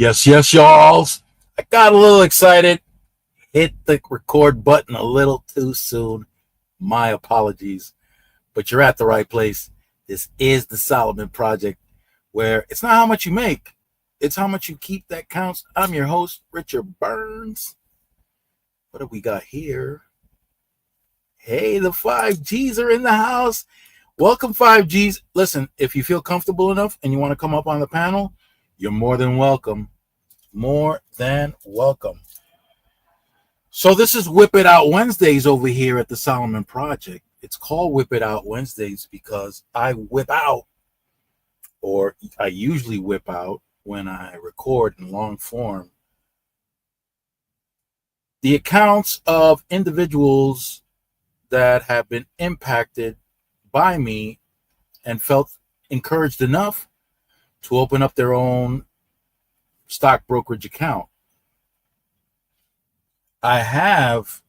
Yes, y'all. I got a little excited. Hit the record button a little too soon. My apologies. But you're at the right place. This is the Solomon Project, where it's not how much you make, it's how much you keep that counts. I'm your host, Richard Burns. What do we got here? Hey, the 5Gs are in the house. Welcome, 5Gs. Listen, if you feel comfortable enough and you want to come up on the panel, you're more than welcome. More than welcome. So this is Whip It Out Wednesdays over here at the Solomon Project. It's called Whip It Out Wednesdays because I whip out, or I usually whip out when I record in long form, the accounts of individuals that have been impacted by me and felt encouraged enough to open up their own stock brokerage account. I have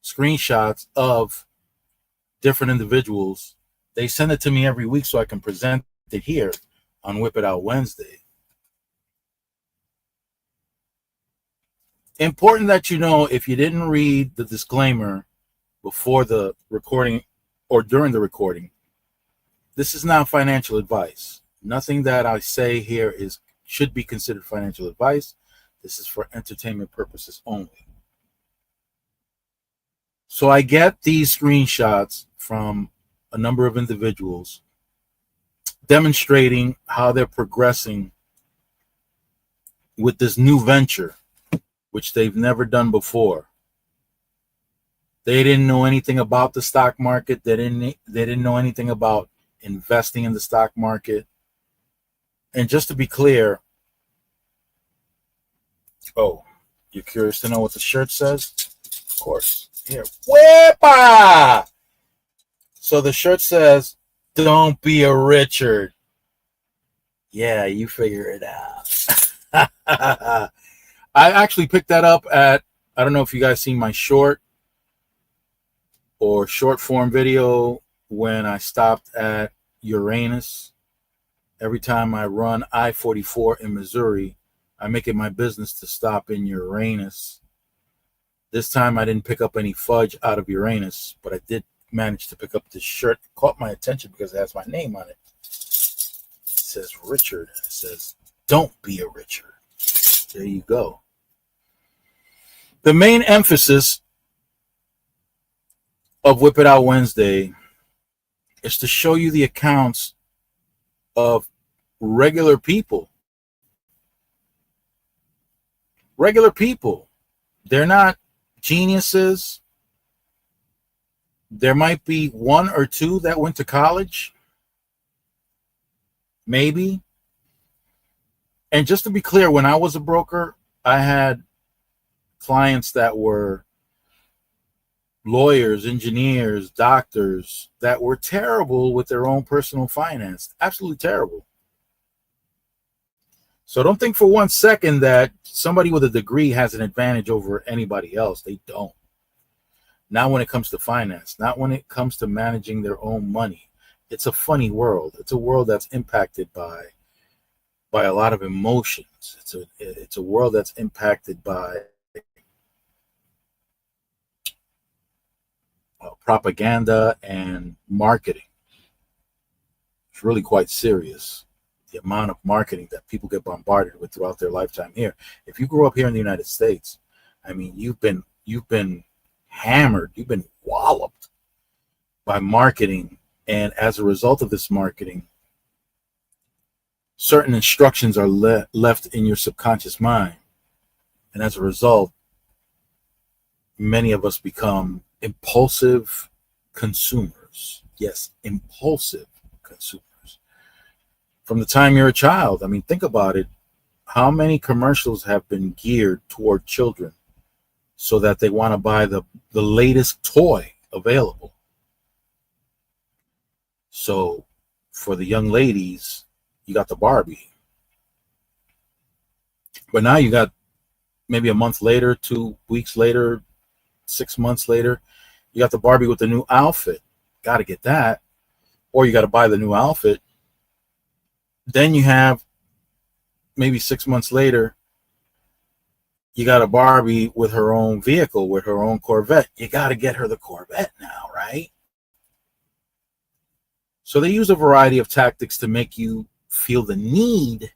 screenshots of different individuals. They send it to me every week so I can present it here on Whip It Out Wednesday. Important that you know, if you didn't read the disclaimer before the recording or during the recording, this is not financial advice. Nothing that I say here should be considered financial advice. This is for entertainment purposes only. So I get these screenshots from a number of individuals demonstrating how they're progressing with this new venture, which they've never done before. They didn't know anything about the stock market. They didn't know anything about investing in the stock market. And just to be clear, oh, you're curious to know what the shirt says? Of course. Here, Whippa! So the shirt says, "Don't be a Richard." Yeah, you figure it out. I actually picked that up at, I don't know if you guys seen my short or short form video when I stopped at Uranus. Every time I run I-44 in Missouri, I make it my business to stop in Uranus. This time I didn't pick up any fudge out of Uranus, but I did manage to pick up this shirt. It caught my attention because it has my name on it. It says Richard. It says, "Don't be a Richard." There you go. The main emphasis of Whip It Out Wednesday is to show you the accounts of regular people. Regular people. They're not geniuses. There might be one or two that went to college, maybe. And just to be clear, when I was a broker, I had clients that were lawyers, engineers, doctors that were terrible with their own personal finance. Absolutely terrible. So don't think for 1 second that somebody with a degree has an advantage over anybody else. They don't. Not when it comes to finance, not when it comes to managing their own money. It's a funny world. It's a world that's impacted by a lot of emotions. It's a world that's impacted by propaganda and marketing. It's really quite serious, the amount of marketing that people get bombarded with throughout their lifetime here. If you grew up here in the United States, I mean, you've been hammered, you've been walloped by marketing, and as a result of this marketing, certain instructions are left in your subconscious mind, and as a result, many of us become impulsive consumers. Yes, impulsive consumers. From the time you're a child, I mean, think about it. How many commercials have been geared toward children so that they want to buy the latest toy available? So for the young ladies, you got the Barbie. But now you got maybe a month later, 2 weeks later, 6 months later, you got the Barbie with the new outfit. Got to get that. Or you got to buy the new outfit. Then you have maybe 6 months later you got a Barbie with her own vehicle, with her own Corvette. You got to get her the Corvette now, right? So they use a variety of tactics to make you feel the need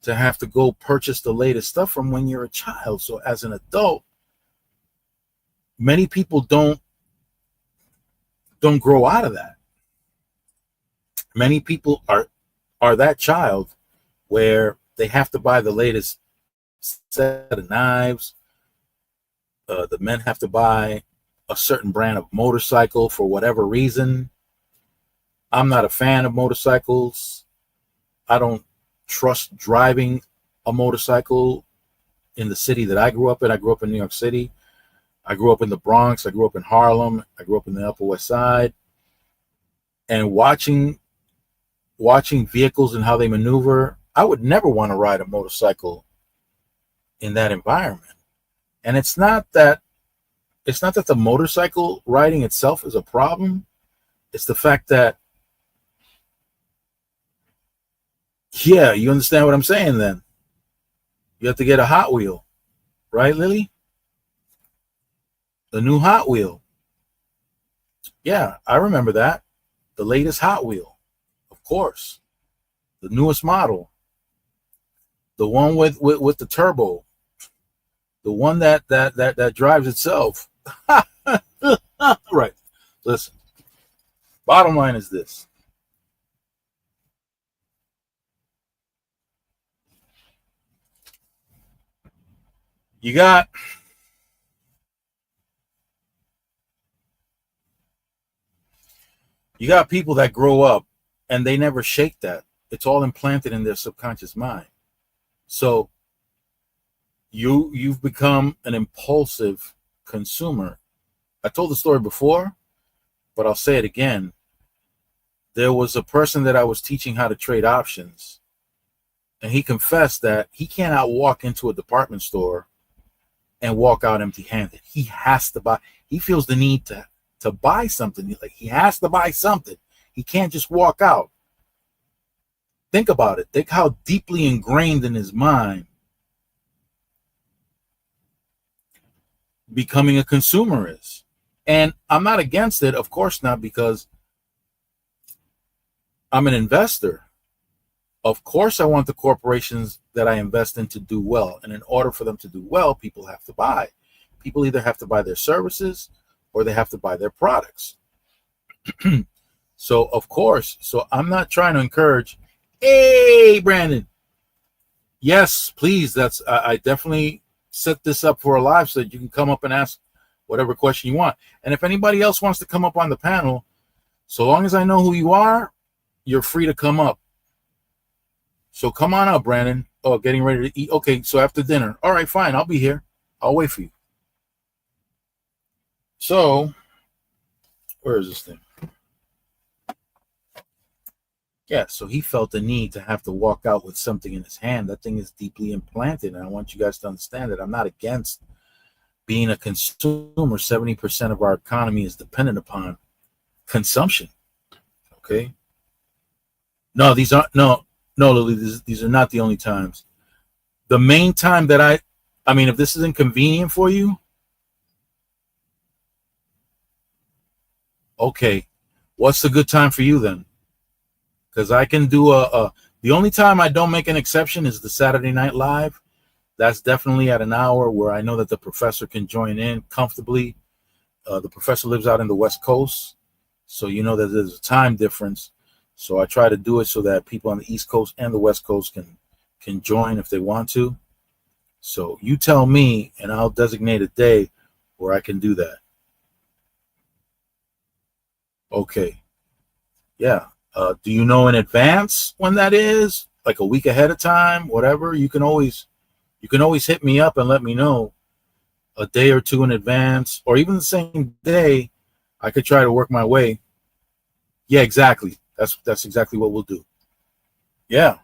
to have to go purchase the latest stuff from when you're a child. So as an adult, many people don't grow out of that. Many people are that child where they have to buy the latest set of knives. The men have to buy a certain brand of motorcycle for whatever reason. I'm not a fan of motorcycles. I don't trust driving a motorcycle in the city that I grew up in. I grew up in New York City. I grew up in the Bronx. I grew up in Harlem. I grew up in the Upper West Side. And watching vehicles and how they maneuver, I would never want to ride a motorcycle in that environment. And it's not that the motorcycle riding itself is a problem. It's the fact that, yeah, you understand what I'm saying then. You have to get a Hot Wheel, right, Lily? The new Hot Wheel. Yeah, I remember that. The latest Hot Wheel, of course. The newest model. The one with the turbo. The one that drives itself. Right. Listen. Bottom line is this. You got people that grow up and they never shake that. It's all implanted in their subconscious mind. So you've become an impulsive consumer. I told the story before, but I'll say it again. There was a person that I was teaching how to trade options, and he confessed that he cannot walk into a department store and walk out empty-handed. He has to buy. He feels the need to buy something. Like he has to buy something. He can't just walk out. Think about it. Think how deeply ingrained in his mind becoming a consumer is. And I'm not against it, of course not, because I'm an investor. Of course, I want the corporations that I invest in to do well. And in order for them to do well, people have to buy. People either have to buy their services or they have to buy their products. So, of course, I'm not trying to encourage, hey, Brandon. Yes, please. I definitely set this up for a live so that you can come up and ask whatever question you want. And if anybody else wants to come up on the panel, so long as I know who you are, you're free to come up. So come on up, Brandon. Oh, getting ready to eat. Okay, so after dinner. All right, fine. I'll be here. I'll wait for you. So, where is this thing? Yeah, so he felt the need to have to walk out with something in his hand. That thing is deeply implanted, and I want you guys to understand that I'm not against being a consumer. 70% of our economy is dependent upon consumption. Okay? No, these aren't. No, Lily, these are not the only times. The main time that I mean, if this is inconvenient for you, okay, what's the good time for you then? Because I can do the only time I don't make an exception is the Saturday Night Live. That's definitely at an hour where I know that the professor can join in comfortably. The professor lives out in the West Coast, so you know that there's a time difference. So I try to do it so that people on the East Coast and the West Coast can join if they want to. So you tell me, and I'll designate a day where I can do that. Okay. Yeah. Do you know in advance when that is? Like a week ahead of time, whatever? You can always hit me up and let me know a day or two in advance, or even the same day. I could try to work my way. Yeah, exactly. That's exactly what we'll do. Yeah.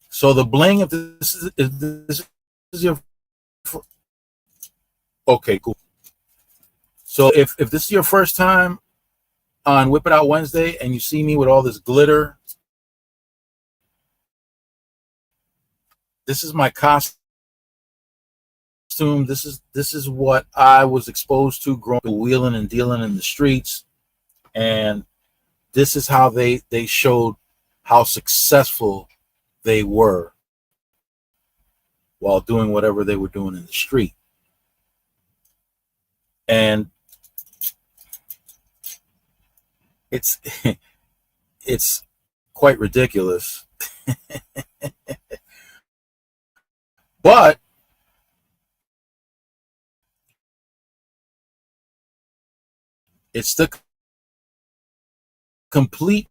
So the bling, if this is your, okay, cool. So if this is your first time on Whip It Out Wednesday and you see me with all this glitter, This is my costume. This is what I was exposed to growing up, wheeling and dealing in the streets, and this is how they showed how successful they were while doing whatever they were doing in the street. And it's it's quite ridiculous. But it's the complete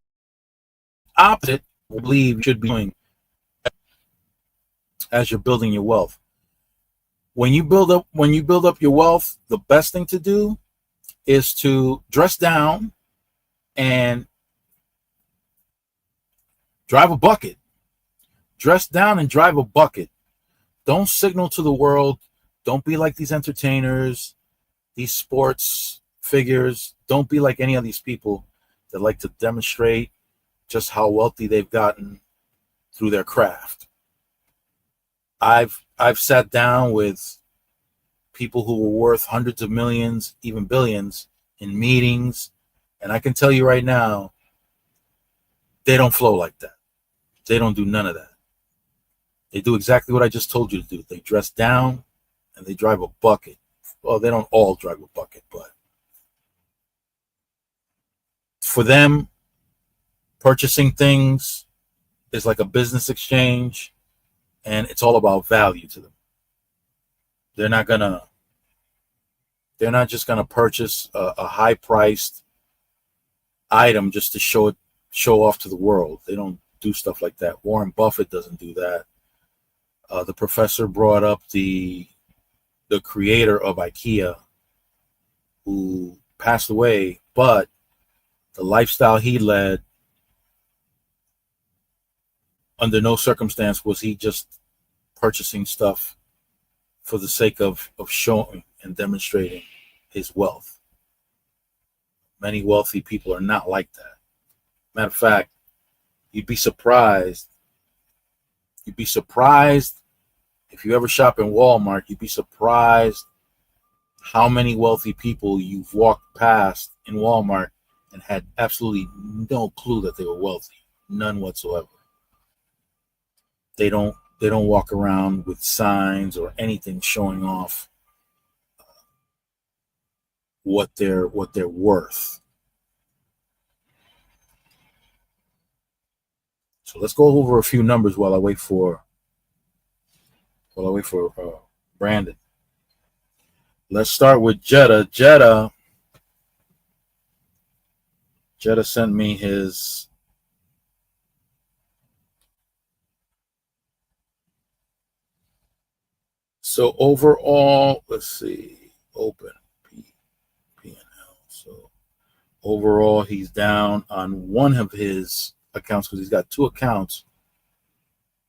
opposite I believe you should be doing as you're building your wealth. When you build up your wealth, the best thing to do is to dress down and drive a bucket. Dress down and drive a bucket. Don't signal to the world. Don't be like these entertainers, these sports figures. Don't be like any of these people that like to demonstrate just how wealthy they've gotten through their craft. I've sat down with people who were worth hundreds of millions, even billions, in meetings, and I can tell you right now, they don't flow like that. They don't do none of that. They do exactly what I just told you to do. They dress down and they drive a bucket. Well, they don't all drive a bucket, but for them, purchasing things is like a business exchange, and it's all about value to them. They're not just gonna purchase a high-priced item just to show off to the world. They don't do stuff like that. Warren Buffett doesn't do that. The professor brought up the creator of IKEA, who passed away, but the lifestyle he led, under no circumstance was he just purchasing stuff for the sake of showing and demonstrating his wealth. Many wealthy people are not like that. Matter of fact, you'd be surprised. You'd be surprised if you ever shop in Walmart. You'd be surprised how many wealthy people you've walked past in Walmart and had absolutely no clue that they were wealthy. None whatsoever. They don't walk around with signs or anything showing off what they're worth. So let's go over a few numbers while I wait for Brandon. Let's start with Jetta. Jetta sent me his so overall, let's see, open P&L. So overall, he's down on one of his accounts because he's got two accounts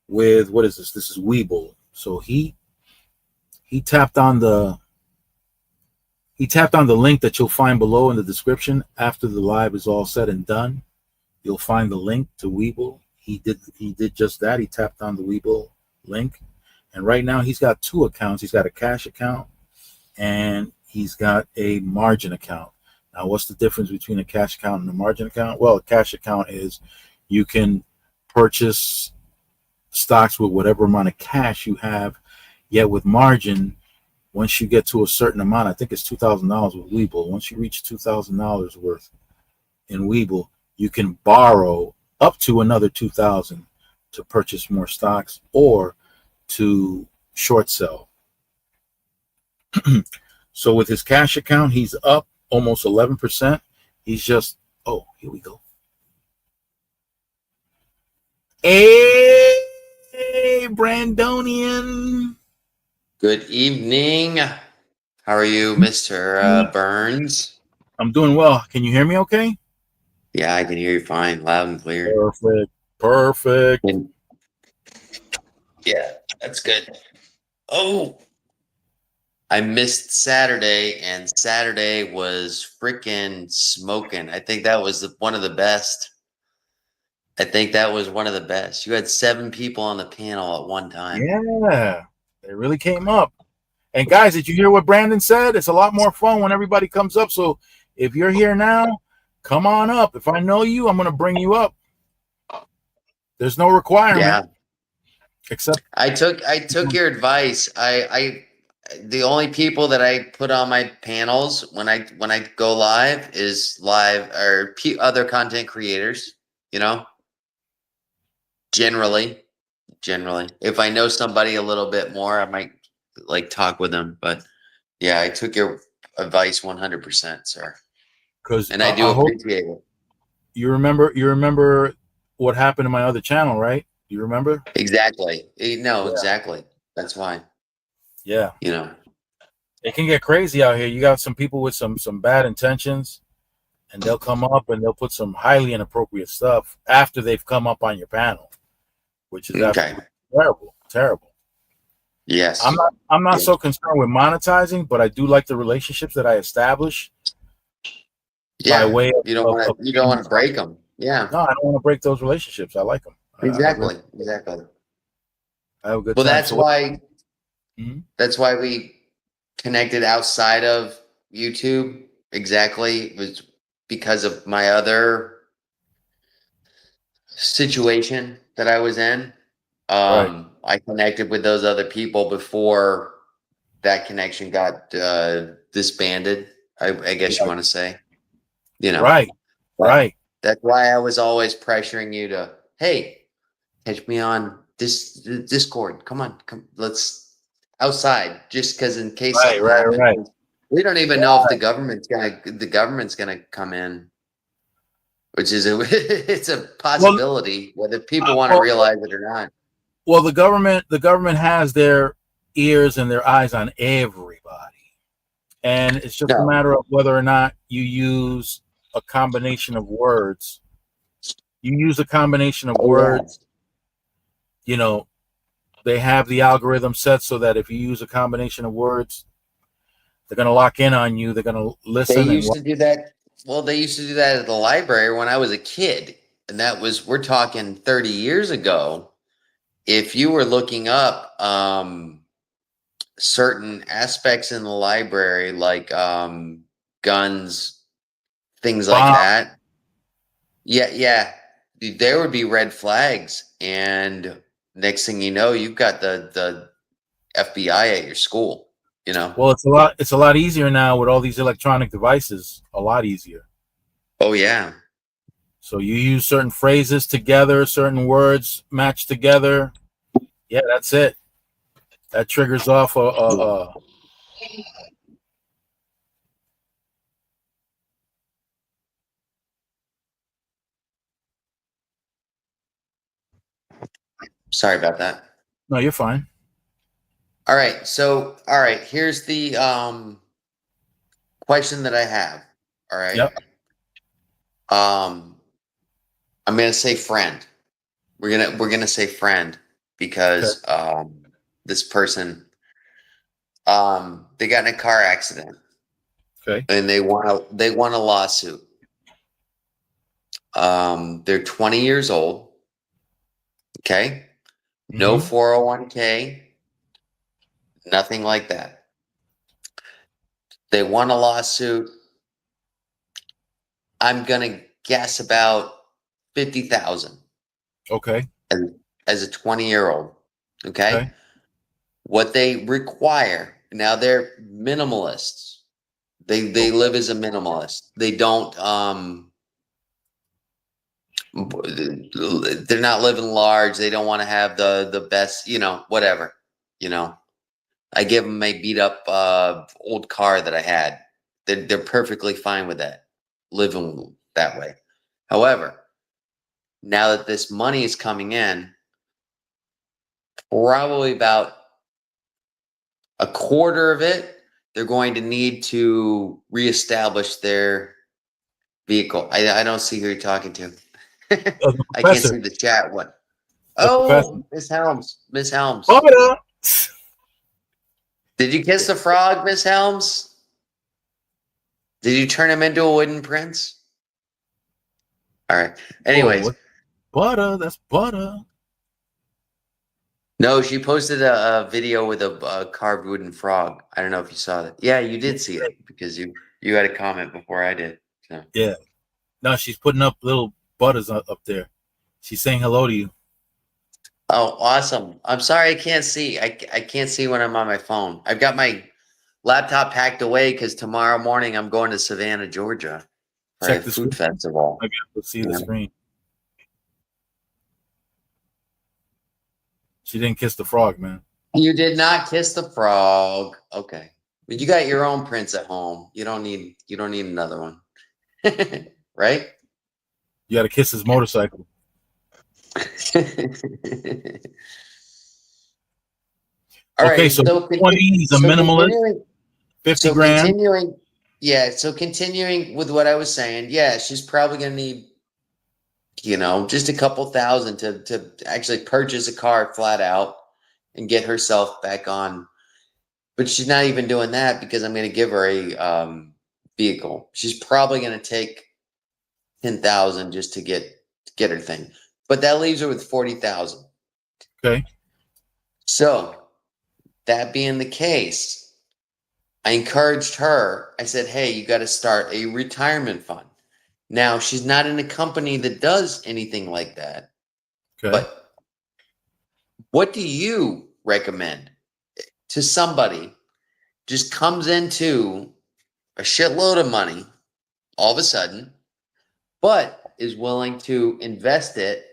with, what is this? This is Webull. So he tapped on the link that you'll find below in the description. After the live is all said and done, you'll find the link to Webull. He did just that. He tapped on the Webull link, and right now he's got two accounts. He's got a cash account and he's got a margin account. Now, what's the difference between a cash account and a margin account? Well, a cash account is you can purchase stocks with whatever amount of cash you have. Yet with margin, once you get to a certain amount, I think it's $2,000 with Webull. Once you reach $2,000 worth in Webull, you can borrow up to another $2,000 to purchase more stocks or to short sell. So with his cash account, he's up almost 11%. He's just, oh, here we go. Hey, Brandonian. Good evening. How are you, Mr. Burns? I'm doing well. Can you hear me okay? Yeah, I can hear you fine, loud and clear. Perfect. Yeah, that's good. Oh, I missed Saturday, and Saturday was freaking smoking. I think that was one of the best I think that was one of the best. You had 7 people on the panel at one time. Yeah, it really came up. And guys, did you hear what Brandon said? It's a lot more fun when everybody comes up. So if you're here now, come on up. If I know you, I'm going to bring you up. There's no requirement. Yeah. Except I took your advice. I the only people that I put on my panels when I go live is live or other content creators, you know. Generally, if I know somebody a little bit more, I might like talk with them, but yeah, I took your advice 100%, sir. because And I do appreciate it. You remember what happened to my other channel, right? You remember? Exactly. No, exactly. That's why. Yeah. You know. It can get crazy out here. You got some people with some bad intentions, and they'll come up and they'll put some highly inappropriate stuff after they've come up on your panel, which is absolutely terrible. Yes. I'm not so concerned with monetizing, but I do like the relationships that I establish. Yeah. By way of, you don't want to break them. Yeah. No, I don't want to break those relationships. I like them. Exactly. I have a good well, time. That's why. That's why we connected outside of YouTube. Exactly. It was because of my other situation that I was in. Right. I connected with those other people before that connection got disbanded. I guess you want to say, you know, right. That's why I was always pressuring you to, hey, catch me on this Discord. Come on, let's outside. Just because in case something happens, we don't even know if the government's gonna come in, which is it's a possibility whether people want to realize it or not. Well, the government has their ears and their eyes on everybody, and it's just a matter of whether or not you use a combination of words. You use a combination of words. You know, they have the algorithm set so that if you use a combination of words, they're going to lock in on you. They're going to listen. They used to do that. Well, they used to do that at the library when I was a kid, and we're talking 30 years ago. If you were looking up certain aspects in the library, like guns, things like that, yeah, there would be red flags, and next thing you know, you've got the FBI at your school. You know. Well, it's a lot easier now with all these electronic devices. A lot easier. Oh yeah. So you use certain phrases together, certain words match together. Yeah, that's it. That triggers off Sorry about that. No, you're fine. All right. So, here's the question that I have. All right. Yep. I'm gonna say friend. We're gonna say friend because this person they got in a car accident. Okay. And they won a lawsuit. They're 20 years old. Okay. No 401k. Nothing like that. They won a lawsuit. I'm gonna guess about 50,000. Okay. As a 20-year-old. Okay. What they require now, they're minimalists. They live as a minimalist. They don't they're not living large. They don't want to have the best, whatever, I give them a beat up old car that I had. They're perfectly fine with that, living that way. However, now that this money is coming in, probably about a quarter of it, they're going to need to reestablish their vehicle. I don't see who you're talking to. I can't see the chat. What? Oh, Miss Helms. Miss Helms. Did you kiss the frog, Miss Helms? Did you turn him into a wooden prince? All right. Anyways, butter. That's butter. No, she posted a video with a carved wooden frog. I don't know if you saw that. Yeah, you did see it because you had a comment before I did. So. Yeah. No, she's putting up little butters up there. She's saying hello to you. Oh, awesome. I'm sorry I can't see. I can't see when I'm on my phone. I've got my laptop packed away because tomorrow morning I'm going to Savannah, Georgia for Check a the food screen. festival. I got to see the screen. She didn't kiss the frog, man. You did not kiss the frog. Okay. But you got your own prince at home. You don't need another one. Right? You got to kiss his motorcycle. All okay, right, so 20, he's a minimalist. 50 grand. Continuing with what I was saying, yeah, she's probably going to need, just a couple thousand to actually purchase a car flat out and get herself back on. But she's not even doing that because I'm going to give her a vehicle. She's probably going to take 10,000 just to get her thing. But that leaves her with 40,000. Okay. So, that being the case, I encouraged her. I said, hey, you got to start a retirement fund. Now, she's not in a company that does anything like that. Okay. But what do you recommend to somebody just comes into a shitload of money all of a sudden, but is willing to invest it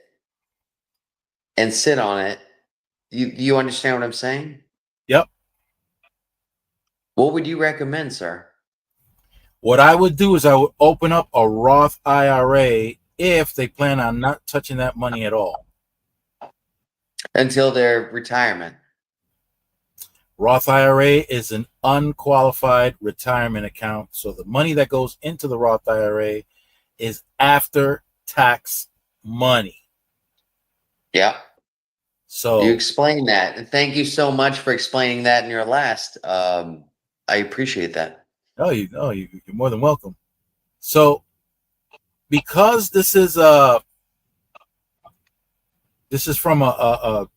and sit on it? You understand what I'm saying? Yep. What would you recommend, sir? What I would do is I would open up a Roth IRA if they plan on not touching that money at all. Until their retirement. Roth IRA is an unqualified retirement account. So the money that goes into the Roth IRA is after tax money. Yeah. So you explain that. And thank you so much for explaining that in your last. I appreciate that. You're more than welcome. So because this is from a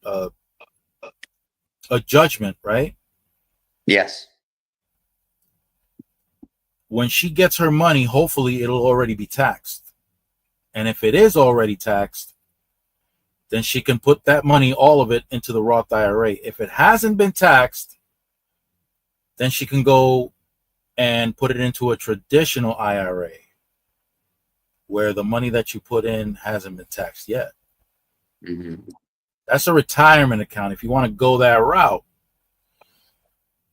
judgment, right? Yes. When she gets her money, hopefully it'll already be taxed. And if it is already taxed, then she can put that money, all of it, into the Roth IRA. If it hasn't been taxed, then she can go and put it into a traditional IRA where the money that you put in hasn't been taxed yet. Mm-hmm. That's a retirement account if you want to go that route.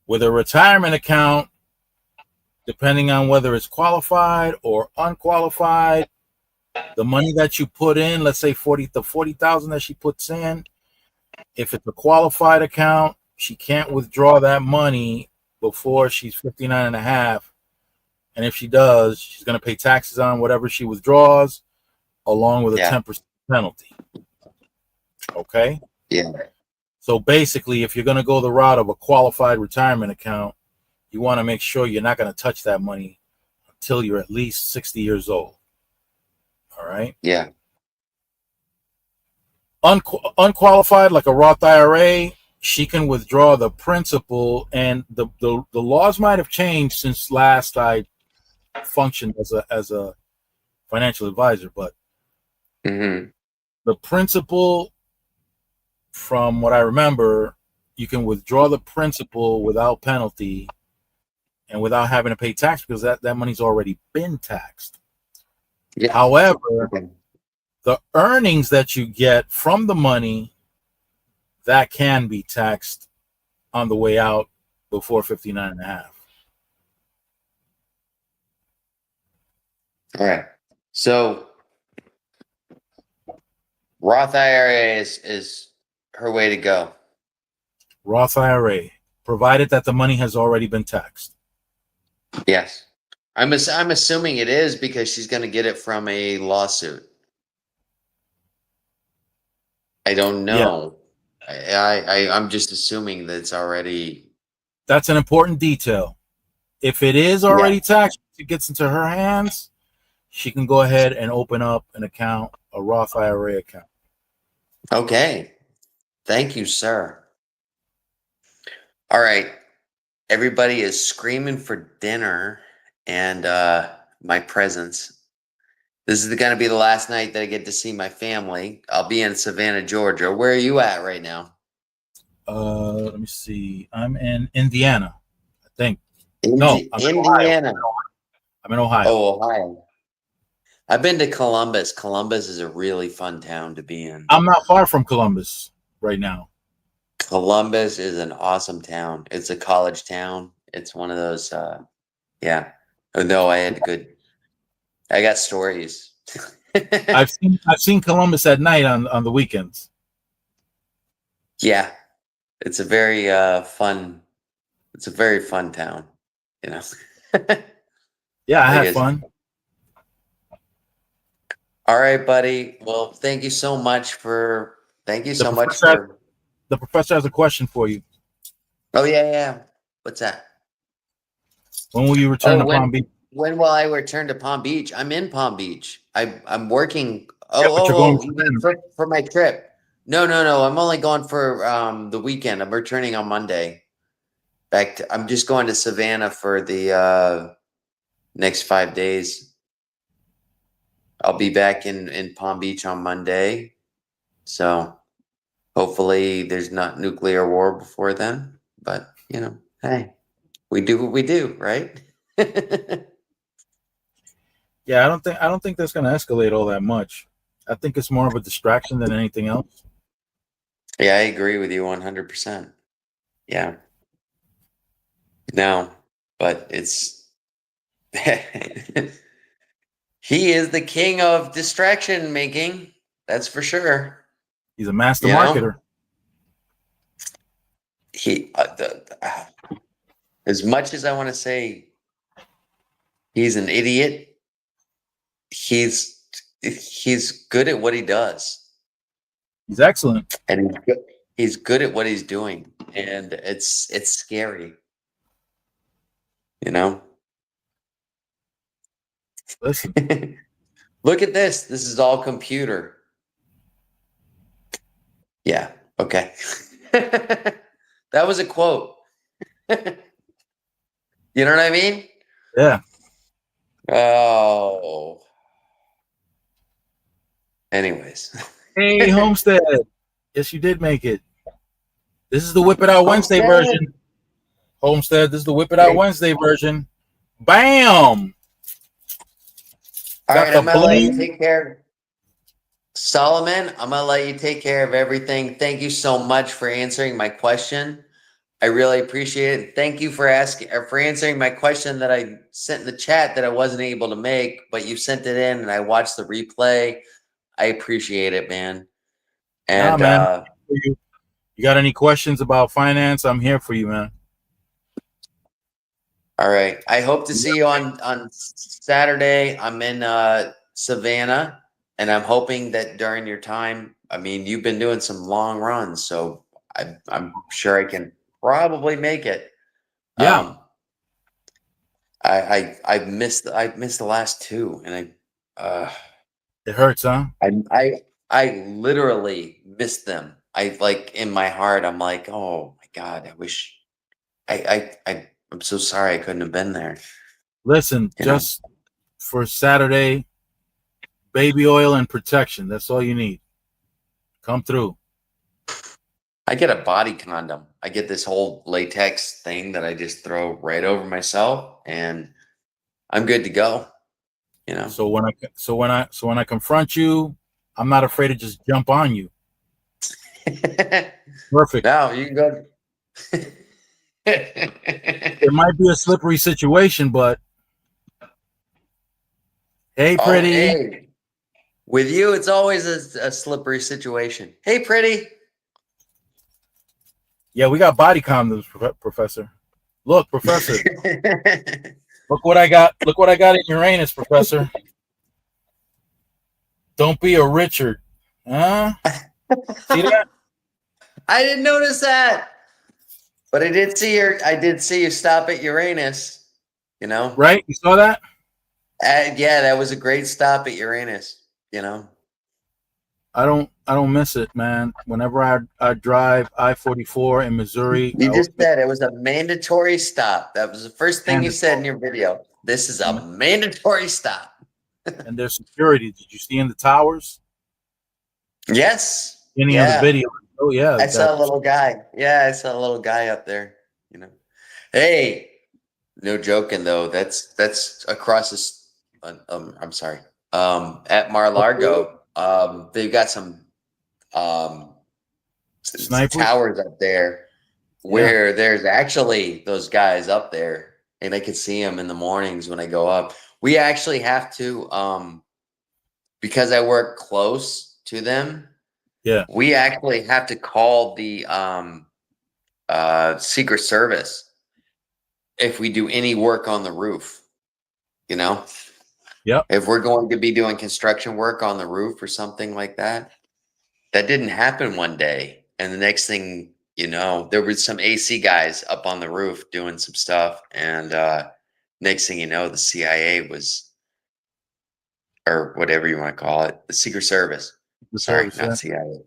With a retirement account, depending on whether it's qualified or unqualified, the money that you put in, let's say 40,000 that she puts in, if it's a qualified account, she can't withdraw that money before she's 59 and a half. And if she does, she's going to pay taxes on whatever she withdraws, along with a 10% penalty. Okay? Yeah. So basically, if you're going to go the route of a qualified retirement account, you want to make sure you're not going to touch that money until you're at least 60 years old. All right? Yeah. Unqualified, like a Roth IRA, she can withdraw the principal, and the laws might have changed since last I functioned as a financial advisor, but mm-hmm. the principal, from what I remember, you can withdraw the principal without penalty and without having to pay tax because that money's already been taxed. Yeah. However, the earnings that you get from the money, that can be taxed on the way out before 59 and a half. All right. So Roth IRA is her way to go. Roth IRA, provided that the money has already been taxed. Yes. I'm assuming it is because she's going to get it from a lawsuit. I don't know. Yeah. I'm just assuming that it's already. That's an important detail. If it is already taxed, it gets into her hands, she can go ahead and open up an account, a Roth IRA account. Okay. Thank you, sir. All right. Everybody is screaming for dinner and my presence. This is going to be the last night that I get to see my family. I'll be in Savannah, Georgia. Where are you at right now? Let me see. I'm in Indiana, I think. Indiana. I'm in Ohio. Oh, Ohio. I've been to Columbus. Columbus is a really fun town to be in. I'm not far from Columbus right now. Columbus is an awesome town. It's a college town. It's one of those, yeah. No, I got stories. I've seen Columbus at night on the weekends. Yeah. It's a very fun town, you know. Yeah, I had fun. All right, buddy. Well, thank you so much for the professor has a question for you. Oh yeah. What's that? When will you return to Palm Beach? When will I return to Palm Beach? I'm in Palm Beach. I'm working. For my trip. No. I'm only going for the weekend. I'm returning on Monday. I'm just going to Savannah for the next 5 days. I'll be back in Palm Beach on Monday. So hopefully there's not nuclear war before then. But hey, we do what we do, right? Yeah, I don't think that's going to escalate all that much. I think it's more of a distraction than anything else. Yeah, I agree with you 100%. Yeah. No, but it's he is the king of distraction making. That's for sure. He's a master marketer. He, as much as I want to say he's an idiot, he's good at what he does. He's excellent, and he's good at what he's doing, and it's scary. Listen. Look at this. This is all computer. Yeah. Okay. That was a quote. You know what I mean? Yeah. Oh. Anyways. Hey, Homestead. Yes, you did make it. This is the Whip It Out Wednesday version. Homestead, this is the Whip It Out Wednesday version. Bam! All right, I'm going to let you take care. Solomon, I'm going to let you take care of everything. Thank you so much for answering my question. I really appreciate it. Thank you for answering my question that I sent in the chat that I wasn't able to make, but you sent it in and I watched the replay. I appreciate it, man. And man. You got any questions about finance? I'm here for you, man. All right. I hope to see you on Saturday. I'm in Savannah, and I'm hoping that during your time, I mean, you've been doing some long runs, so I'm sure I can probably make it. Yeah. I missed the last two, and it hurts, huh? I literally missed them. I in my heart, I'm like, oh my God, I wish I'm so sorry I couldn't have been there. Listen, just for Saturday, baby oil and protection. That's all you need. Come through. I get a body condom. I get this whole latex thing that I just throw right over myself, and I'm good to go. So when I confront you, I'm not afraid to just jump on you. Perfect. Now you can go. It might be a slippery situation, but hey, pretty. Hey. With you, it's always a slippery situation. Hey, pretty. Yeah, we got body condoms, Professor. Look, Professor. Look what I got. Look what I got in Uranus, Professor. Don't be a Richard. Huh? See that? I didn't notice that. But I did see you stop at Uranus, Right? You saw that? Yeah, that was a great stop at Uranus. You know, I don't miss it, man. Whenever I drive I-44 in Missouri, you just said it was a mandatory stop. That was the first thing you said in your video. This is a mandatory stop. And there's security. Did you see in the towers? Yes. Any of the video? Oh yeah, I saw a little guy. Yeah, I saw a little guy up there. You know, hey, no joking though. That's across this. I'm sorry. At Mar-Largo, they've got some towers up there where there's actually those guys up there, and I can see them in the mornings when I go up. We actually have to, because I work close to them. Yeah, we actually have to call the Secret Service if we do any work on the roof. You know, if we're going to be doing construction work on the roof or something like that. That didn't happen one day, and the next thing you know, there was some AC guys up on the roof doing some stuff, and next thing you know, the CIA was, or whatever you want to call it, the Secret Service. Sorry, not CIA.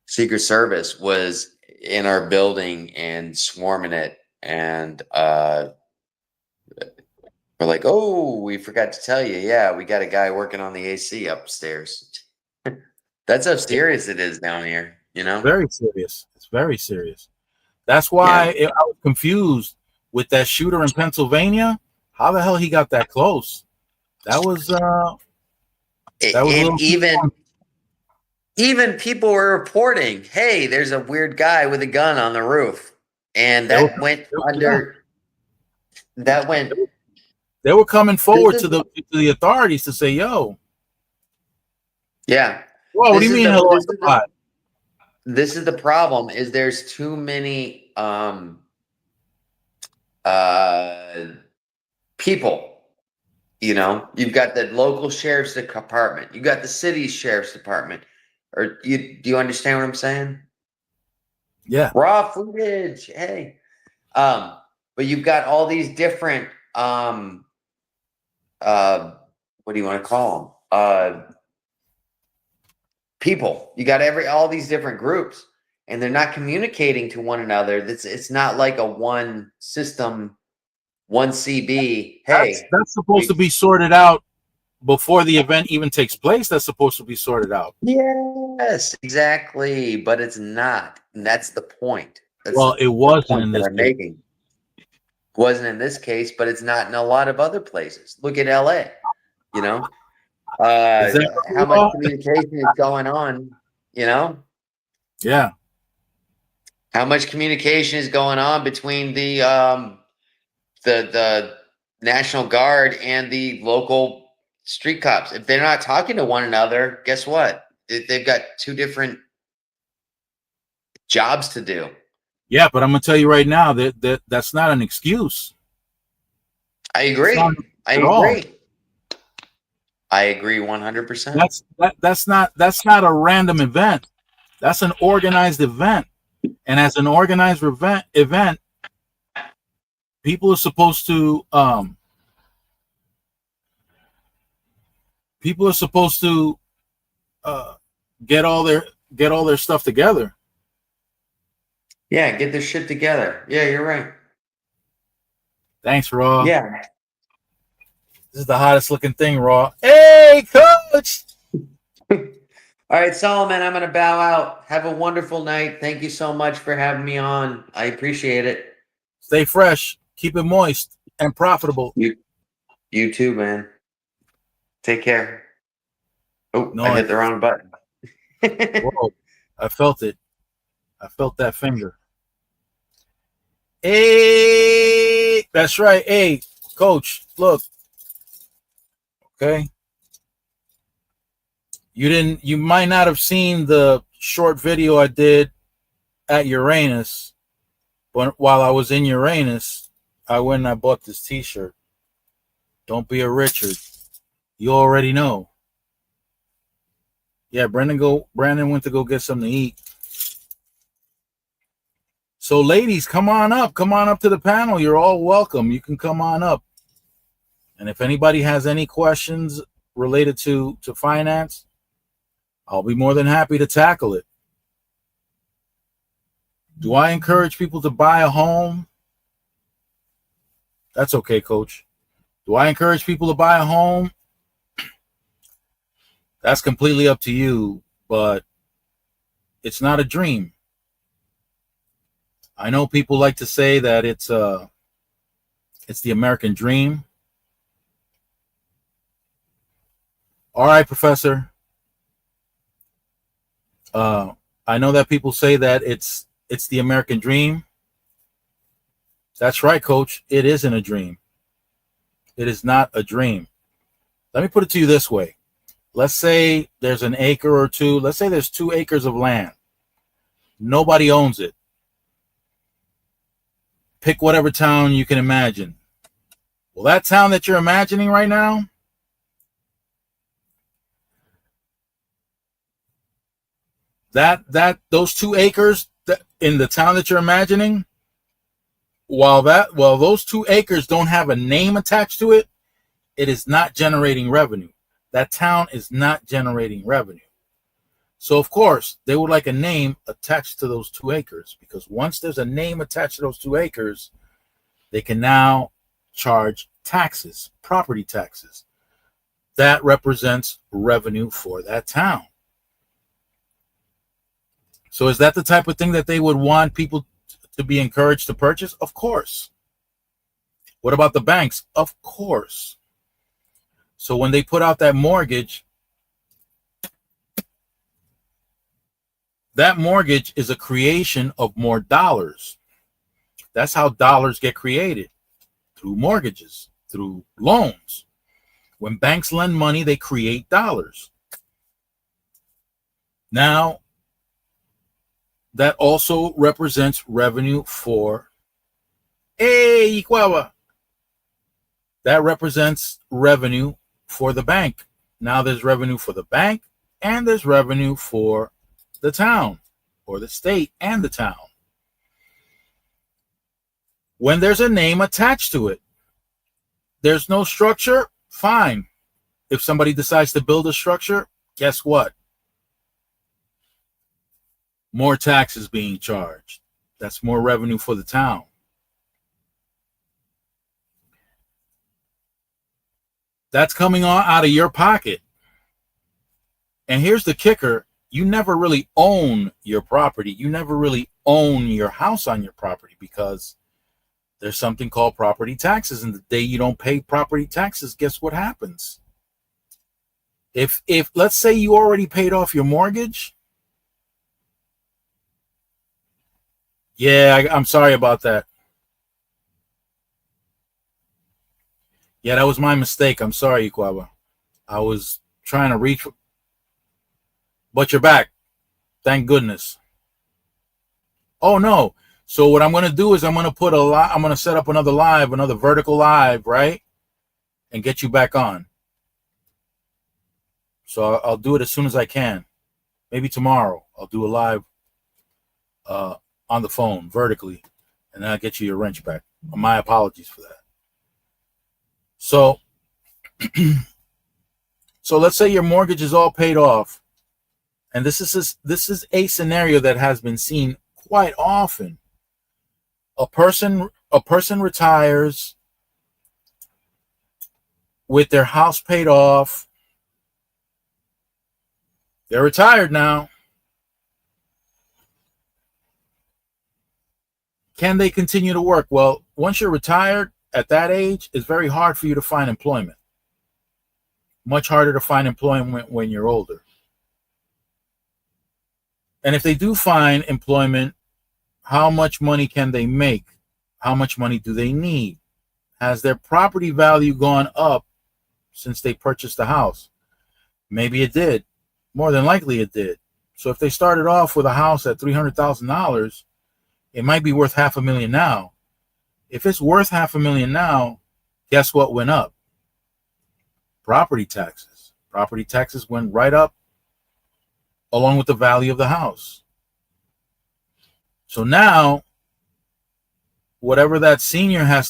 Secret Service was in our building and swarming it, and we're like, "Oh, we forgot to tell you. Yeah, we got a guy working on the AC upstairs." That's how serious it is down here. You know, very serious. It's very serious. That's why I was confused with that shooter in Pennsylvania. How the hell he got that close? That was even people were reporting, "Hey, there's a weird guy with a gun on the roof," and that went under. That went. They were coming forward to the authorities to say, "Yo, yeah." Well, what do you mean? This is the problem. Is there's too many people. You know, you've got the local sheriff's department. You got the city's sheriff's department. Or do you understand what I'm saying? Yeah. Raw footage. Hey. But you've got all these different what do you want to call them? People. You got all these different groups, and they're not communicating to one another. It's not like a one system, one CB. Hey, that's supposed to be sorted out before the event even takes place. That's supposed to be sorted out. Yes, exactly. But it's not, and that's the point. It wasn't in this case. Wasn't in this case, but it's not in a lot of other places. Look at LA. You know, how much communication is going on? You know. Yeah. How much communication is going on between the National Guard and the local street cops? If they're not talking to one another, guess what? They've got two different jobs to do. Yeah, but I'm gonna tell you right now that's not an excuse. I agree. I agree 100%. That's not a random event. That's an organized event. And as an organized event, people are supposed to get all their stuff together. Yeah, get their shit together. Yeah, you're right. Thanks, Raw. Yeah. This is the hottest looking thing, Raw. Hey, Coach! All right, Solomon, I'm going to bow out. Have a wonderful night. Thank you so much for having me on. I appreciate it. Stay fresh. Keep it moist and profitable. You too, man. Take care. Oh, no, I hit the wrong button. Whoa, I felt it. I felt that finger. Hey, that's right. Hey, Coach, look. Okay. You might not have seen the short video I did at Uranus, but while I was in Uranus, I went and I bought this t-shirt. Don't be a Richard. You already know. Yeah, Brandon went to go get something to eat. So ladies, come on up to the panel. You're all welcome. You can come on up. And if anybody has any questions related to finance, I'll be more than happy to tackle it. Do I encourage people to buy a home? That's okay, coach. Do I encourage people to buy a home? That's completely up to you, but it's not a dream. I know people like to say that it's the American dream. All right, Professor. I know that people say that it's the American dream. That's right, Coach. It isn't a dream. It is not a dream. Let me put it to you this way. Let's say there's an acre or two. Let's say there's 2 acres of land. Nobody owns it. Pick whatever town you can imagine. Well, that town that you're imagining right now, those 2 acres in the town that you're imagining, while those 2 acres don't have a name attached to it, it is not generating revenue. That town is not generating revenue. So, of course, they would like a name attached to those 2 acres, because once there's a name attached to those 2 acres, they can now charge taxes, property taxes. That represents revenue for that town. So is that the type of thing that they would want people to be encouraged to purchase? Of course. What about the banks? Of course. So when they put out that mortgage is a creation of more dollars. That's how dollars get created, through mortgages, through loans. When banks lend money, they create dollars. Now, that also represents revenue for that represents revenue for the bank. Now there's revenue for the bank, and there's revenue for the town, or the state and the town. When there's a name attached to it, there's no structure, fine. If somebody decides to build a structure, guess what? More taxes being charged. That's more revenue for the town. That's coming out of your pocket. And here's the kicker. You never really own your property. You never really own your house on your property, because there's something called property taxes. And the day you don't pay property taxes, guess what happens? If let's say you already paid off your mortgage. Yeah, I'm sorry about that. Yeah, that was my mistake. I'm sorry, Iquaba. I was trying to reach, but you're back. Thank goodness. Oh no. So what I'm going to do is I'm going to set up another vertical live, right? And get you back on. So I'll do it as soon as I can. Maybe tomorrow I'll do a live on the phone vertically, and then I'll get you your wrench back. My apologies for that. So, so let's say your mortgage is all paid off, and this is a scenario that has been seen quite often. A person retires with their house paid off. They're retired now. Can they continue to work? Well, once you're retired at that age, it's very hard for you to find employment. Much harder to find employment when you're older. And if they do find employment, how much money can they make? How much money do they need? Has their property value gone up since they purchased the house? Maybe it did. More than likely it did. So if they started off with a house at $300,000, it might be worth $500,000 now. If it's worth $500,000 now, guess what went up? Property taxes. Property taxes went right up along with the value of the house. So now, whatever that senior has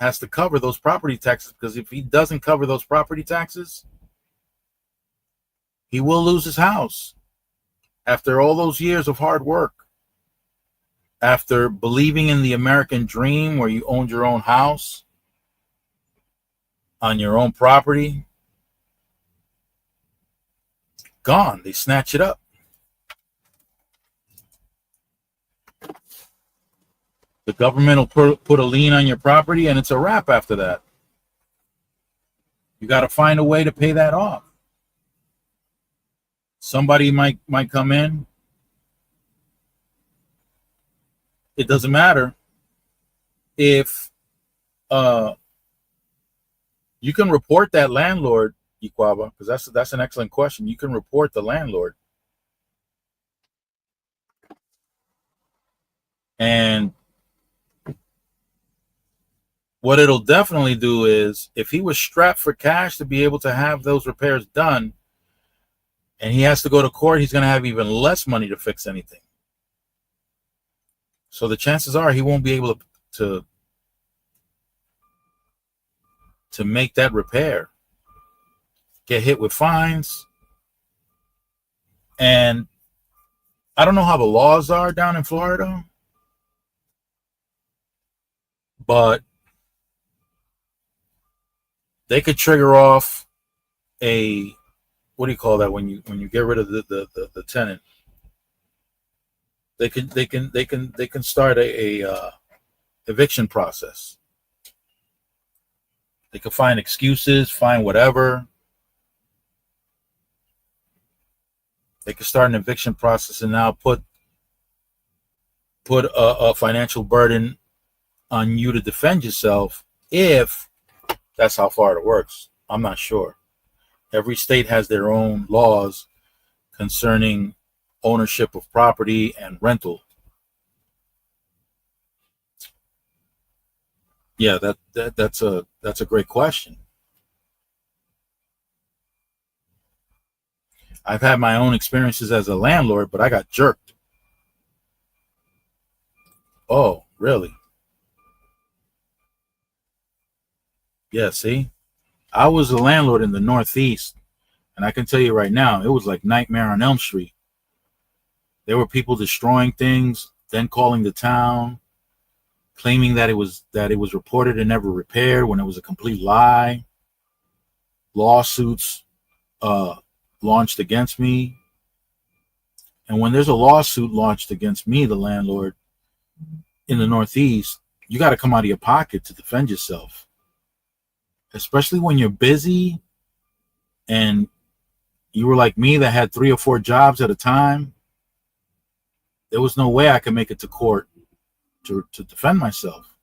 has to cover those property taxes, because if he doesn't cover those property taxes, he will lose his house. After all those years of hard work, after believing in the American dream where you owned your own house on your own property, gone. They snatch it up. The government will put a lien on your property, and it's a wrap after that. You got to find a way to pay that off. Somebody might come in. It doesn't matter if you can report that landlord, Iquaba, because that's an excellent question. You can report the landlord, and what it'll definitely do is, if he was strapped for cash to be able to have those repairs done, and he has to go to court, he's going to have even less money to fix anything. So the chances are he won't be able to make that repair. Get hit with fines. And I don't know how the laws are down in Florida, but they could trigger off a, what do you call that when you get rid of the tenant? They can start a eviction process. They can find excuses, find whatever. They can start an eviction process and now put a financial burden on you to defend yourself, if that's how far it works. I'm not sure. Every state has their own laws concerning ownership of property and rental. Yeah, that's a great question. I've had my own experiences as a landlord, but I got jerked. Oh, really? Yeah, see? I was a landlord in the Northeast, and I can tell you right now, it was like Nightmare on Elm Street. There were people destroying things, then calling the town, claiming that it was reported and never repaired when it was a complete lie. Lawsuits launched against me. And when there's a lawsuit launched against me, the landlord, in the Northeast, you got to come out of your pocket to defend yourself. Especially when you're busy and you were like me that had 3 or 4 jobs at a time. There was no way I could make it to court to defend myself.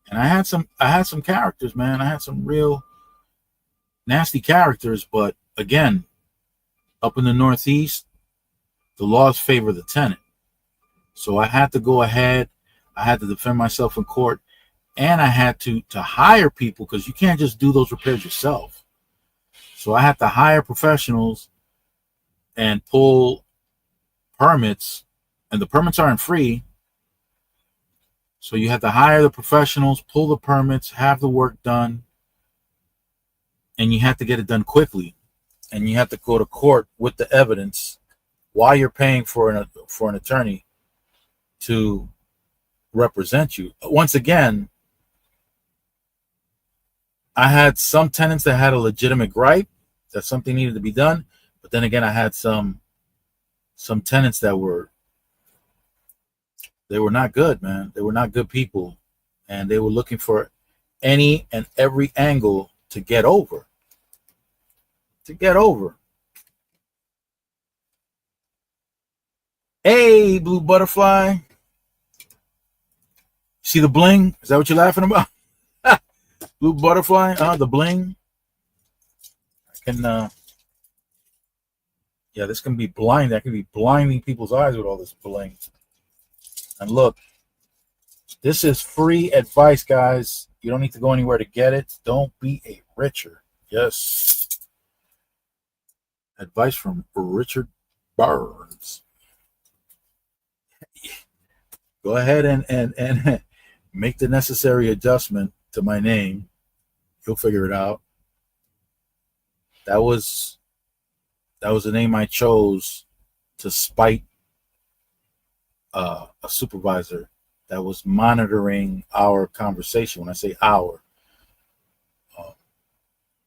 And I had some characters, man. I had some real nasty characters, but again, up in the Northeast, the laws favor the tenant. So I had to go ahead. I had to defend myself in court, and I had to hire people, because you can't just do those repairs yourself. So I had to hire professionals and pull permits, and the permits aren't free. So you have to hire the professionals, pull the permits, have the work done, and you have to get it done quickly. And you have to go to court with the evidence while you're paying for an attorney to represent you. Once again, I had some tenants that had a legitimate gripe that something needed to be done, but then again, I had some tenants that were not good, man. They were not good people, and they were looking for any and every angle to get over. Hey, blue butterfly. See the bling? Is that what you're laughing about? Blue butterfly? The bling. I can, yeah, this can be blind. I can be blinding people's eyes with all this bling. And look, this is free advice, guys. You don't need to go anywhere to get it. Don't be a Richard. Yes. Advice from Richard Burns. Go ahead and make the necessary adjustment to my name. You'll figure it out. That was the name I chose to spite a supervisor that was monitoring our conversation. When I say our,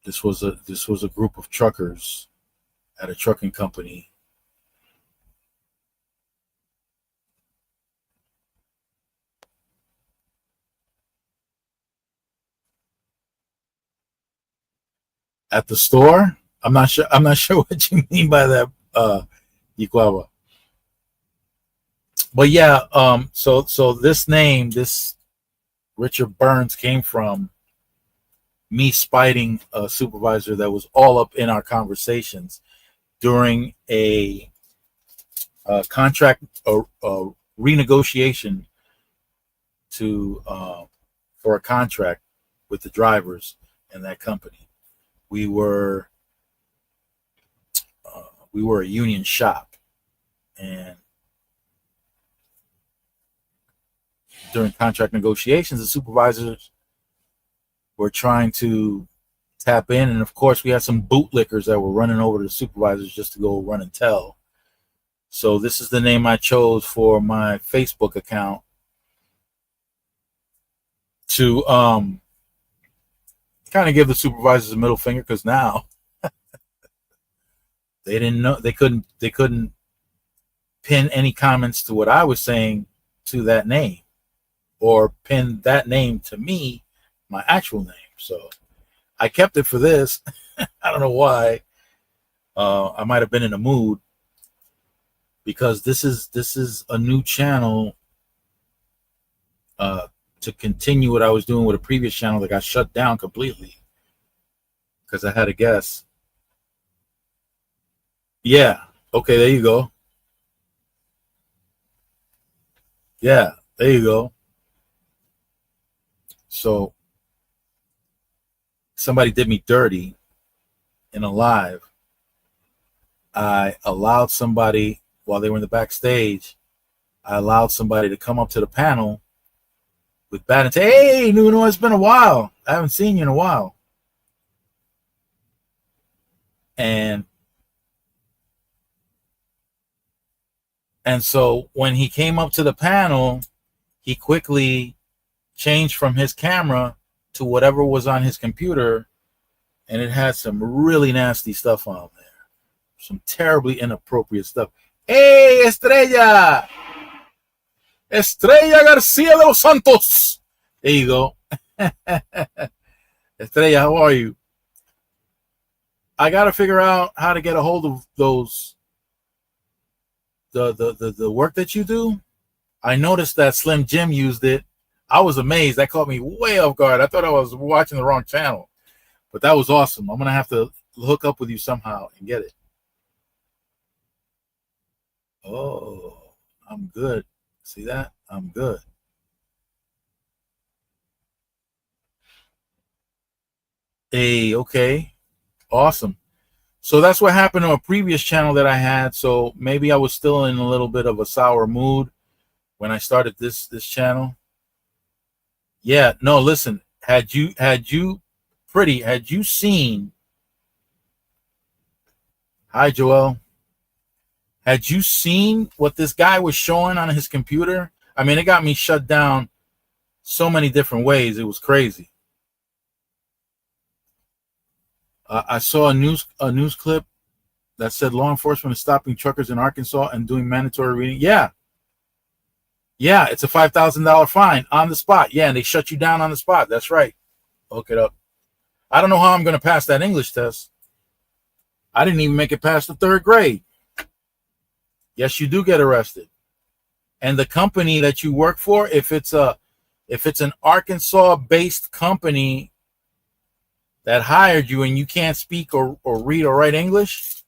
this was a group of truckers at a trucking company. At the store? I'm not sure what you mean by that, Yikwaba. But yeah, so this name, this Richard Burns, came from me spiting a supervisor that was all up in our conversations during a contract renegotiation to for a contract with the drivers in that company. We were a union shop, and during contract negotiations, the supervisors were trying to tap in, and of course, we had some bootlickers that were running over to the supervisors just to go run and tell. So this is the name I chose for my Facebook account to kind of give the supervisors a middle finger, because now they didn't know, they couldn't pin any comments to what I was saying to that name, or pin that name to me, my actual name. So I kept it for this. I don't know why. I might have been in a mood, because this is a new channel to continue what I was doing with a previous channel that got shut down completely because I had a guess. Yeah. Okay, there you go. Yeah, there you go. So somebody did me dirty in a live. I allowed somebody, while they were in the backstage, I allowed somebody to come up to the panel with bad and say, "Hey, Nuno, it's been a while. I haven't seen you in a while." And so when he came up to the panel, he quickly changed from his camera to whatever was on his computer, and it had some really nasty stuff on there. Some terribly inappropriate stuff. "Hey, Estrella! Estrella Garcia de los Santos!" There you go. Estrella, how are you? I got to figure out how to get a hold of those, the work that you do. I noticed that Slim Jim used it. I was amazed. That caught me way off guard. I thought I was watching the wrong channel, but that was awesome. I'm going to have to hook up with you somehow and get it. Oh, I'm good. See that? I'm good. Hey, okay. Awesome. So that's what happened to a previous channel that I had. So maybe I was still in a little bit of a sour mood when I started this channel. Yeah, no, listen, had you seen, hi Joel, had you seen what this guy was showing on his computer? I mean, it got me shut down so many different ways. It was crazy. I saw a news clip that said law enforcement is stopping truckers in Arkansas and doing mandatory reading. Yeah, it's a $5,000 fine on the spot. Yeah, and they shut you down on the spot. That's right. Look it up. I don't know how I'm going to pass that English test. I didn't even make it past the 3rd grade. Yes, you do get arrested. And the company that you work for, if it's an Arkansas-based company that hired you and you can't speak or read or write English,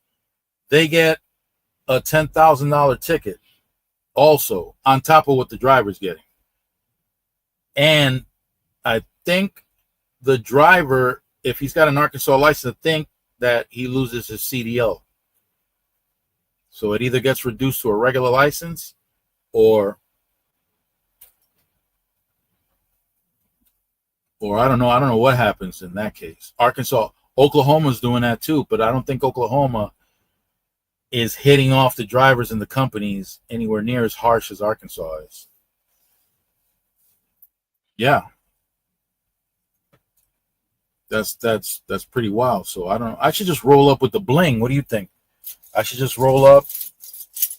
they get a $10,000 ticket also on top of what the driver's getting. And I think the driver, if he's got an Arkansas license, I think that he loses his CDL. So it either gets reduced to a regular license, or Or I don't know what happens in that case. Oklahoma's doing that too, but I don't think Oklahoma is hitting off the drivers and the companies anywhere near as harsh as Arkansas is. Yeah. That's pretty wild. So I should just roll up with the bling. What do you think? I should just roll up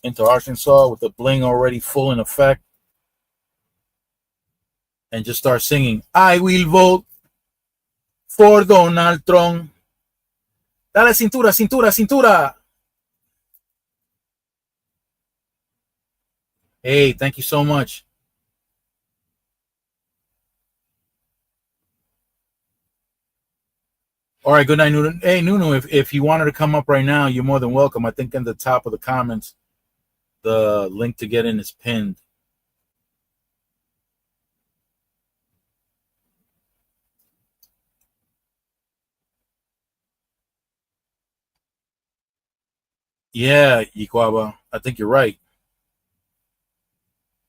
into Arkansas with the bling already full in effect and just start singing, I will vote for Donald Trump. Dale cintura, cintura, cintura. Hey, thank you so much. All right, good night, Nunu. Hey, Nunu, if you wanted to come up right now, you're more than welcome. I think in the top of the comments, the link to get in is pinned. Yeah, Iquaba, I think you're right.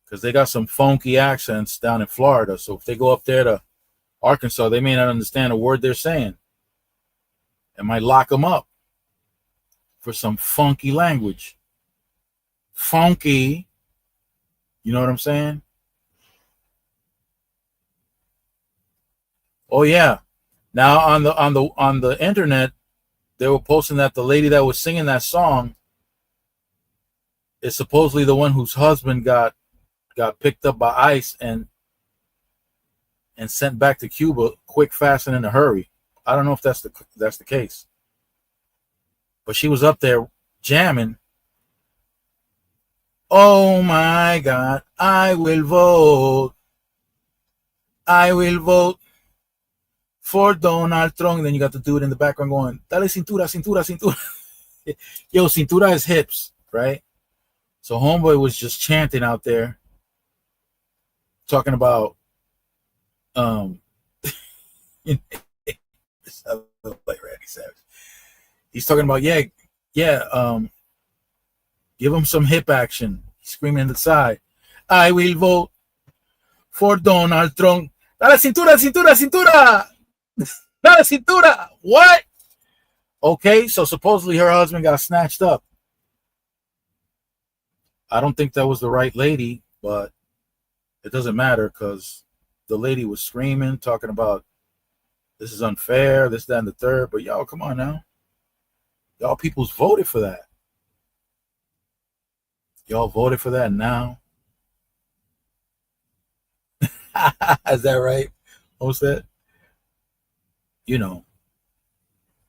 Because they got some funky accents down in Florida. So if they go up there to Arkansas, they may not understand a word they're saying. It might lock them up for some funky language. Funky. You know what I'm saying? Oh yeah. Now on the internet, they were posting that the lady that was singing that song is supposedly the one whose husband got picked up by ICE and sent back to Cuba quick, fast, and in a hurry. I don't know if that's the case. But she was up there jamming. Oh my God, I will vote. I will vote for Donald Trump. And then you got the dude in the background going, dale cintura, cintura, cintura. Yo, cintura is hips, right? So homeboy was just chanting out there, talking about like Randy Savage. He's talking about give him some hip action. He's screaming in the side. I will vote for Donald Trump. Dale cintura, cintura, cintura. Dale cintura. What? Okay, so supposedly her husband got snatched up. I don't think that was the right lady, but it doesn't matter because the lady was screaming, talking about this is unfair, this, that, and the third. But y'all, come on now. Y'all people's voted for that. Y'all voted for that now. Is that right? What's that? You know,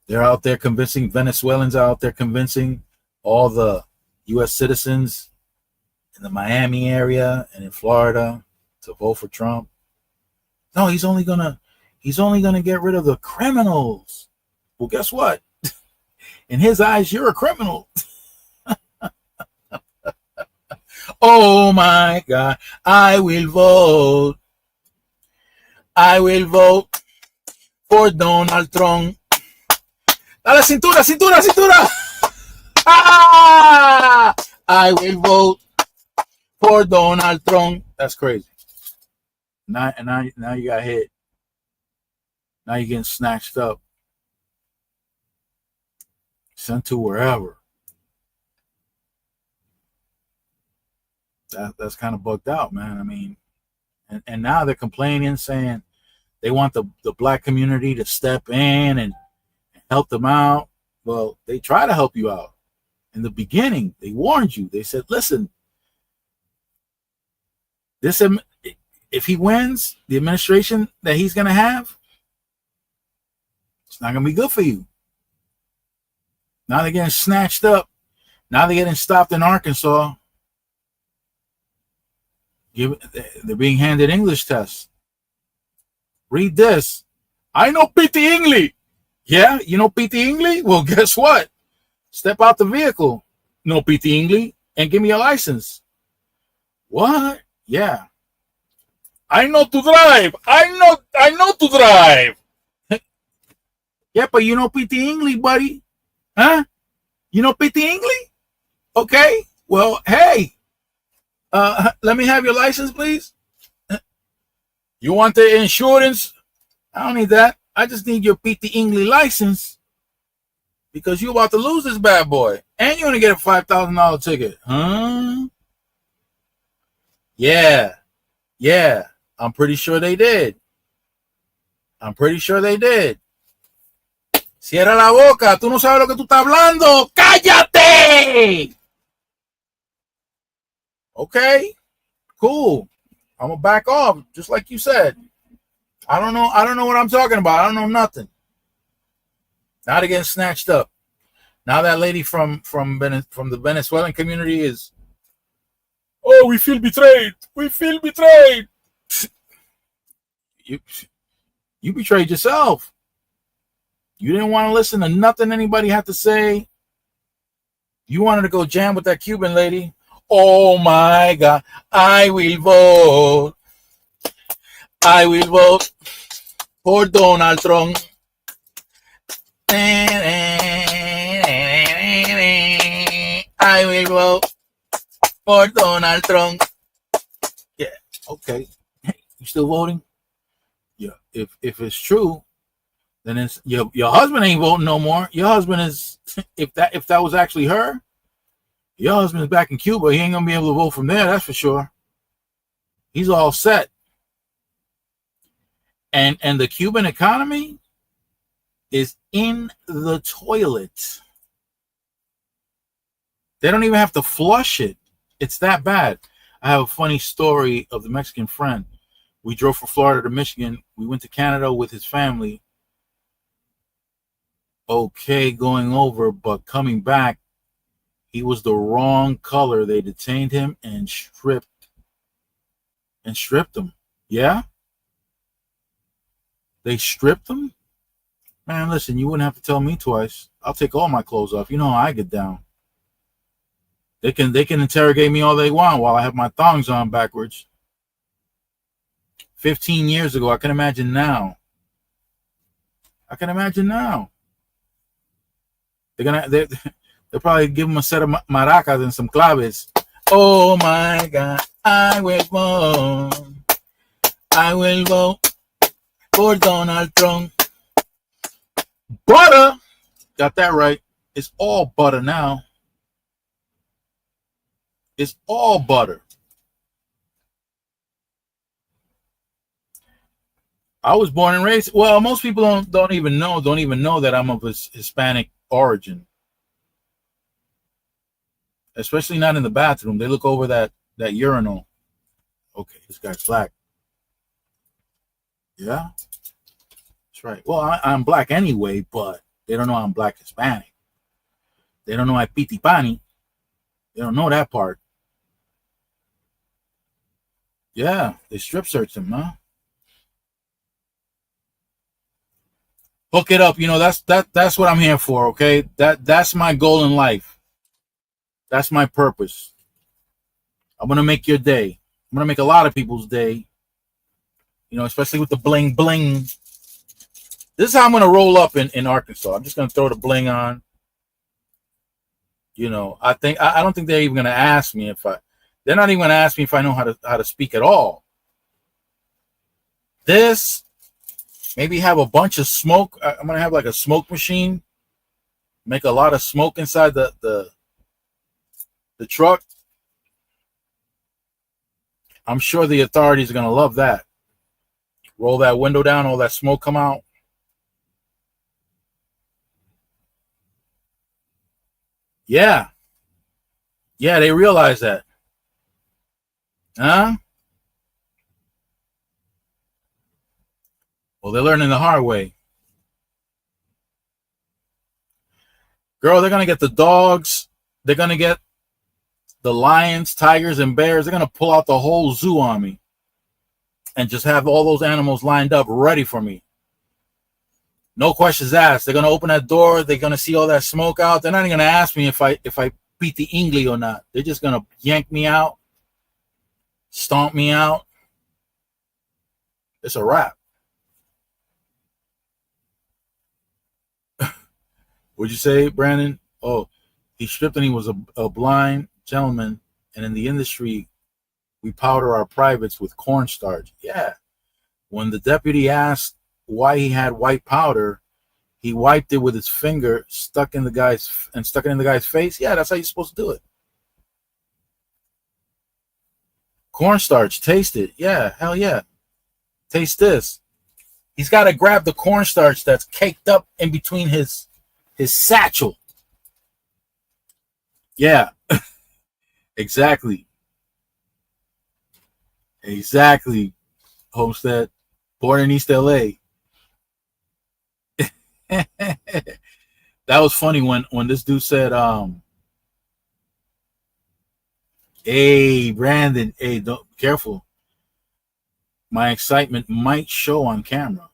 they're out there convincing Venezuelans out there convincing all the U.S. citizens in the Miami area and in Florida to vote for Trump. No, he's only gonna get rid of the criminals. Well, guess what? In his eyes, you're a criminal. Oh my God, I will vote. I will vote for Donald Trump. Dale cintura, cintura, cintura. Ah! I will vote for Donald Trump. That's crazy. Now you got hit. Now you're getting snatched up, sent to wherever. That's kind of bugged out, man. I mean, and now they're complaining, saying they want the black community to step in and help them out. Well, they try to help you out. In the beginning, they warned you. They said, listen, if he wins, the administration that he's going to have, it's not going to be good for you. Now they're getting snatched up. Now they're getting stopped in Arkansas. They're being handed English tests. Read this. I know PT English. Yeah, you know PT English? Well, guess what? Step out the vehicle. No PT English and give me a license. What? Yeah. I know to drive. I know to drive. Yeah, but you know PT English, buddy. Huh? You know PT English? Okay. Well, hey. Let me have your license, please. You want the insurance I don't need that. I just need your PT English license because you're about to lose this bad boy. And you only get a $5,000 ticket. Huh? Yeah. Yeah. I'm pretty sure they did. Cierra la boca. Tú no sabes lo que tú estás hablando. ¡Cállate! Okay. Cool. I'm going to back off, just like you said. I don't know what I'm talking about. I don't know nothing. Now they're getting snatched up. Now that lady from the Venezuelan community is, oh, we feel betrayed. We feel betrayed. You betrayed yourself. You didn't want to listen to nothing anybody had to say. You wanted to go jam with that Cuban lady. Oh my God. I will vote. I will vote for Donald Trump. I will vote for Donald Trump. Yeah, okay. You still voting? Yeah. If it's true, then it's your husband ain't voting no more. Your husband is, if that was actually her, your husband's back in Cuba. He ain't gonna be able to vote from there, that's for sure. He's all set. And the Cuban economy is in the toilet. They don't even have to flush it. It's that bad. I have a funny story of the Mexican friend. We drove from Florida to Michigan. We went to Canada with his family. Okay, going over, but coming back, he was the wrong color. They detained him and stripped him. Yeah? They stripped him? Man, listen, you wouldn't have to tell me twice. I'll take all my clothes off. You know how I get down. They can interrogate me all they want while I have my thongs on backwards. 15 years ago, I can imagine now. They'll probably give him a set of maracas and some claves. Oh my God, I will vote for Donald Trump. Butter. Got that right. It's all butter now. It's all butter. I was born and raised. Well, most people don't even know that I'm of Hispanic origin. Especially not in the bathroom. They look over that urinal. Okay, this guy's black. Yeah, that's right. Well, I'm black anyway, but they don't know I'm black Hispanic. They don't know I piti pani. They don't know that part. Yeah, they strip searched him, huh? Hook it up. You know, that's what I'm here for, okay? That's my goal in life. That's my purpose. I'm gonna make your day. I'm gonna make a lot of people's day. You know, especially with the bling bling. This is how I'm gonna roll up in Arkansas. I'm just gonna throw the bling on. You know, I don't think they're even gonna ask me they're not even gonna ask me if I know how to speak at all. This, maybe have a bunch of smoke. I'm gonna have like a smoke machine. Make a lot of smoke inside the truck. I'm sure the authorities are gonna love that. Roll that window down, all that smoke come out. Yeah. Yeah, they realize that. Huh? Well, they're learning the hard way. Girl, they're going to get the dogs. They're going to get the lions, tigers, and bears. They're going to pull out the whole zoo on me and just have all those animals lined up ready for me. No questions asked. They're going to open that door. They're going to see all that smoke out. They're not even going to ask me if I beat the English or not. They're just going to yank me out, stomp me out. It's a wrap. What'd you say, Brandon? Oh, he stripped and he was a blind gentleman. And in the industry, we powder our privates with cornstarch. Yeah. When the deputy asked why he had white powder. He wiped it with his finger, stuck it in the guy's face. Yeah, that's how you're supposed to do it. Cornstarch, taste it. Yeah, hell yeah. Taste this. He's got to grab the cornstarch that's caked up in between his satchel. Yeah, exactly. Exactly, Homestead. Born in East LA. That was funny when this dude said, hey, Brandon, hey, don't careful. My excitement might show on camera.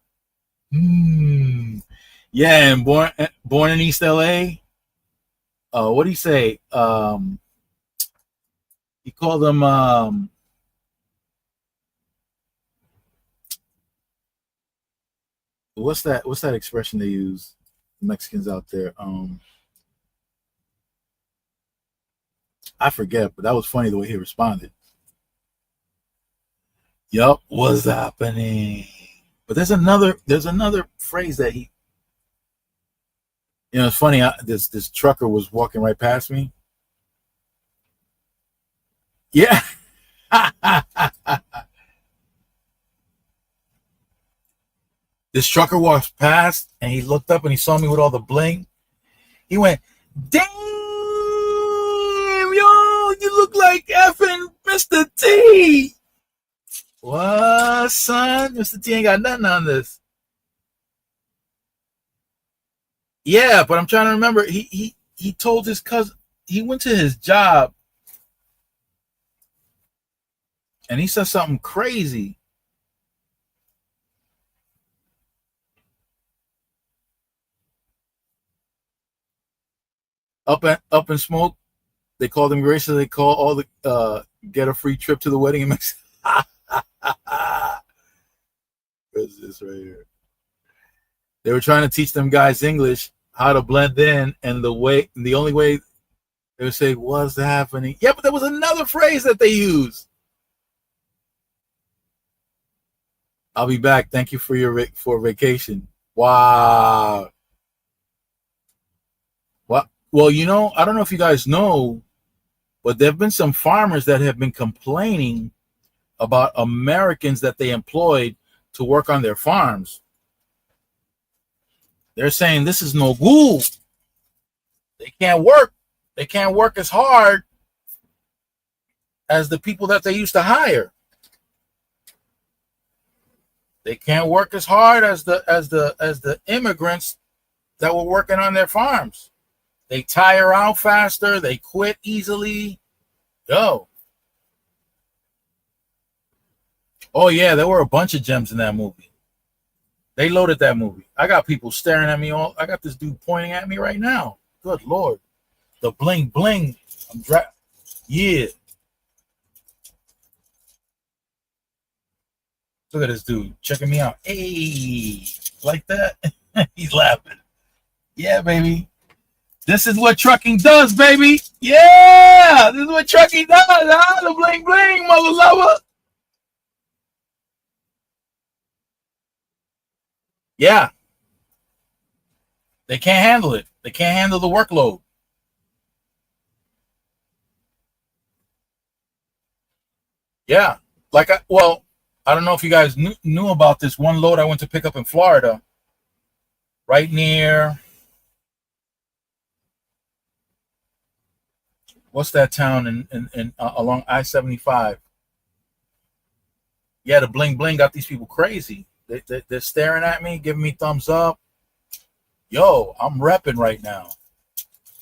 Yeah, and born in East LA. What do you say? He called them what's that expression they use? Mexicans out there. I forget, but that was funny the way he responded. Yup, what's happening? But there's another phrase that he, it's funny. This trucker was walking right past me. Yeah. This trucker walked past and he looked up and he saw me with all the bling. He went, damn, yo, you look like effing Mr. T. What, son? Mr. T ain't got nothing on this. Yeah, but I'm trying to remember. He told his cousin, he went to his job and he said something crazy. Up in smoke. They called him gracious. They call all the get a free trip to the wedding in Mexico. What's this right here? They were trying to teach them guys English, how to blend in, and the only way they would say, "What's happening?" Yeah, but there was another phrase that they used. I'll be back. Thank you for vacation. Wow. What? Well, I don't know if you guys know, but there have been some farmers that have been complaining about Americans that they employed to work on their farms. They're saying this is no good. They can't work. They can't work as hard as the people that they used to hire. They can't work as hard as the immigrants that were working on their farms. They tire out faster. They quit easily. Yo. Oh yeah, there were a bunch of gems in that movie. They loaded that movie. I got people staring at me I got this dude pointing at me right now. Good Lord. The bling bling. Yeah. Look at this dude checking me out. Hey, like that? He's laughing. Yeah, baby. This is what trucking does, baby. Yeah, this is what trucking does. Huh? The bling bling, mother lover. Yeah. They can't handle it. They can't handle the workload. Yeah. I don't know if you guys knew about this one load I went to pick up in Florida, right near, what's that town in along I-75? Yeah, the bling bling got these people crazy. They're staring at me, giving me thumbs up. Yo, I'm repping right now.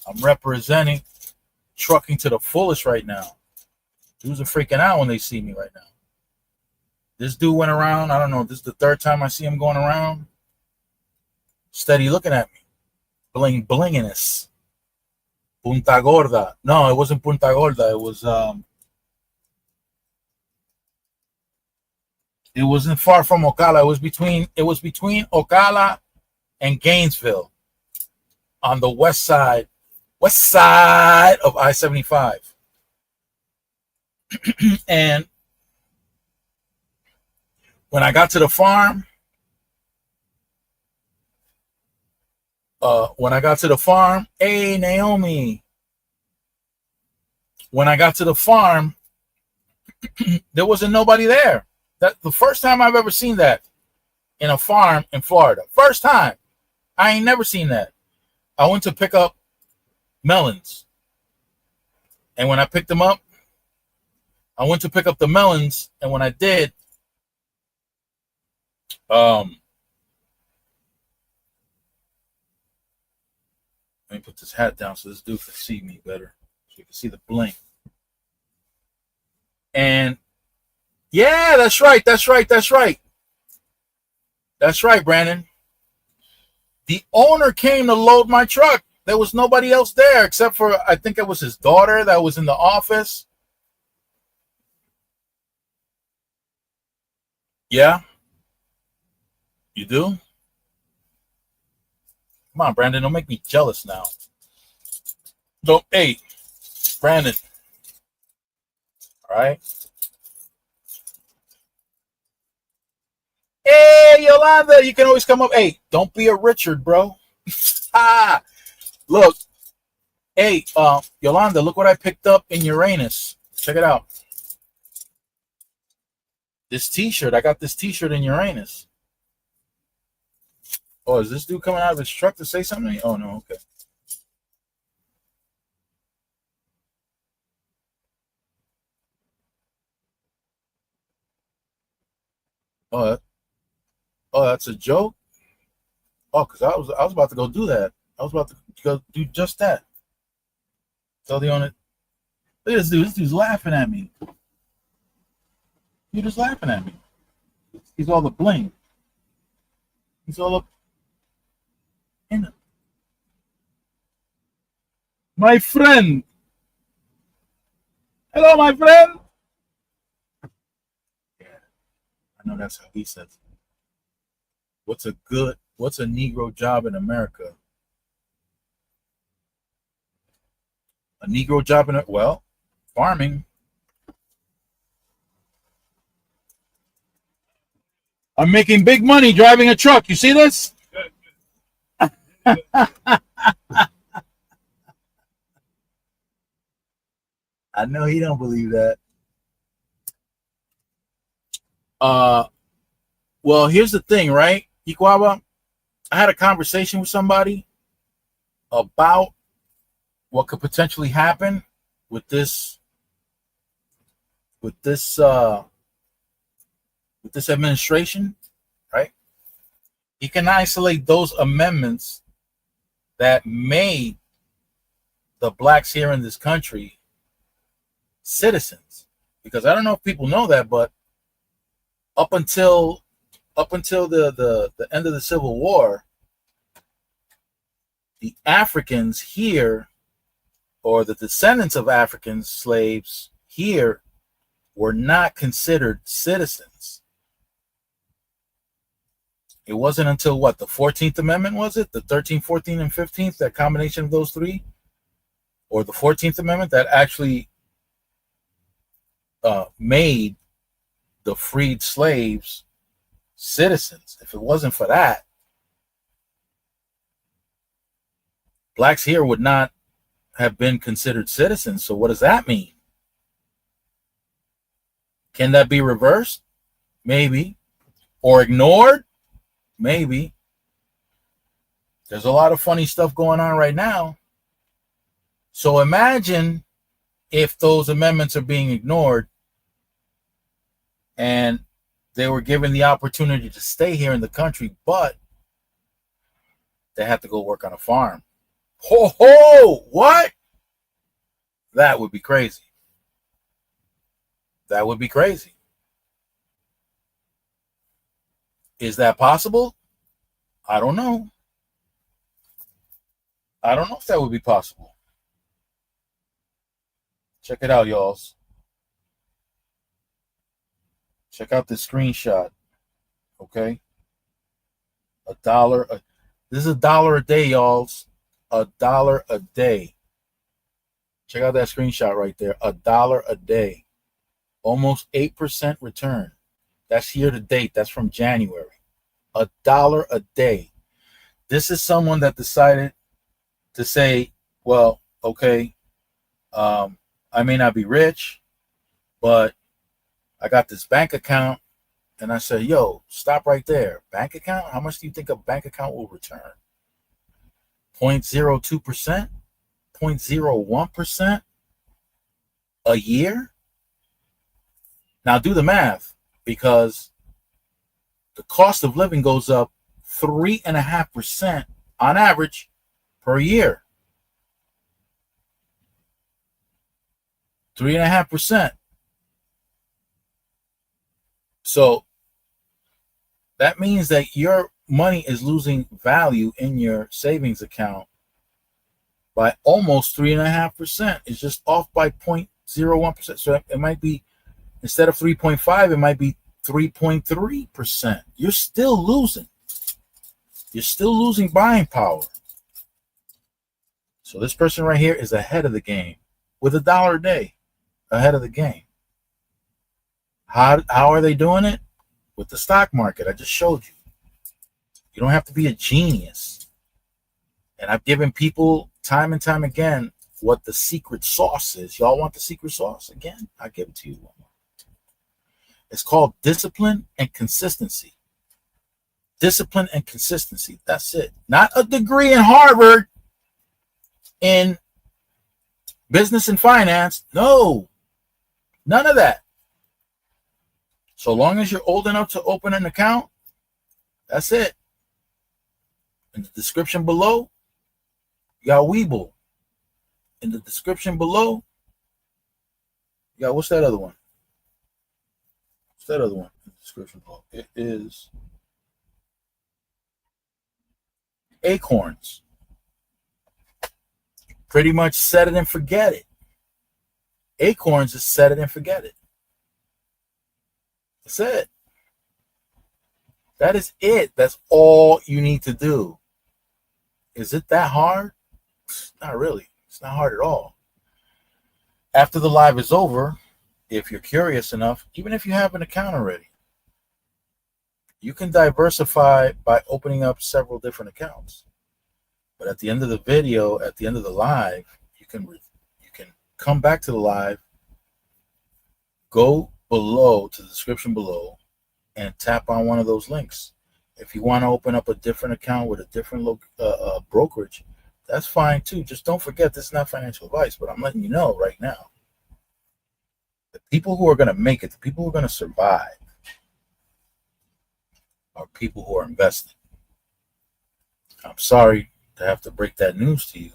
I'm representing trucking to the fullest right now. Dudes are freaking out when they see me right now. This dude went around. I don't know. This is the third time I see him going around. Steady looking at me. Bling blinginess. Punta Gorda. No, it wasn't Punta Gorda. It wasn't far from Ocala. It was between Ocala and Gainesville on the west side of I-75. And when I got to the farm, When I got to the farm, hey Naomi. When I got to the farm, there wasn't nobody there. That the first time I've ever seen that in a farm in Florida. First time. I ain't never seen that. I went to pick up melons. And when I picked them up, I went to pick up the melons, and when I did, let me put this hat down so this dude can see me better, so you can see the bling. And yeah, that's right, Brandon. The owner came to load my truck. There was nobody else there except for, I think it was his daughter that was in the office. Yeah. You do? Come on, Brandon, don't make me jealous now. Don't, hey, Brandon. All right. Hey, Yolanda, you can always come up. Hey, don't be a Richard, bro. Look. Hey, Yolanda, look what I picked up in Uranus. Check it out. This t-shirt. I got this t-shirt in Uranus. Oh, is this dude coming out of his truck to say something to me? Oh, no, okay. Oh, that's a joke? Oh, because I was about to go do that. I was about to go do just that. Tell the owner, look at this dude. This dude's laughing at me. He's just laughing at me. He's all the bling. He's all up in it. My friend. Hello, my friend. Yeah, I know that's how he says it. What's a Negro job in America? A Negro job well, farming. I'm making big money driving a truck. You see this? I know he don't believe that. Well, here's the thing, right? Ikwaba, I had a conversation with somebody about what could potentially happen with this administration, right? You can isolate those amendments that made the blacks here in this country citizens, because I don't know if people know that, but up until the end of the Civil War, the Africans here, or the descendants of African slaves here, were not considered citizens. It wasn't until what, the 14th Amendment, was it? The 13th, 14th, and 15th, that combination of those three? Or the 14th Amendment that actually made the freed slaves citizens. If it wasn't for that, blacks here would not have been considered citizens. So what does that mean? Can that be reversed? Maybe. Or ignored? Maybe. There's a lot of funny stuff going on right now. So imagine if those amendments are being ignored and they were given the opportunity to stay here in the country, but they had to go work on a farm. Ho ho! What? That would be crazy. That would be crazy. Is that possible? I don't know. I don't know if that would be possible. Check it out, y'all. Check out this screenshot. Okay? $1. This is $1 a day, y'all. $1 a day. Check out that screenshot right there. $1 a day. Almost 8% return. That's year to date. That's from January. $1 a day. This is someone that decided to say, well, okay, I may not be rich, but I got this bank account. And I said, yo, stop right there. Bank account? How much do you think a bank account will return? 0.02%? 0.01% a year? Now do the math, because the cost of living goes up 3.5% on average per year. 3.5%. So that means that your money is losing value in your savings account by almost 3.5%. It's just off by 0.01%. So it might be, instead of 3.5, it might be 3.3%. You're still losing. You're still losing buying power. So this person right here is ahead of the game with $1 a day, ahead of the game. How are they doing it? With the stock market. I just showed you. You don't have to be a genius. And I've given people time and time again what the secret sauce is. Y'all want the secret sauce again? I'll give it to you. It's called discipline and consistency. Discipline and consistency. That's it. Not a degree in Harvard in business and finance. No. None of that. So long as you're old enough to open an account, that's it. In the description below, you got Webull. In the description below, you got, what's that other one? What's that other one in the description below? It is Acorns. Pretty much set it and forget it. Acorns is set it and forget it. That's it. That is it. That's all you need to do. Is it that hard? Not really. It's not hard at all. After the live is over, if you're curious enough, even if you have an account already, you can diversify by opening up several different accounts. But at the end of the video, at the end of the live, you can come back to the live, go below to the description below, and tap on one of those links. If you want to open up a different account with a different brokerage, that's fine too. Just don't forget, this is not financial advice, but I'm letting you know right now. The people who are going to make it, the people who are going to survive, are people who are investing. I'm sorry to have to break that news to you,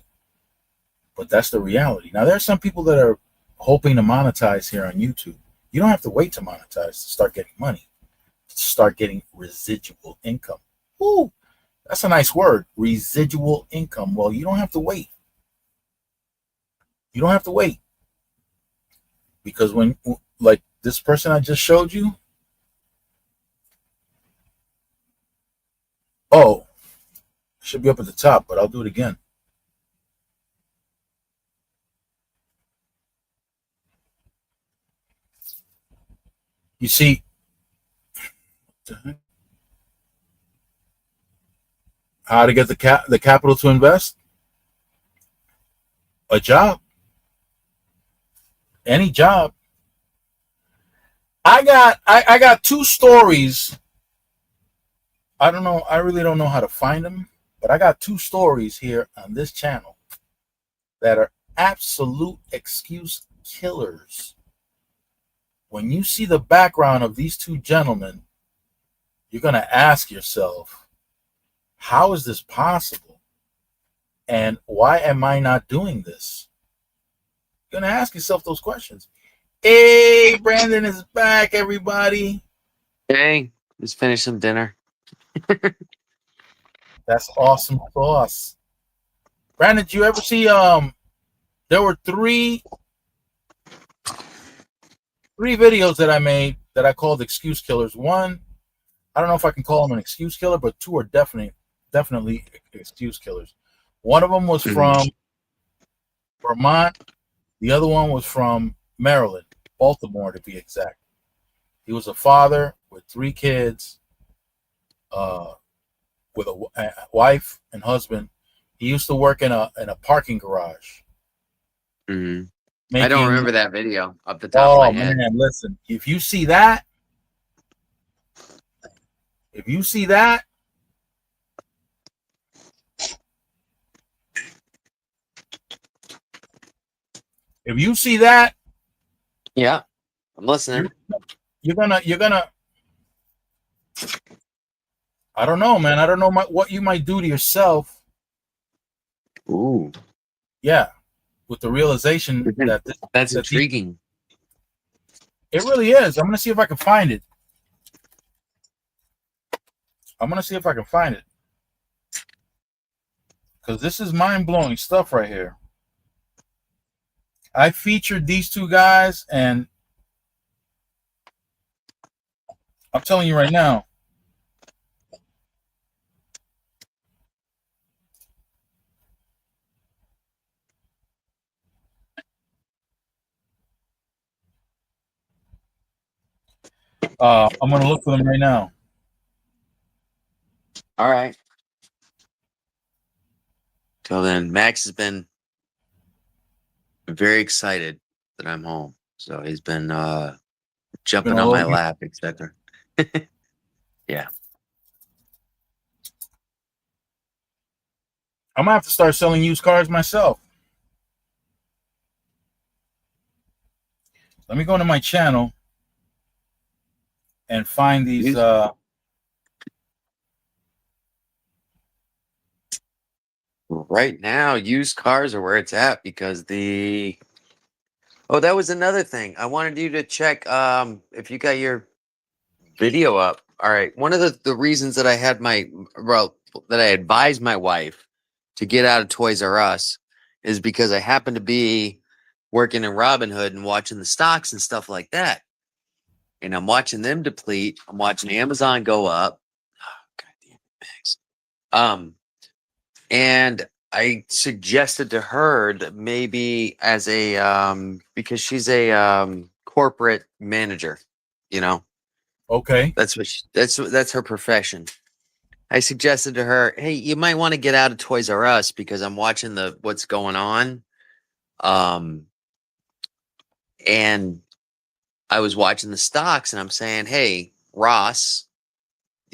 but that's the reality. Now, there are some people that are hoping to monetize here on YouTube. You don't have to wait to monetize to start getting money, to start getting residual income. Ooh, that's a nice word, residual income. Well, you don't have to wait. You don't have to wait. Because when, like this person I just showed you, oh, it should be up at the top, but I'll do it again. You see, how to get the capital to invest? A job. Any job. I got two stories. I don't know. I really don't know how to find them, but I got two stories here on this channel that are absolute excuse killers. When you see the background of these two gentlemen, you're going to ask yourself, how is this possible? And why am I not doing this? You're going to ask yourself those questions. Hey, Brandon is back, everybody. Hey, let's finish some dinner. That's awesome sauce. Brandon, did you ever see, there were three videos that I made that I called excuse killers. One, I don't know if I can call them an excuse killer, but two are definitely excuse killers. One of them was from Vermont. The other one was from Maryland, Baltimore to be exact. He was a father with 3 kids. with a wife and husband. He used to work in a parking garage. Mm-hmm. I don't remember that video off the top of my head. Man, listen, if you see that, if you see that, yeah, I'm listening. You're gonna. I don't know, man. I don't know what you might do to yourself. Ooh, yeah, with the realization that's intriguing. It really is. I'm gonna see if I can find it. Because this is mind-blowing stuff right here. I featured these two guys, and I'm telling you right now, I'm going to look for them right now. All right. Till then, Max has been very excited that I'm home. So he's been jumping on my lap, etc. Yeah. I'm going to have to start selling used cars myself. Let me go into my channel and find these. Right now, used cars are where it's at because oh, that was another thing. I wanted you to check if you got your video up. All right. One of the reasons that I had that I advised my wife to get out of Toys R Us is because I happened to be working in Robinhood and watching the stocks and stuff like that. And I'm watching them deplete. I'm watching Amazon go up. Oh, God damn it, Max. And I suggested to her that maybe as a because she's a corporate manager, you know. Okay. That's her profession. I suggested to her, hey, you might want to get out of Toys R Us because I'm watching what's going on. And I was watching the stocks and I'm saying, hey, Ross,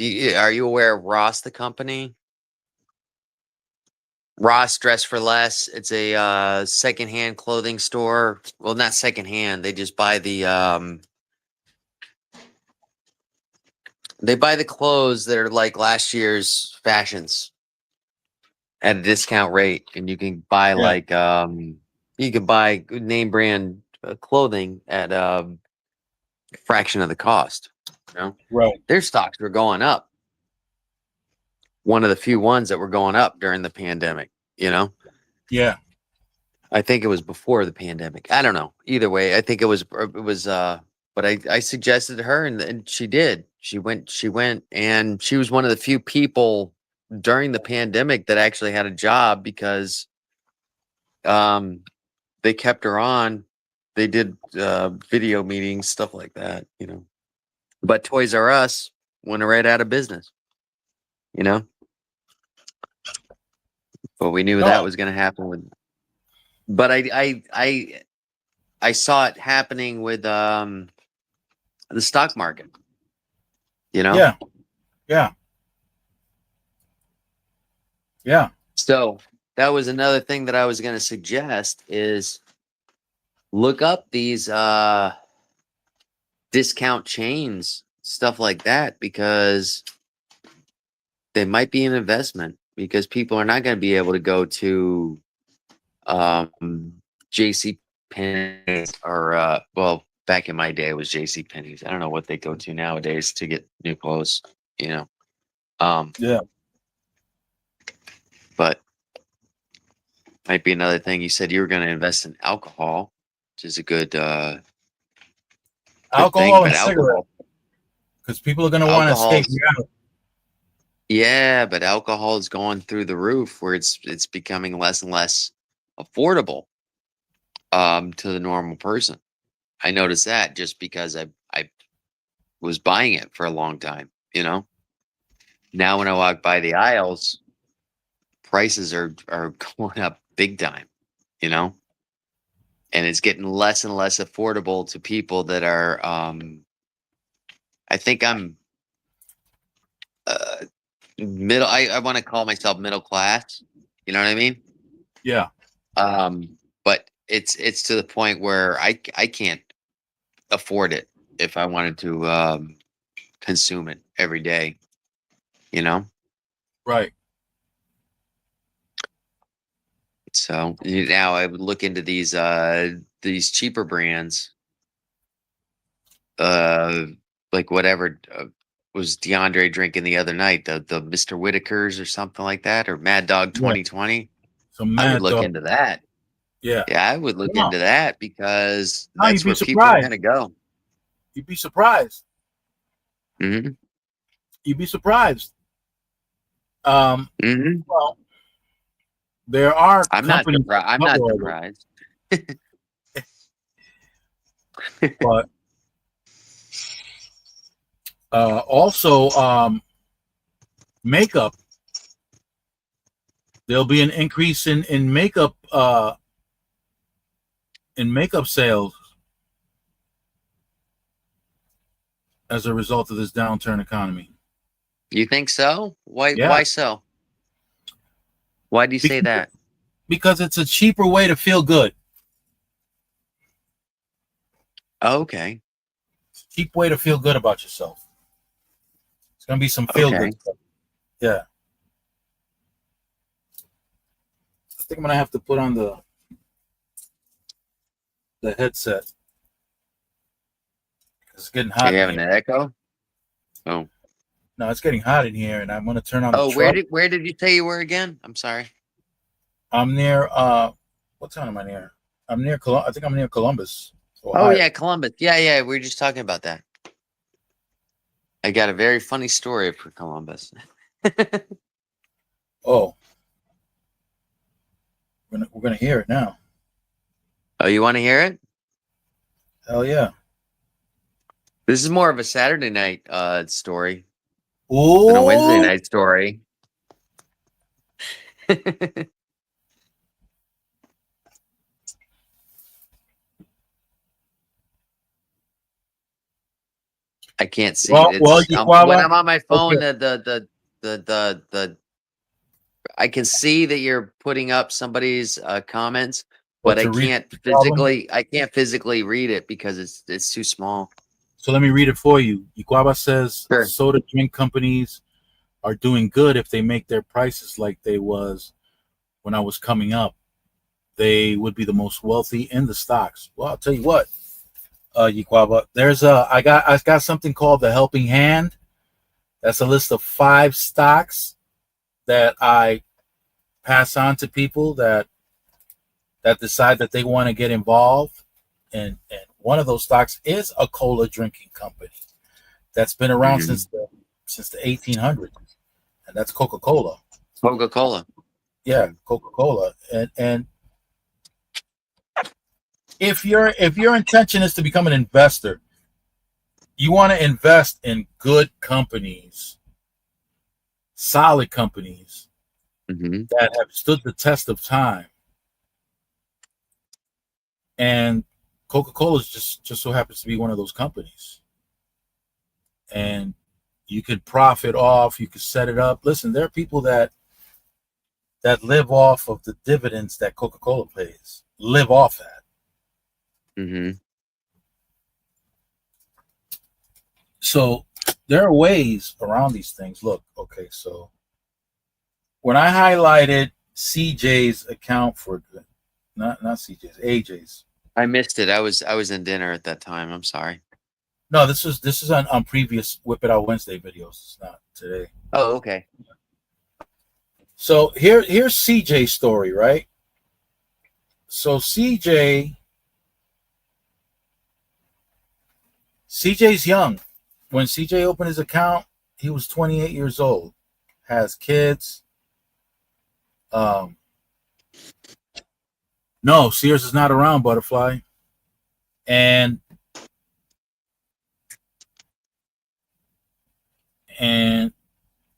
are you aware of Ross, the company? Ross Dress for Less. It's a secondhand clothing store. Well, not secondhand. They just buy the clothes that are like last year's fashions at a discount rate, and you can buy you can buy name brand clothing at a fraction of the cost. You know? Right. Their stocks were going up. One of the few ones that were going up during the pandemic. You know. Yeah. I think it was before the pandemic. I don't know. Either way, I think it was. But I suggested to her, and she did. She went, and she was one of the few people during the pandemic that actually had a job because, they kept her on. They did video meetings, stuff like that, you know. But Toys R Us went right out of business, you know. But we knew that was going to happen But I saw it happening with the stock market, you know. Yeah. Yeah. Yeah. So that was another thing that I was going to suggest is look up these discount chains, stuff like that, because they might be an investment because people are not going to be able to go to JC Penney's or well, back in my day it was JC Penney's. I don't know what they go to nowadays to get new clothes, you know. Yeah. But might be another thing. You said you were going to invest in alcohol, which is a good alcohol and cigarettes, because people are going to want to escape reality. Yeah, but alcohol is going through the roof where it's becoming less and less affordable to the normal person. I noticed that just because I was buying it for a long time, you know. Now when I walk by the aisles, prices are going up big time, you know, and it's getting less and less affordable to people that are. I think I'm middle. I want to call myself middle class. You know what I mean? Yeah. But it's to the point where I can't afford it if I wanted to consume it every day. You know. Right. So now I would look into these cheaper brands, uh, like whatever was DeAndre drinking the other night, the Mr. Whitakers or something like that, or Mad Dog Yeah. 2020. So I would Mad look Dog. into that. Yeah. Yeah, I would look Come on. into that because No, that's you'd be where people are surprised. going to go. You'd be surprised. Mm-hmm. You'd be surprised. Mm-hmm. Well, there are I'm not companies, surprised. I'm not surprised. but also makeup. There'll be an increase in makeup sales as a result of this downturn economy. You think so? Why? Yeah. Why so? Why do you say that? Because it's a cheaper way to feel good. Okay. It's a cheap way to feel good about yourself. It's gonna be some feel good stuff. Yeah. I think I'm gonna have to put on the headset. It's getting hot. Are you having an echo? Oh. No, it's getting hot in here, and I'm gonna turn on the Oh, truck. where did you say you were again? I'm sorry. I'm near what town am I near? I'm near I think I'm near Columbus, Ohio. Oh yeah, Columbus. Yeah, we were just talking about that. I got a very funny story for Columbus. Oh. We're gonna hear it now. Oh, you want to hear it? Hell yeah. This is more of a Saturday night story Ooh. than a Wednesday night story. I can't see it. When I'm on my phone, okay. the I can see that you're putting up somebody's comments, but I can't physically read it because it's too small. So let me read it for you. Iquaba says soda drink companies are doing good if they make their prices like they was when I was coming up. They would be the most wealthy in the stocks. Well, I'll tell you what, Iquaba, I got something called the Helping Hand. That's a list of 5 stocks that I pass on to people that decide that they want to get involved. And one of those stocks is a cola drinking company that's been around since the 1800s, and that's Coca-Cola. Coca-Cola. Yeah, Coca-Cola. And if your intention is to become an investor, you want to invest in good companies, solid companies that have stood the test of time. And Coca-Cola is just so happens to be one of those companies. And you could profit off, you could set it up. Listen, there are people that live off of the dividends that Coca-Cola pays, live off that. So there are ways around these things. Look, okay, so when I highlighted CJ's account for not CJ's, AJ's. I missed it. I was in dinner at that time. I'm sorry. No, this is on previous Whip It Out Wednesday videos. It's not today. Oh, okay. So here's CJ's story, right? So CJ's young. When CJ opened his account, he was 28 years old, has kids. No, Sears is not around, Butterfly. And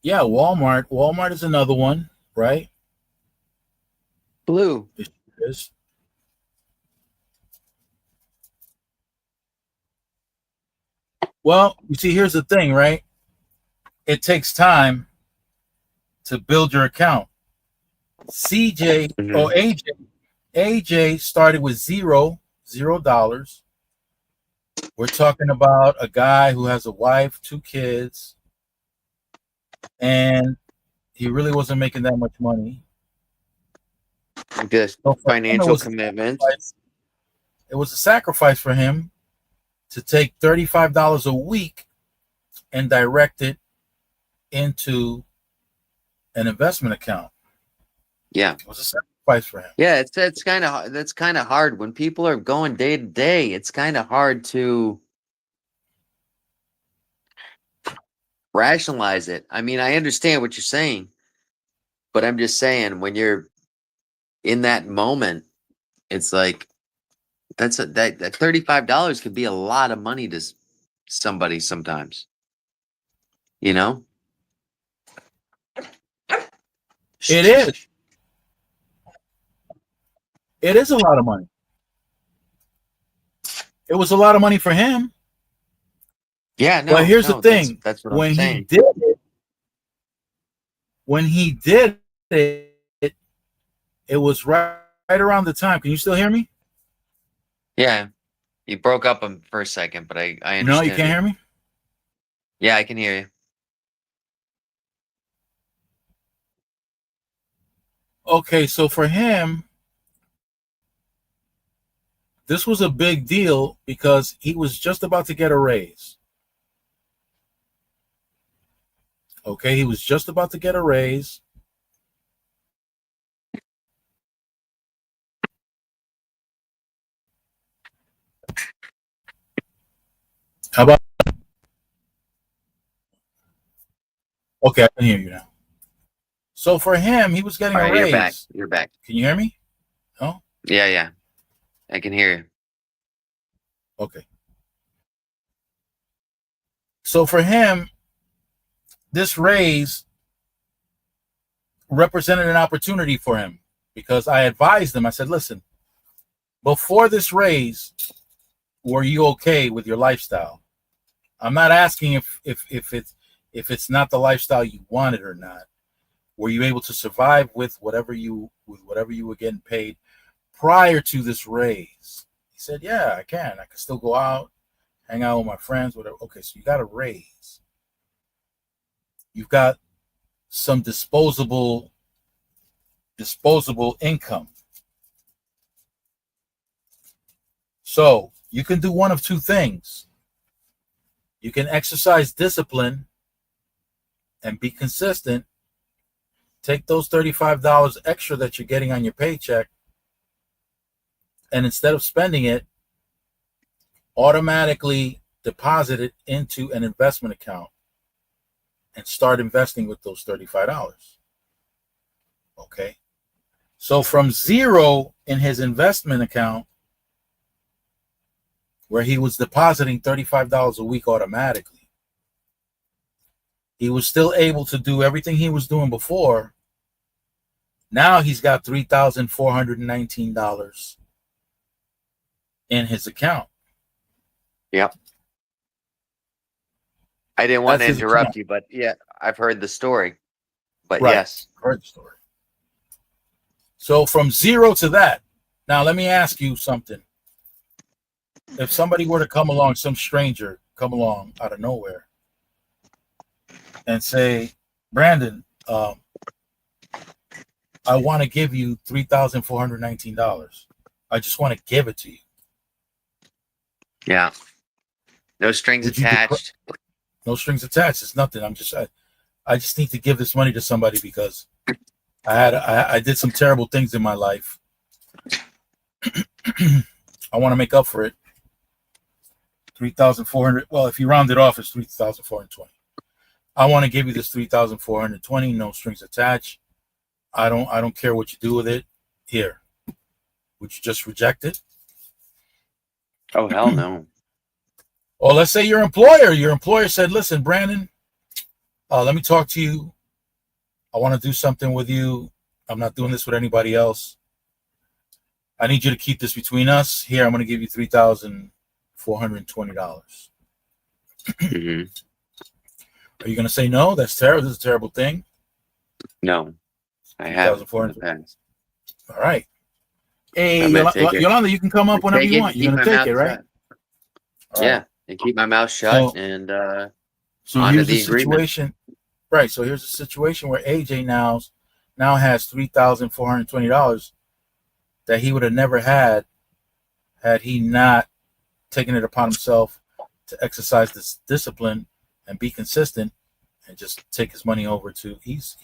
Yeah, Walmart. Walmart is another one, right? Blue. It is. Well, you see, here's the thing, right? It takes time to build your account. CJ or Mm-hmm. AJ started with $0. We're talking about a guy who has a wife, 2 kids, and he really wasn't making that much money. Just So for him, financial commitments. it was a sacrifice for him to take $35 a week and direct it into an investment account. Yeah. It was a sacrifice for him. Yeah, it's kind of that's kind of hard when people are going day to day. It's kind of hard to rationalize it. I mean, I understand what you're saying, but I'm just saying when you're in that moment, it's like that $35 could be a lot of money to somebody sometimes. You know? It is. It is a lot of money. It was a lot of money for him. Yeah, But no, here's the no, thing: that's what I'm when he saying. did it, when he did it, it was right around the time. Can you still hear me? Yeah, you broke up for a second, but I No, you understand can't you. hear me. Yeah, I can hear you. Okay, so for him, this was a big deal because he was just about to get a raise. Okay, he was just about to get a raise. How about? Okay, I can hear you now. So for him, he was getting All a right, you're back. raise. You're back. Can you hear me? No? Yeah, yeah, I can hear you. Okay. So for him, this raise represented an opportunity for him because I advised him. I said, listen, before this raise, were you okay with your lifestyle? I'm not asking if it's not the lifestyle you wanted or not. Were you able to survive with whatever you were getting paid prior to this raise? He said, yeah, I can. I can still go out, hang out with my friends, whatever. Okay, so you got a raise. You've got some disposable income. So you can do one of two things. You can exercise discipline and be consistent. Take those $35 extra that you're getting on your paycheck, and instead of spending it, automatically deposit it into an investment account and start investing with those $35. Okay. So from zero in his investment account, where he was depositing $35 a week automatically, he was still able to do everything he was doing before. Now he's got $3,419 in his account. Yep. I didn't want That's to his account. interrupt you, but yeah, I've heard the story. But Right. yes. Heard the story. So from zero to that. Now let me ask you something. If somebody were to come along, some stranger come along out of nowhere and say, Brandon, I want to give you $3,419. I just want to give it to you. Yeah. No strings attached. No strings attached. It's nothing. I just need to give this money to somebody because I did some terrible things in my life. I want to make up for it. 3,400. Well, if you round it off, it's 3,420. I want to give you this 3,420. No strings attached. I don't care what you do with it. Here. Would you just reject it? Oh, hell no. Or let's say your employer said, listen, Brandon, Let me talk to you. I want to do something with you. I'm not doing this with anybody else. I need you to keep this between us. Here, I'm going to give you $3,420. Mm-hmm. Are you going to say no? That's terrible. This is a terrible thing. No, I haven't. All right. Hey, Yolanda, you can come up whenever you want. You're going to take it, right? Yeah, and keep my mouth shut. So here's the situation. Right. So here's the situation where AJ now has $3,420 that he would have never had he not taken it upon himself to exercise this discipline and be consistent and just take his money over to this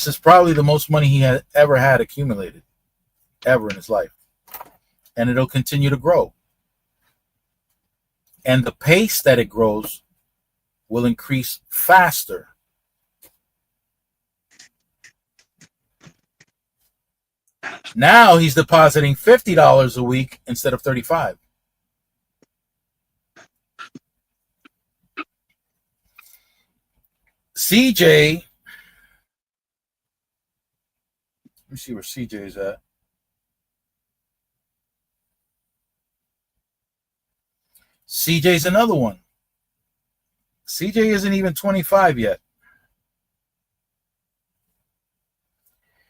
is probably the most money he had ever had accumulated ever in his life. And it'll continue to grow. And the pace that it grows will increase faster. Now he's depositing $50 a week instead of $35. CJ, let me see where CJ is at. CJ's another one. CJ isn't even 25 yet.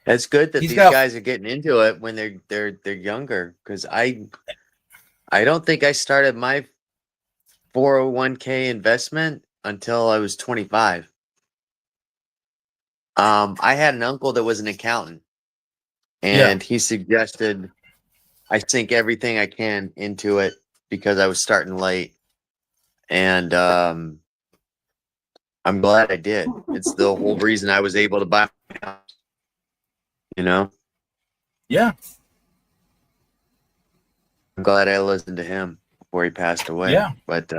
It's good that these guys are getting into it when they're younger, because I don't think I started my 401k investment until I was 25. I had an uncle that was an accountant, and he suggested I sink everything I can into it because I was starting late. And I'm glad I did. It's the whole reason I was able to buy my house. You know? Yeah. I'm glad I listened to him before he passed away. Yeah. But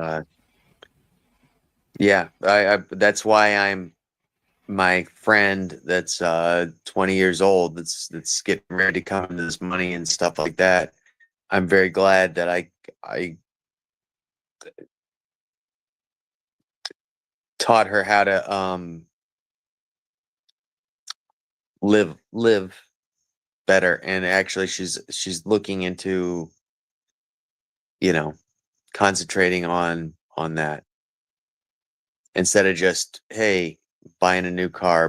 yeah, I that's why I'm my friend that's 20 years old that's getting ready to come into this money and stuff like that. I'm very glad that I taught her how to live better, and actually she's looking into, you know, concentrating on that instead of just, hey, buying a new car,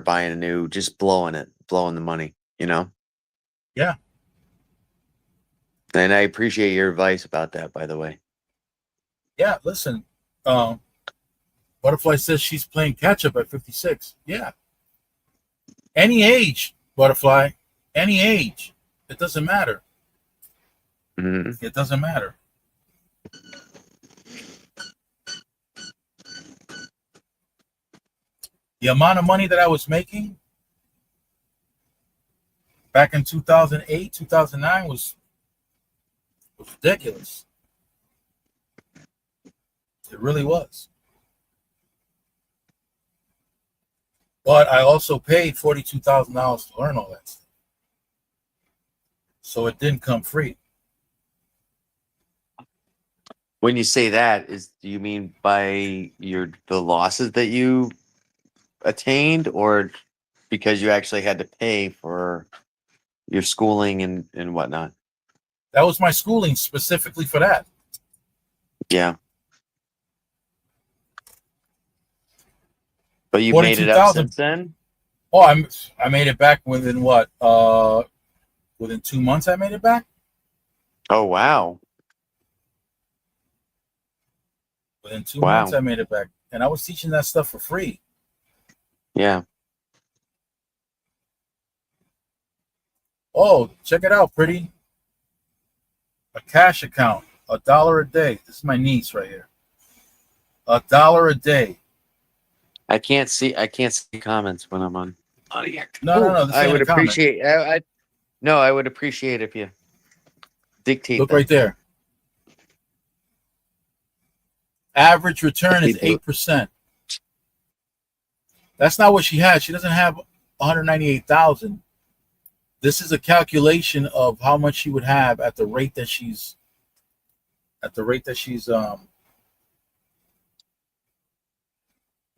just blowing the money, you know? Yeah. And I appreciate your advice about that, by the way. Yeah, listen, Butterfly says she's playing catch up at 56. Yeah. Any age, Butterfly, any age. It doesn't matter. Mm-hmm. It doesn't matter. The amount of money that I was making back in 2008, 2009 was ridiculous. It really was. But I also paid $42,000 to learn all that stuff. So it didn't come free. When you say that, do you mean by the losses that you attained, or because you actually had to pay for your schooling and whatnot? That was my schooling specifically for that. Yeah. But you made it up since then? Oh, I made it back within what? Within 2 months I made it back. Oh, wow. Within 2 months I made it back. And I was teaching that stuff for free. Yeah. Oh, check it out, pretty. A cash account, $1 a day. This is my niece right here. $1 a day. I can't see comments when I'm on here. No. I would appreciate. I would appreciate if you dictate. Look right there. Average return is 8%. That's not what she has. She doesn't have 198,000. This is a calculation of how much she would have at the rate that she's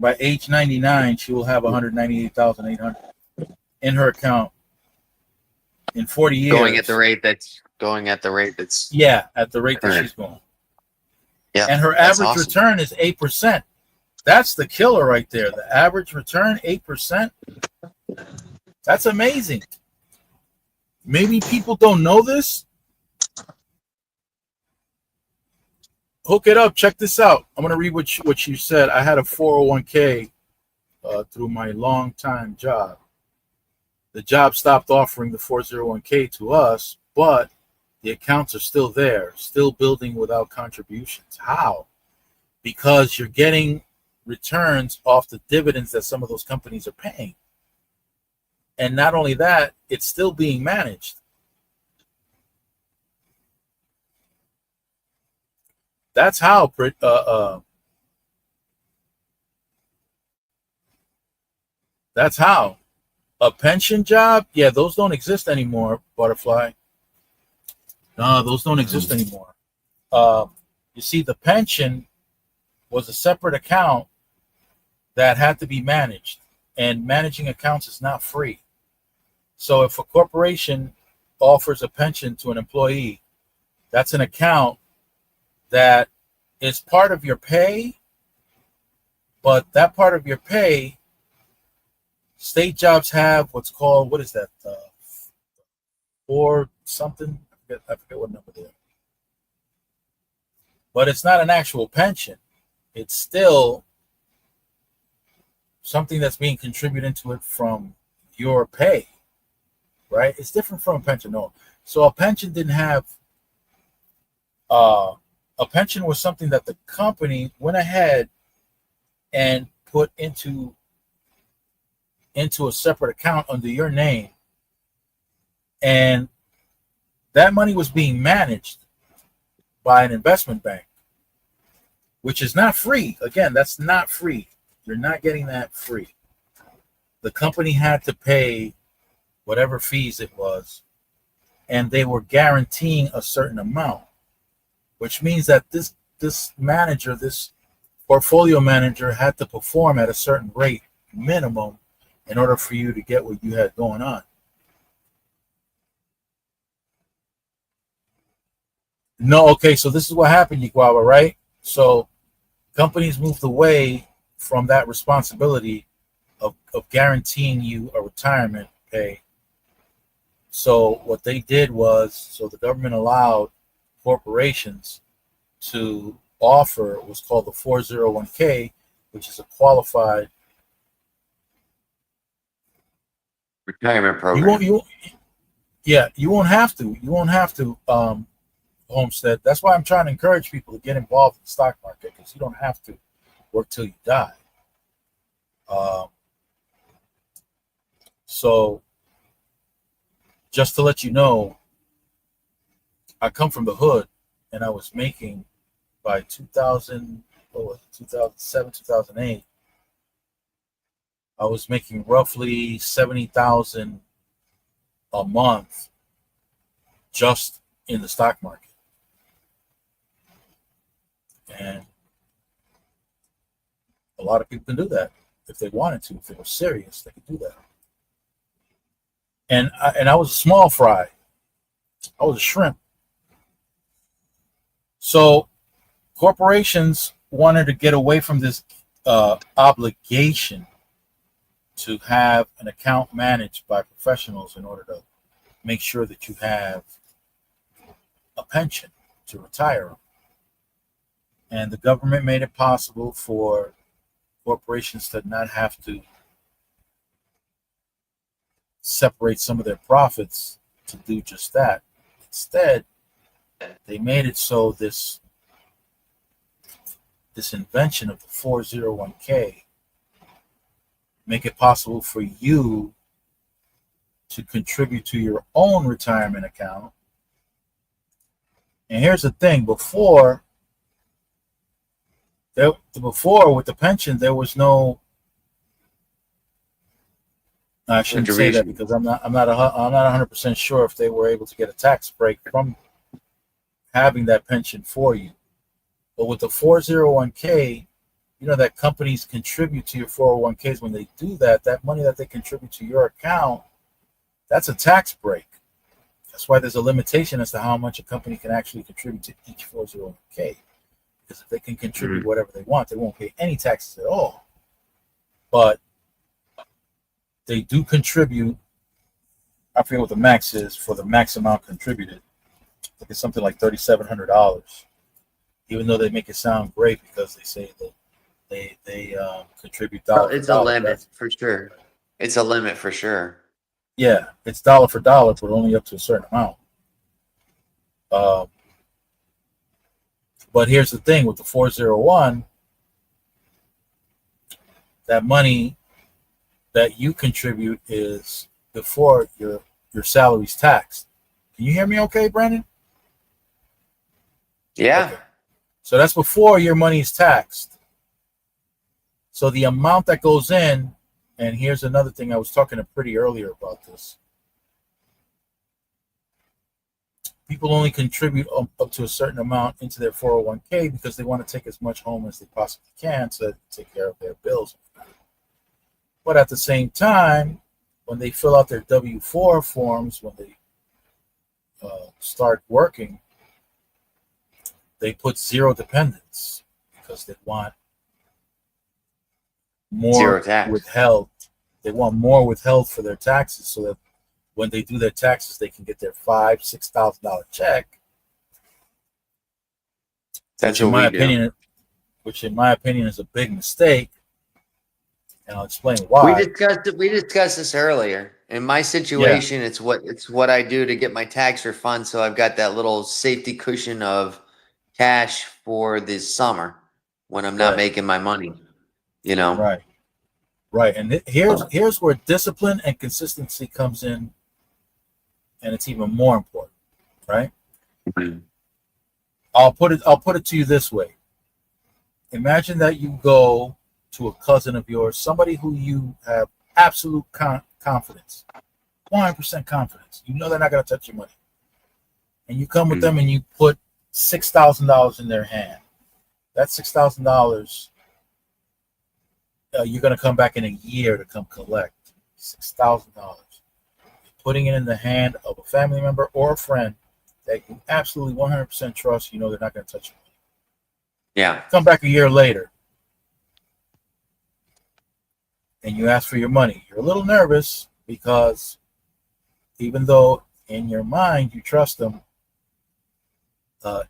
by age 99, she will have 198,800 in her account in 40 years. Going at the rate that's yeah, at the rate current. that she's going. Yeah, and her average return is 8%. That's the killer right there. The average return 8%. That's amazing. Maybe people don't know this. Hook it up. Check this out. I'm going to read what you said. I had a 401k through my long-time job. The job stopped offering the 401k to us, but the accounts are still there, still building without contributions. How? Because you're getting returns off the dividends that some of those companies are paying. And not only that, it's still being managed. That's how a pension job, yeah, those don't exist anymore, Butterfly. No, those don't exist anymore. You see, the pension was a separate account that had to be managed, and managing accounts is not free. So if a corporation offers a pension to an employee, that's an account that is part of your pay, but that part of your pay, state jobs have what's called, what is that, or something? I forget what number they are. But it's not an actual pension. It's still something that's being contributed into it from your pay, right? It's different from a pension. No. So a pension didn't have, a pension was something that the company went ahead and put into a separate account under your name. And that money was being managed by an investment bank, which is not free. Again, that's not free. You're not getting that free. The company had to pay whatever fees it was, and they were guaranteeing a certain amount, which means that this manager, this portfolio manager, had to perform at a certain rate minimum in order for you to get what you had going on. No, okay, so this is what happened, Iguava, right? So companies moved away from that responsibility of guaranteeing you a retirement pay. So what they did was, so the government allowed corporations to offer what's called the 401k, which is a qualified retirement program. You won't have to Homestead. That's why I'm trying to encourage people to get involved in the stock market, because you don't have to work till you die. So just to let you know, I come from the hood, and I was making by 2007, 2008, I was making roughly $70,000 a month just in the stock market. And a lot of people can do that if they wanted to. If they were serious, they could do that. And I was a small fry. I was a shrimp. So corporations wanted to get away from this obligation to have an account managed by professionals in order to make sure that you have a pension to retire on. And the government made it possible for corporations to not have to separate some of their profits to do just that. Instead, they made it so this invention of the 401k make it possible for you to contribute to your own retirement account. And here's the thing, before with the pension, there was no, I shouldn't say that because I'm not 100% sure if they were able to get a tax break from having that pension for you. But with the 401k, you know that companies contribute to your 401ks. When they do that, that money that they contribute to your account, that's a tax break. That's why there's a limitation as to how much a company can actually contribute to each 401k. Because if they can contribute whatever they want, they won't pay any taxes at all. But they do contribute. I forget what the max is for the max amount contributed. I think it's something like $3,700. Even though they make it sound great because they say that they contribute dollar. It's a limit for sure. It's a limit for sure. Yeah, it's dollar for dollar, but only up to a certain amount. But here's the thing with the 401, that money that you contribute is before your salary's taxed. Can you hear me okay, Brandon? Yeah. Okay. So that's before your money is taxed. So the amount that goes in, and here's another thing I was talking to Pretty earlier about this. People only contribute up to a certain amount into their 401k because they want to take as much home as they possibly can to take care of their bills. But at the same time, when they fill out their W-4 forms, when they start working, they put zero dependents because they want more withheld. They want more withheld for their taxes so that when they do their taxes, they can get their $5,000-$6,000 check. That's what we do. Which, in my opinion, is a big mistake, and I'll explain why. We discussed this earlier. In my situation, it's what I do to get my tax refund, so I've got that little safety cushion of cash for this summer when I'm not making my money. You know, right. And here's where discipline and consistency comes in. And it's even more important, right? Mm-hmm. I'll put it to you this way. Imagine that you go to a cousin of yours, somebody who you have absolute confidence, 100% confidence. You know they're not going to touch your money. And you come with them and you put $6,000 in their hand. That $6,000, you're going to come back in a year to come collect $6,000. Putting it in the hand of a family member or a friend that you absolutely 100% trust, you know they're not going to touch you. Yeah. Come back a year later, and you ask for your money. You're a little nervous because even though in your mind you trust them. How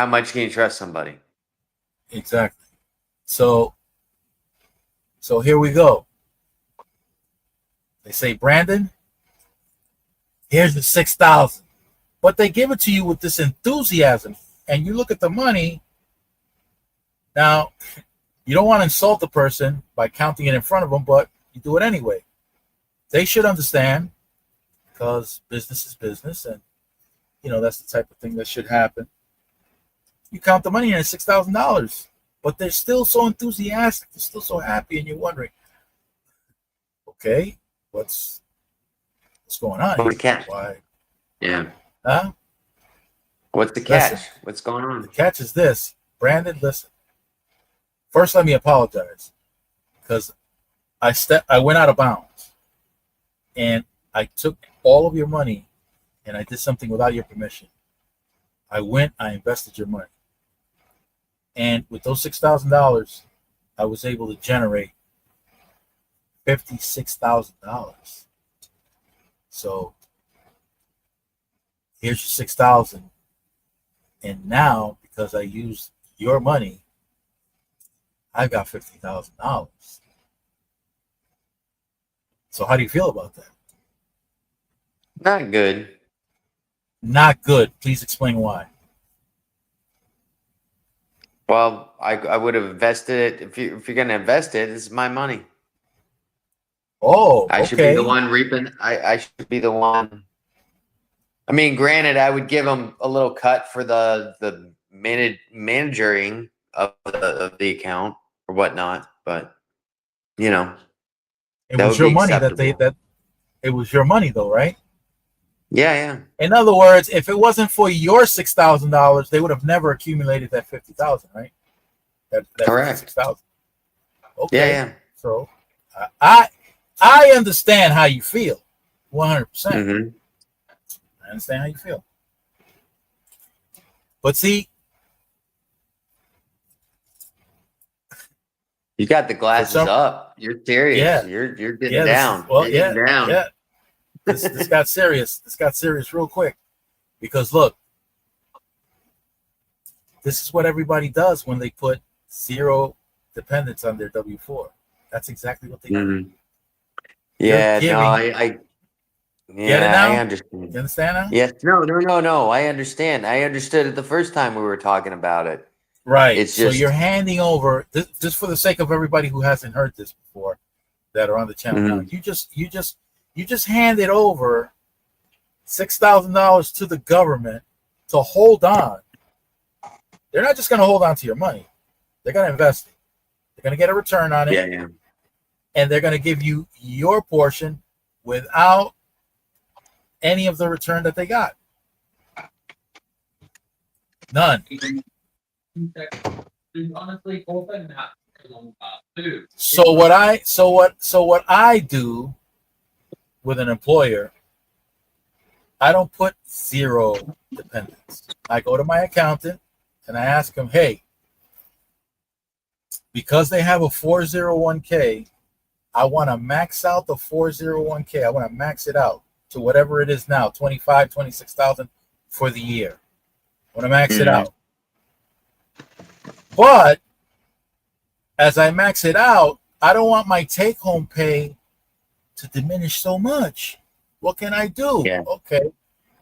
much can you trust somebody? Exactly. So here we go. They say, Brandon, here's the $6,000, but they give it to you with this enthusiasm, and you look at the money. Now, you don't want to insult the person by counting it in front of them, but you do it anyway. They should understand because business is business, and you know that's the type of thing that should happen. You count the money and it's $6,000, but they're still so enthusiastic, they're still so happy, and you're wondering, okay, what's going on? What's the catch? Why? Yeah. Huh? What's the catch? What's going on? The catch is this. Brandon, listen. First, let me apologize because I went out of bounds and I took all of your money and I did something without your permission. I invested your money. And with those $6,000, I was able to generate $56,000. So here's your $6,000, and now because I used your money, I got $50,000. So how do you feel about that? Not good. Not good. Please explain why. Well, I would have invested it. If you're going to invest it, it's my money. Oh, I should be the one reaping. I should be the one. I mean, granted, I would give them a little cut for the managing of the account or whatnot, but you know, it was your money that it was your money though, right? Yeah. In other words, if it wasn't for your $6,000, they would have never accumulated that $50,000, right? That Correct. 6,000. Okay. Yeah. So I understand how you feel, 100%. Mm-hmm. I understand how you feel. But see, you got the glasses up. You're serious. Yeah, You're getting yeah. down. You're getting down. Yeah. This got serious. This got serious real quick because look, this is what everybody does when they put zero dependence on their W-4. That's exactly what they do. Mm-hmm. Yeah, no, I get it now? I understand. You understand now? Yes, no. I understand. I understood it the first time we were talking about it. Right. It's so you're handing over just for the sake of everybody who hasn't heard this before that are on the channel now. You just handed over $6,000 to the government to hold on. They're not just going to hold on to your money. They're going to invest it. They're going to get a return on it. Yeah. And they're going to give you your portion without any of the return that they got. None. So what I do with an employer, I don't put zero dependence. I go to my accountant and I ask him, hey, because they have a 401k, I want to max out the 401k. I want to max it out to whatever it is now, 25, 26,000 for the year. I want to max it out. But as I max it out, I don't want my take-home pay to diminish so much. What can I do? Yeah. Okay,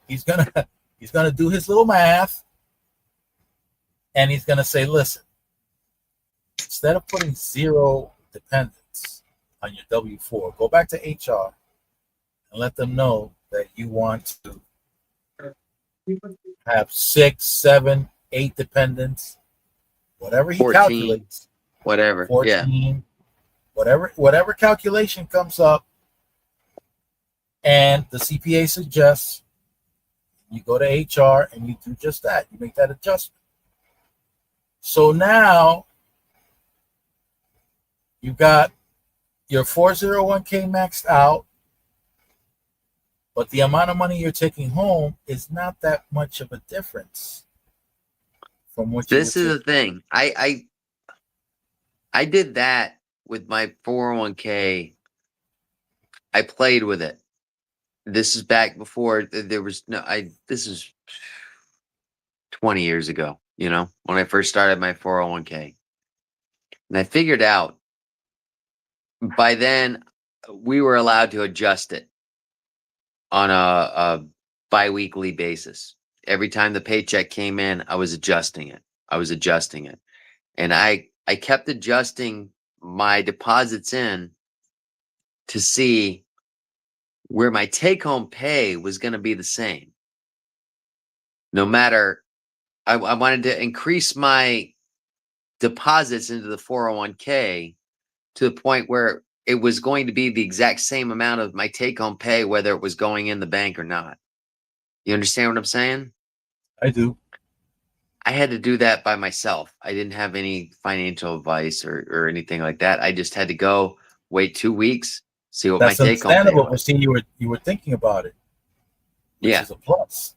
he's gonna do his little math, and he's gonna say, listen, instead of putting zero dependence on your W-4, go back to HR and let them know that you want to have 6, 7, 8 dependents, whatever he 14, calculates, whatever, 14, whatever calculation comes up, and the CPA suggests, you go to HR and you do just that. You make that adjustment. So now you've got your 401k maxed out, but the amount of money you're taking home is not that much of a difference from what you. This is the thing. I did that with my 401k. I played with it. This is back before there was no. This is 20 years ago. You know, when I first started my 401k, and I figured out by then we were allowed to adjust it on a bi-weekly basis. Every time the paycheck came in, I was adjusting it. And I kept adjusting my deposits in to see where my take-home pay was going to be the same. No matter, I wanted to increase my deposits into the 401k to the point where it was going to be the exact same amount of my take-home pay, whether it was going in the bank or not. You understand what I'm saying? I do. I had to do that by myself. I didn't have any financial advice or anything like that. I just had to go wait 2 weeks, see what That's my take-home pay understandable. But was. see, you were thinking about it, which is a plus.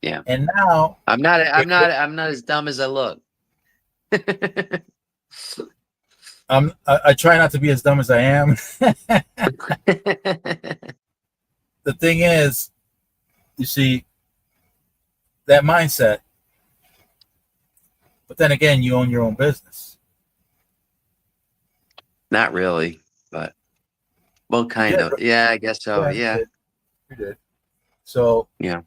Yeah. And now I'm not as dumb as I look. I try not to be as dumb as I am. The thing is, you see, that mindset. But then again, you own your own business. Not really, but well, kind of. Yeah, I guess so. Yeah. You did. So yeah,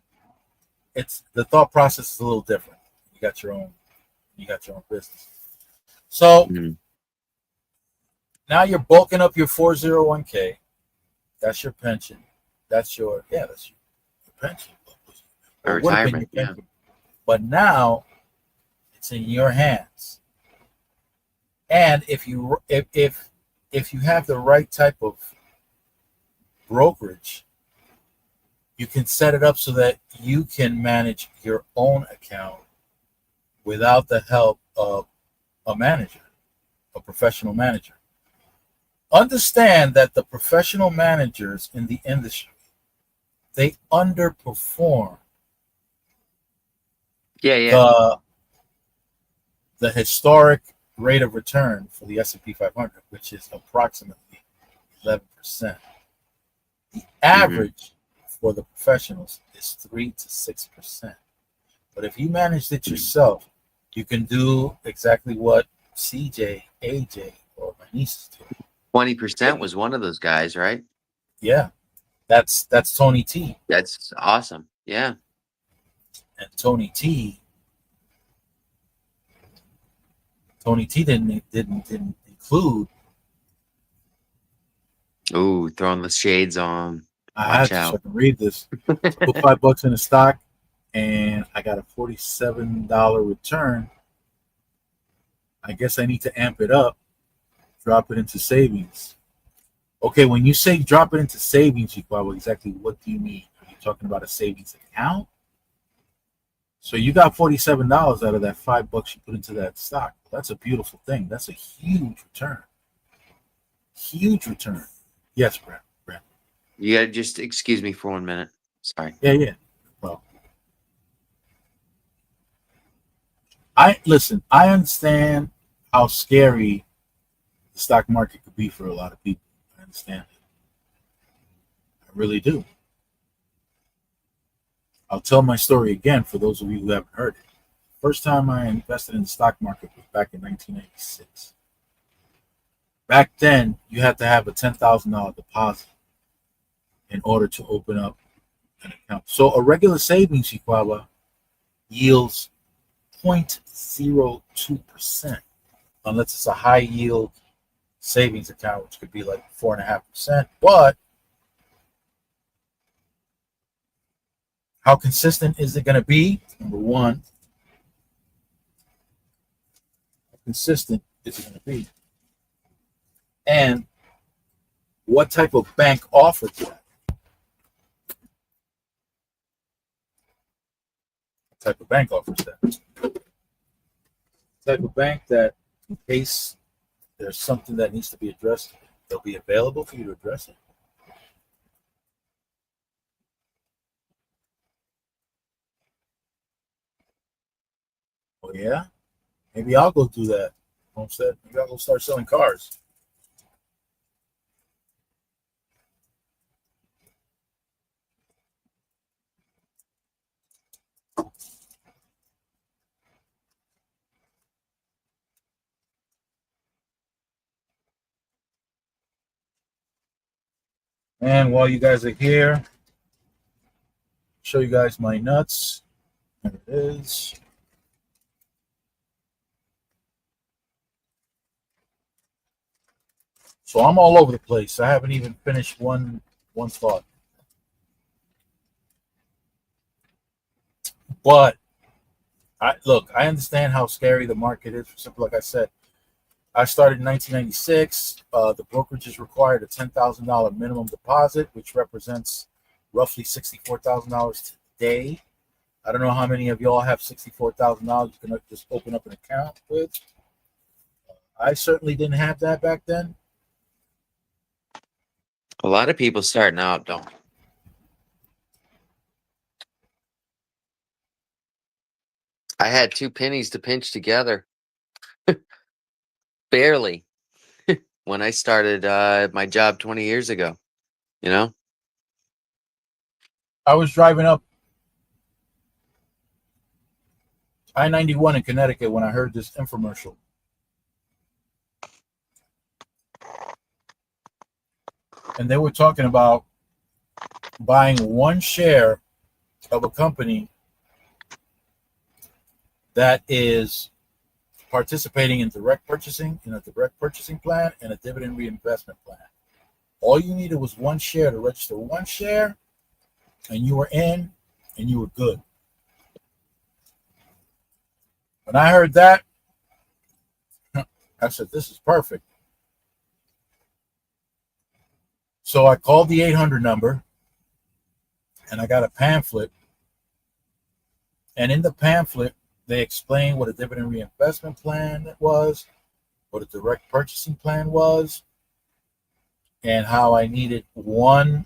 it's the thought process is a little different. You got your own business. So now you're bulking up your 401k. That's your pension. That's your pension. Or retirement. Yeah. But now it's in your hands. And if you have the right type of brokerage, you can set it up so that you can manage your own account without the help of a manager, a professional manager. Understand that the professional managers in the industry, they underperform the historic rate of return for the S&P 500, which is approximately 11%. The average for the professionals is 3 to 6%. But if you manage it yourself, you can do exactly what CJ, AJ, or my nieces do. 20% was one of those guys, right? Yeah, that's Tony T. That's awesome. Yeah. And Tony T didn't include. Ooh, throwing the shades on. I have to check and read this. Put $5 in the stock, and I got a $47 return. I guess I need to amp it up, drop it into savings. Okay, when you say drop it into savings, Chihuahua, exactly what do you mean? Are you talking about a savings account? So you got $47 out of that $5 you put into that stock. That's a beautiful thing. That's a huge return. Huge return. Yes, Brad. You gotta just excuse me for 1 minute. Sorry. Yeah. Well, I understand how scary the stock market could be for a lot of people. I understand it. I really do. I'll tell my story again for those of you who haven't heard it. First time I invested in the stock market was back in 1996. Back then, you had to have a $10,000 deposit in order to open up an account. So a regular savings, Chihuahua, yields 0.02%, unless it's a high yield savings account, which could be like 4.5%. But how consistent is it going to be? Number one, how consistent is it going to be? And what type of bank offers that? What type of bank offers that? Type of bank that, in case there's something that needs to be addressed, they'll be available for you to address it. Oh yeah? Maybe I'll go do that. Homestead. Maybe I'll go start selling cars. And while you guys are here, show you guys my nuts. There it is. So I'm all over the place. I haven't even finished one thought. But I understand how scary the market is. For simple, like I said, I started in 1996. The brokerages required a $10,000 minimum deposit, which represents roughly $64,000 today. I don't know how many of y'all have $64,000 you can just open up an account with. I certainly didn't have that back then. A lot of people starting out don't. I had 2 pennies to pinch together. Barely. When I started my job 20 years ago, you know? I was driving up I-91 in Connecticut when I heard this infomercial. And they were talking about buying one share of a company that is participating in direct purchasing, in a direct purchasing plan, and a dividend reinvestment plan. All you needed was one share to register one share, and you were in, and you were good. When I heard that, I said, this is perfect. So I called the 800 number, and I got a pamphlet. And in the pamphlet They explained what a dividend reinvestment plan was, what a direct purchasing plan was, and how I needed one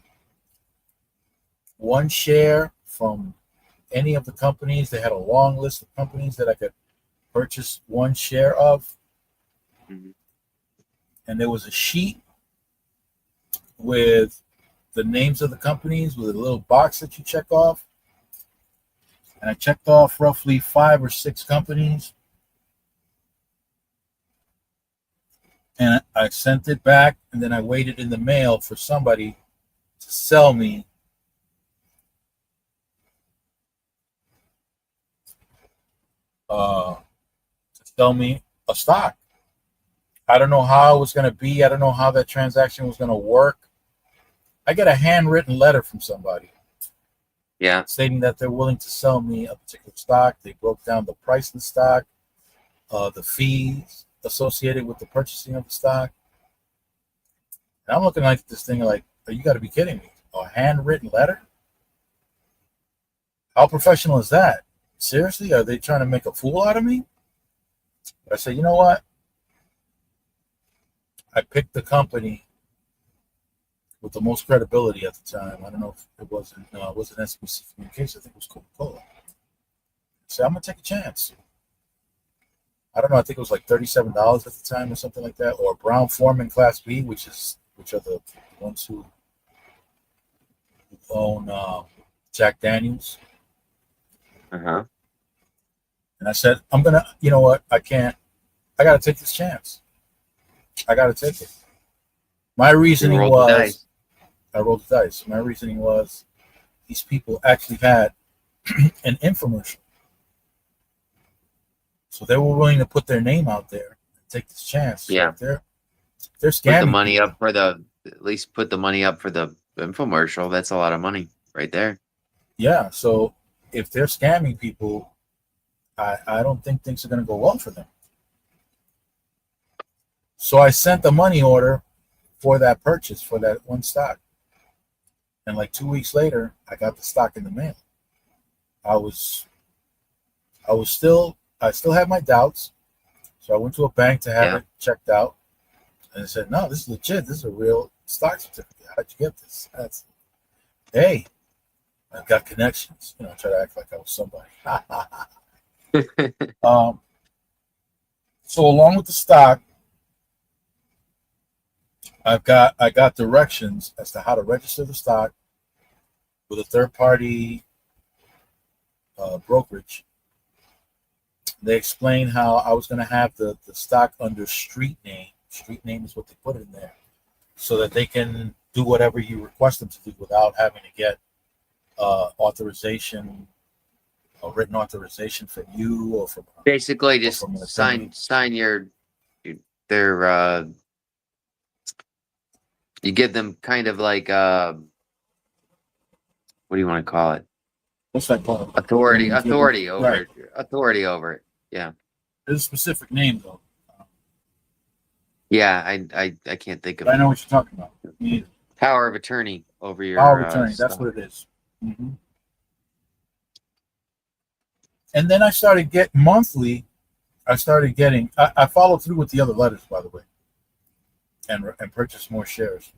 share from any of the companies. They had a long list of companies that I could purchase one share of. Mhm. And there was a sheet with the names of the companies with a little box that you check off. And I checked off roughly 5 or 6 companies. And I sent it back, and then I waited in the mail for somebody to sell me a stock. I don't know how it was going to be. I don't know how that transaction was going to work. I get a handwritten letter from somebody, Yeah, stating that they're willing to sell me a particular stock. They broke down the price of the stock, the fees associated with the purchasing of the stock. And I'm looking at this thing like, oh, you got to be kidding me. A handwritten letter? How professional is that? Seriously? Are they trying to make a fool out of me? But I said, you know what? I picked the company with the most credibility at the time. I don't know if it wasn't SBC Communications. I think it was Coca-Cola. So I'm gonna take a chance. I don't know. I think it was like $37 at the time or something like that, or Brown-Forman Class B, which are the ones who own Jack Daniels. uh-huh. And I said, I'm gonna. You know what? I can't. I gotta take this chance. I gotta take it. My reasoning was, I rolled the dice. My reasoning was, these people actually had an infomercial. So they were willing to put their name out there and take this chance. Yeah. They're scamming. Put the money people. up for at least put the money up for the infomercial. That's a lot of money right there. Yeah. So if they're scamming people, I don't think things are going to go well for them. So I sent the money order for that purchase for that one stock. And like 2 weeks later, I got the stock in the mail. I still had my doubts. So I went to a bank to have it checked out. And I said, no, this is legit. This is a real stock certificate. How'd you get this? Hey, I've got connections. I try to act like I was somebody. So along with the stock, I got directions as to how to register the stock with a third party brokerage. They explained how I was going to have the stock under street name. Street name is what they put in there, so that they can do whatever you request them to do without having to get authorization, a written authorization from you or from basically just sign their you give them kind of like what do you want to call it? What's that called? Authority over it. Authority over it. Yeah. There's a specific name though. Yeah, I can't think of it. it. I know what you're talking about. Power of attorney over your power of attorney. That's what it is. Mm-hmm. And then I started getting monthly. I followed through with the other letters, by the way, and purchased more shares.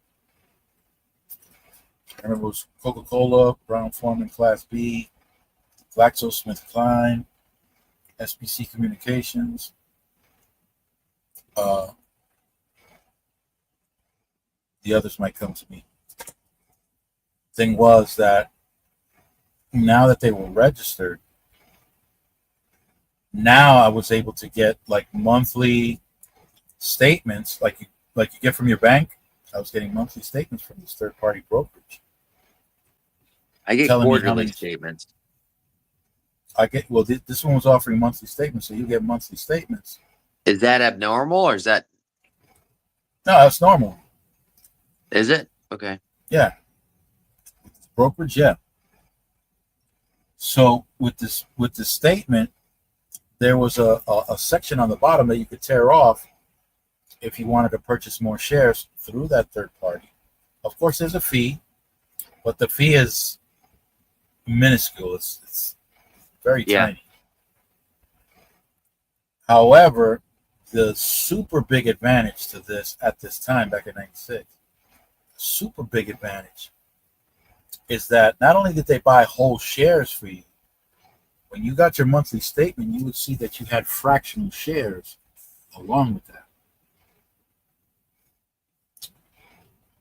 I remember it was Coca-Cola, Brown-Forman Class B, GlaxoSmithKline, SBC Communications. The others might come to me. Thing was that now that they were registered, now I was able to get like monthly statements, like you get from your bank. I was getting monthly statements from this third-party brokerage. I get quarterly statements. This one was offering monthly statements, so you get monthly statements. Is that abnormal or is that? No, that's normal. Is it? Okay. Yeah. Brokerage, yeah. So with this statement, there was a section on the bottom that you could tear off if you wanted to purchase more shares through that third party. Of course, there's a fee, but the fee is minuscule. It's very tiny. However, the super big advantage to this at this time, back in 96, super big advantage is that not only did they buy whole shares for you, when you got your monthly statement, you would see that you had fractional shares along with that.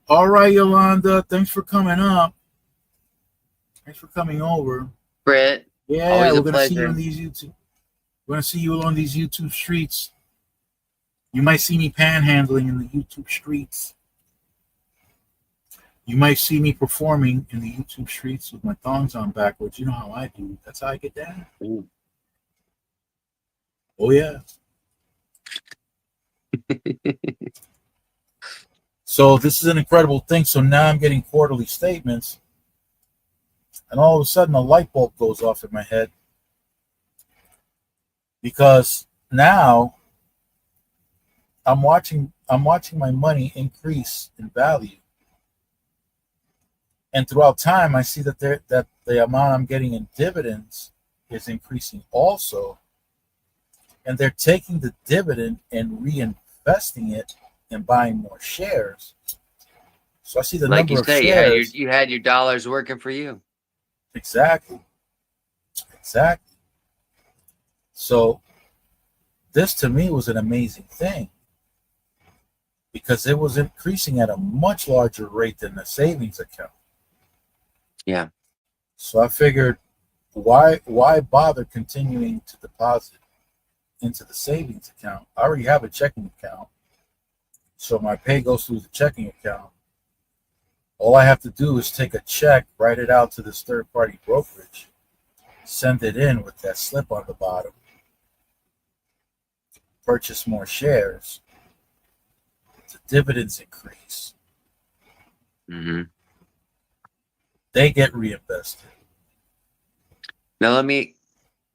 All right, Yolanda, thanks for coming up. Thanks for coming over. Brett, yeah, we're gonna see you on these YouTube. We're gonna see you on these YouTube streets. You might see me panhandling in the YouTube streets. You might see me performing in the YouTube streets with my thongs on backwards. You know how I do. That's how I get down. Ooh. Oh, yeah. So this is an incredible thing. So now I'm getting quarterly statements. And all of a sudden, a light bulb goes off in my head. Because now I'm watching my money increase in value. And throughout time, I see that the amount I'm getting in dividends is increasing also. And they're taking the dividend and reinvesting it and buying more shares. So I see the number of shares. You had your dollars working for you. Exactly. So this to me was an amazing thing because it was increasing at a much larger rate than the savings account. Yeah. So I figured, why bother continuing to deposit into the savings account? I already have a checking account, so my pay goes through the checking account. All I have to do is take a check, write it out to this third-party brokerage, send it in with that slip on the bottom, purchase more shares, the dividends increase. Mm-hmm. They get reinvested. Now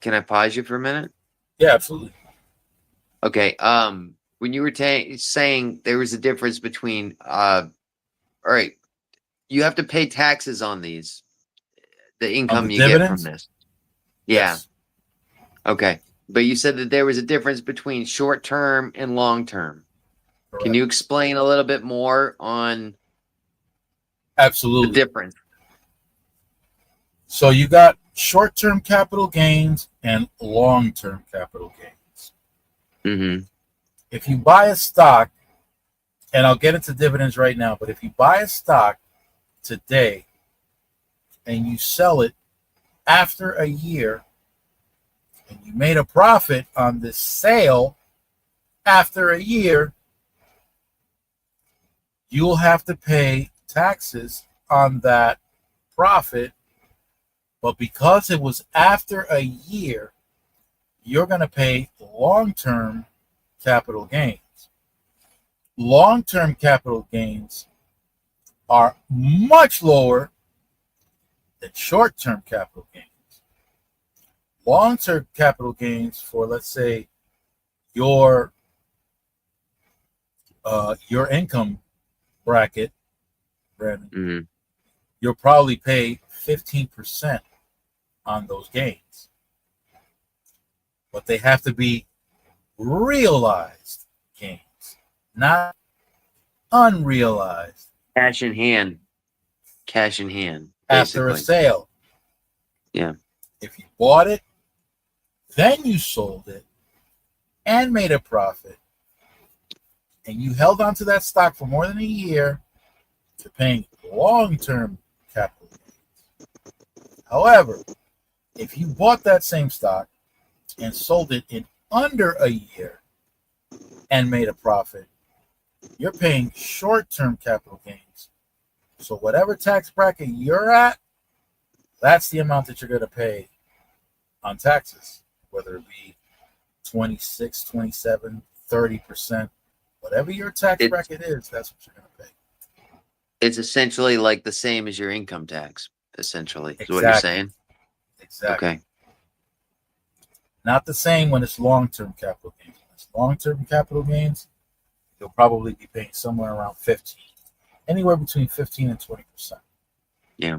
can I pause you for a minute? Yeah, absolutely. Okay. When you were saying there was a difference between, all right, you have to pay taxes on these, the income you dividends? Get from this. Yeah. Yes. Okay. But you said that there was a difference between short-term and long-term. Correct. Can you explain a little bit more on absolutely the difference? So you got short-term capital gains and long-term capital gains. Mm-hmm. If you buy a stock, and I'll get into dividends right now, but if you buy a stock today and you sell it after a year and you made a profit on this sale after a year, you'll have to pay taxes on that profit. But because it was after a year, you're going to pay long-term capital gains. Long-term capital gains are much lower than short-term capital gains. Long-term capital gains for, let's say, your income bracket, Brandon, mm-hmm. You'll probably pay 15% on those gains. But they have to be realized gains, not unrealized. Cash in hand. Basically. After a sale. Yeah. If you bought it, then you sold it and made a profit, and you held on to that stock for more than a year, you're paying long-term capital gains. However, if you bought that same stock and sold it in under a year and made a profit, you're paying short-term capital gains. So whatever tax bracket you're at, that's the amount that you're going to pay on taxes, whether it be 26, 27, 30%, whatever your tax bracket is, that's what you're going to pay. It's essentially like the same as your income tax, essentially, exactly. Is what you're saying? Exactly. Okay. Not the same when it's long-term capital gains. When it's long-term capital gains, you'll probably be paying somewhere around 15, anywhere between 15 and 20%. Yeah.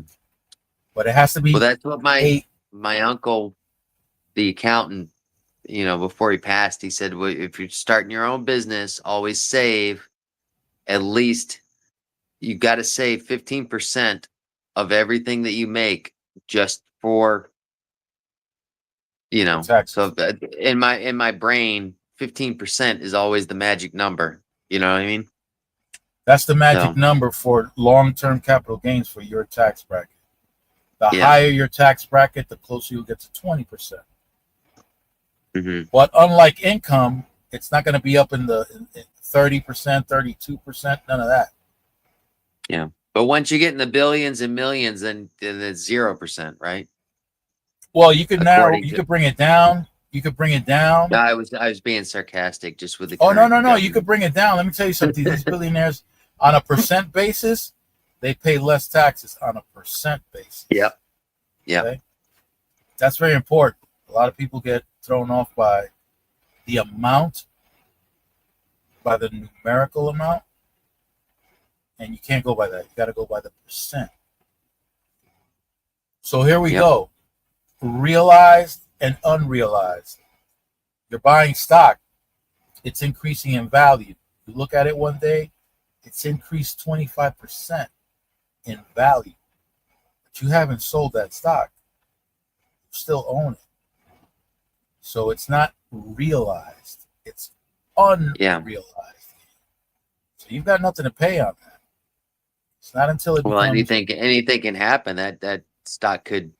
But it has to be. Well, that's what my uncle, the accountant, before he passed, he said, well, if you're starting your own business, always save at least, you got to save 15% of everything that you make just for, so in my brain, 15% is always the magic number. You know what I mean? That's the magic number for long-term capital gains for your tax bracket. The higher your tax bracket, the closer you'll get to 20%. Mm-hmm. But unlike income, it's not going to be up in the 30%, 32%, none of that. Yeah. But once you get in the billions and millions, then it's 0%, right? Well, you could you could bring it down. You could bring it down. No, I was being sarcastic just with the. Oh, no. You could bring it down. Let me tell you something. These billionaires, on a percent basis, they pay less taxes on a percent basis. Yep. Okay? That's very important. A lot of people get thrown off by the amount, by the numerical amount, and you can't go by that. You got to go by the percent. So here we go. Realized and unrealized. You're buying stock. It's increasing in value. You look at it one day, it's increased 25% in value. But you haven't sold that stock. You still own it. So it's not realized. It's unrealized. So you've got nothing to pay on that. It's not until it becomes... anything can happen. That stock could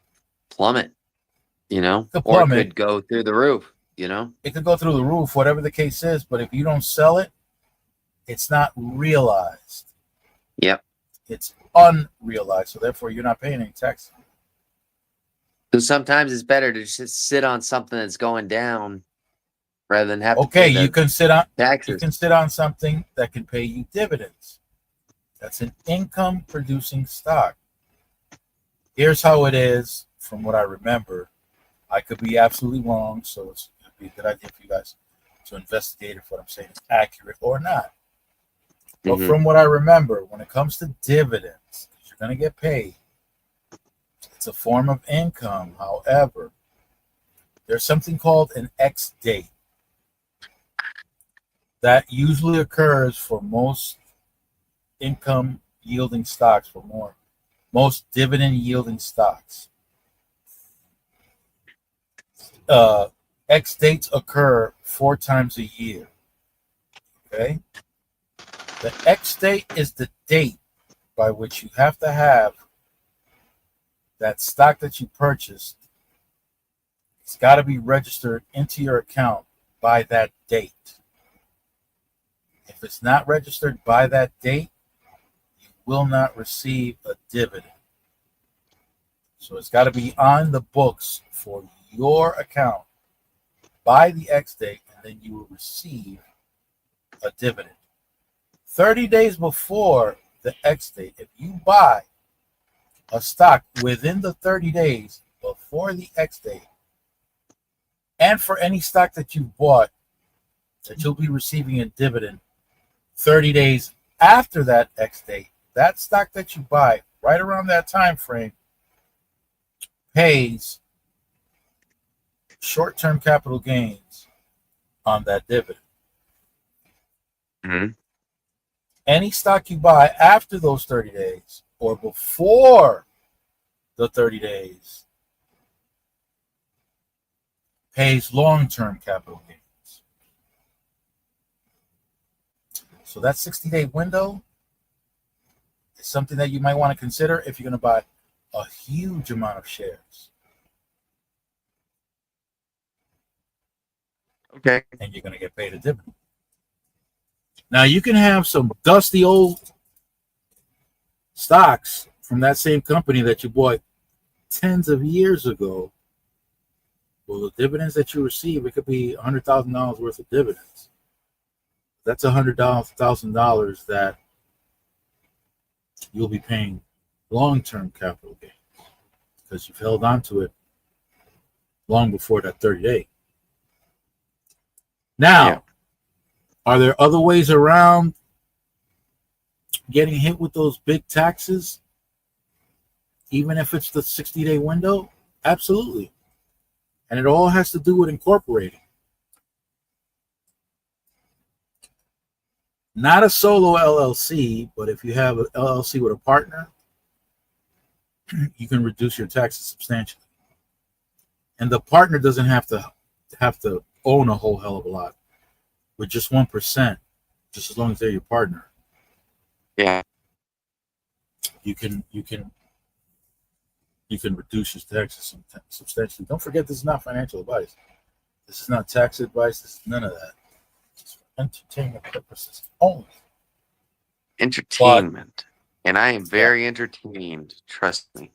plummet, or it could go through the roof, It could go through the roof, whatever the case is, but if you don't sell it, it's not realized. Yep. It's unrealized, so therefore you're not paying any tax. So sometimes it's better to just sit on something that's going down rather than have to pay you can sit on taxes. You can sit on something that can pay you dividends. That's an income producing stock. Here's how it is from what I remember. I could be absolutely wrong, so it'd be a good idea for you guys to investigate if what I'm saying is accurate or not. But from what I remember, when it comes to dividends, you're going to get paid. It's a form of income. However, there's something called an X date that usually occurs for most income yielding stocks, most dividend yielding stocks. X dates occur 4 times a year. Okay? The X date is the date by which you have to have that stock that you purchased. It's got to be registered into your account by that date. If it's not registered by that date, you will not receive a dividend. So it's got to be on the books for your account by the X date, and then you will receive a dividend. 30 days before the X date, if you buy a stock within the 30 days before the X date, and for any stock that you bought that you'll be receiving a dividend 30 days after that X date, that stock that you buy right around that time frame pays short-term capital gains on that dividend. Mm-hmm. Any stock you buy after those 30 days or before the 30 days pays long-term capital gains. So that 60-day window is something that you might want to consider if you're going to buy a huge amount of shares. Okay. And you're going to get paid a dividend. Now, you can have some dusty old stocks from that same company that you bought tens of years ago. Well, the dividends that you receive, it could be $100,000 worth of dividends. That's $100,000 that you'll be paying long-term capital gains because you've held on to it long before that 30 day. Now, are there other ways around getting hit with those big taxes, even if it's the 60-day window? Absolutely. And it all has to do with incorporating. Not a solo LLC, but if you have an LLC with a partner, you can reduce your taxes substantially. And the partner doesn't have to own a whole hell of a lot. With just 1%, just as long as they're your partner, Yeah. you can reduce your taxes substantially. Don't forget, this is not financial advice. This is not tax advice. This is none of that. It's for entertainment purposes only. Entertainment. And I am very entertained. Trust me.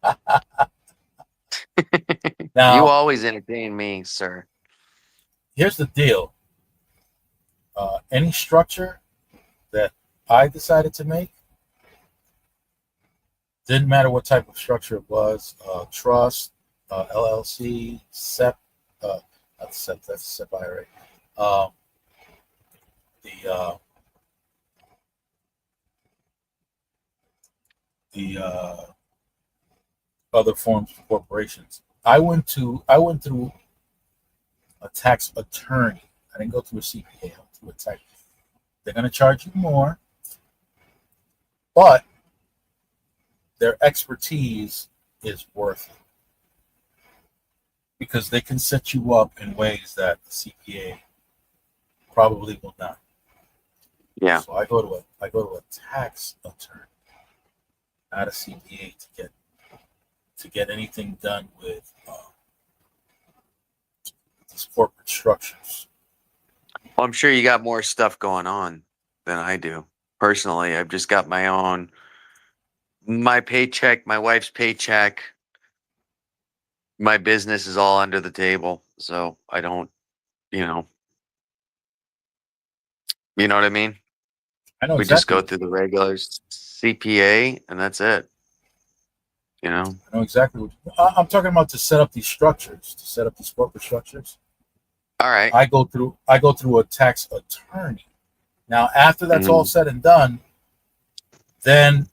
Now, you always entertain me, sir. Here's the deal. Any structure that I decided to make, didn't matter what type of structure it was, trust, LLC, SEP, not SEP, that's SEP IRA. The other forms of corporations. I went through a tax attorney. I didn't go through a CPA. I went through a tax. They're going to charge you more, but their expertise is worth it because they can set you up in ways that the CPA probably will not. Yeah. So I go to a tax attorney, not a CPA, to get anything done with these corporate structures. Well, I'm sure you got more stuff going on than I do. Personally, I've just got my paycheck, my wife's paycheck. My business is all under the table. So I don't, you know what I mean? I know We exactly. just go through the regular CPA and that's it. I know exactly what I'm talking about to set up these structures, to set up these corporate structures. All right. I go through a tax attorney. Now, after that's all said and done, then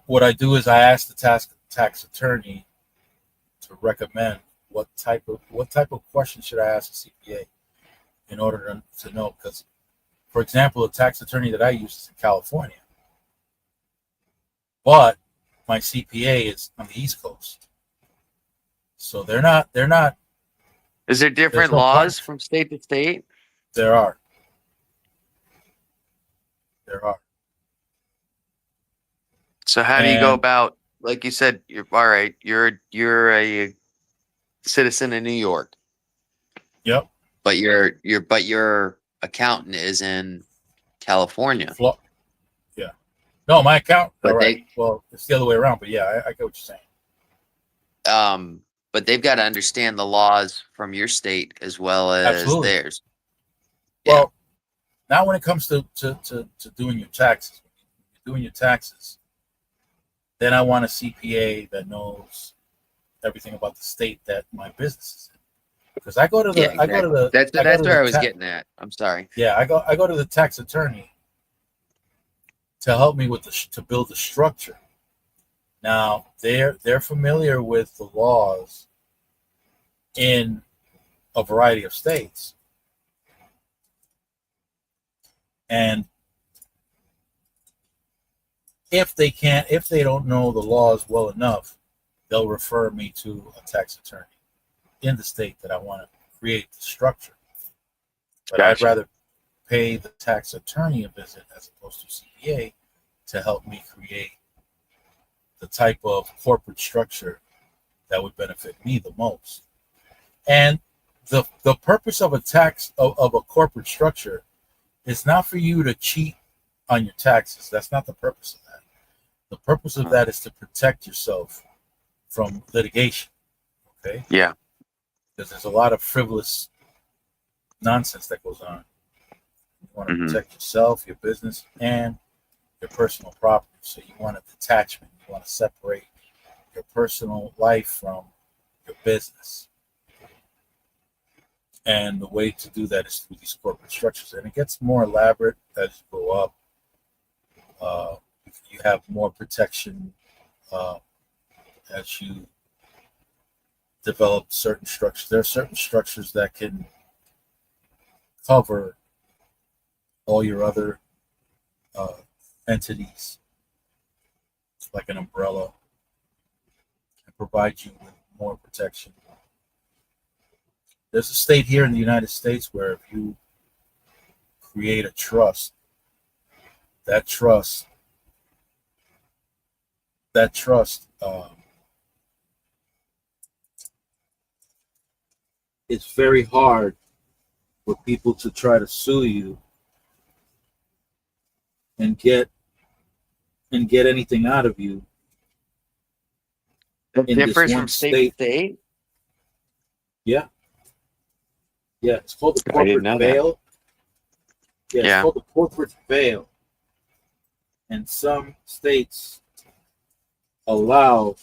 what I do is I ask the tax attorney to recommend what type of question should I ask a CPA in order to know. Because, for example, the tax attorney that I use is in California, but my CPA is on the East Coast, so they're not. Is there different laws from state to state? There are. So how do you go about, like you said, you're a citizen in New York. Yep. But your accountant is in California. Yeah. No, my account. But right. Well, it's the other way around, but yeah, I get what you're saying. But they've got to understand the laws from your state as well as theirs. Well, now when it comes to doing your taxes, then I want a CPA that knows everything about the state that my business is in. Because I go to the that's where I was getting at. I'm sorry. Yeah, I go to the tax attorney to help me to build the structure. Now they're familiar with the laws in a variety of states, and if they don't know the laws well enough, they'll refer me to a tax attorney in the state that I want to create the structure. But I'd rather pay the tax attorney a visit as opposed to CPA to help me create the type of corporate structure that would benefit me the most. And the purpose of of a corporate structure is not for you to cheat on your taxes. That's not the purpose of that. The purpose of that is to protect yourself from litigation. Okay? Yeah. Because there's a lot of frivolous nonsense that goes on. You want to protect yourself, your business, and your personal property. So you want a detachment. You want to separate your personal life from your business. And the way to do that is through these corporate structures. And it gets more elaborate as you go up. You have more protection as you develop certain structures. There are certain structures that can cover all your other entities, like an umbrella, and provide you with more protection. There's a state here in the United States where if you create a trust, that trust it's very hard for people to try to sue you and get anything out of you. It differs from state to state. Yeah, it's called the I didn't corporate know veil. that. It's called the corporate veil, and some states allow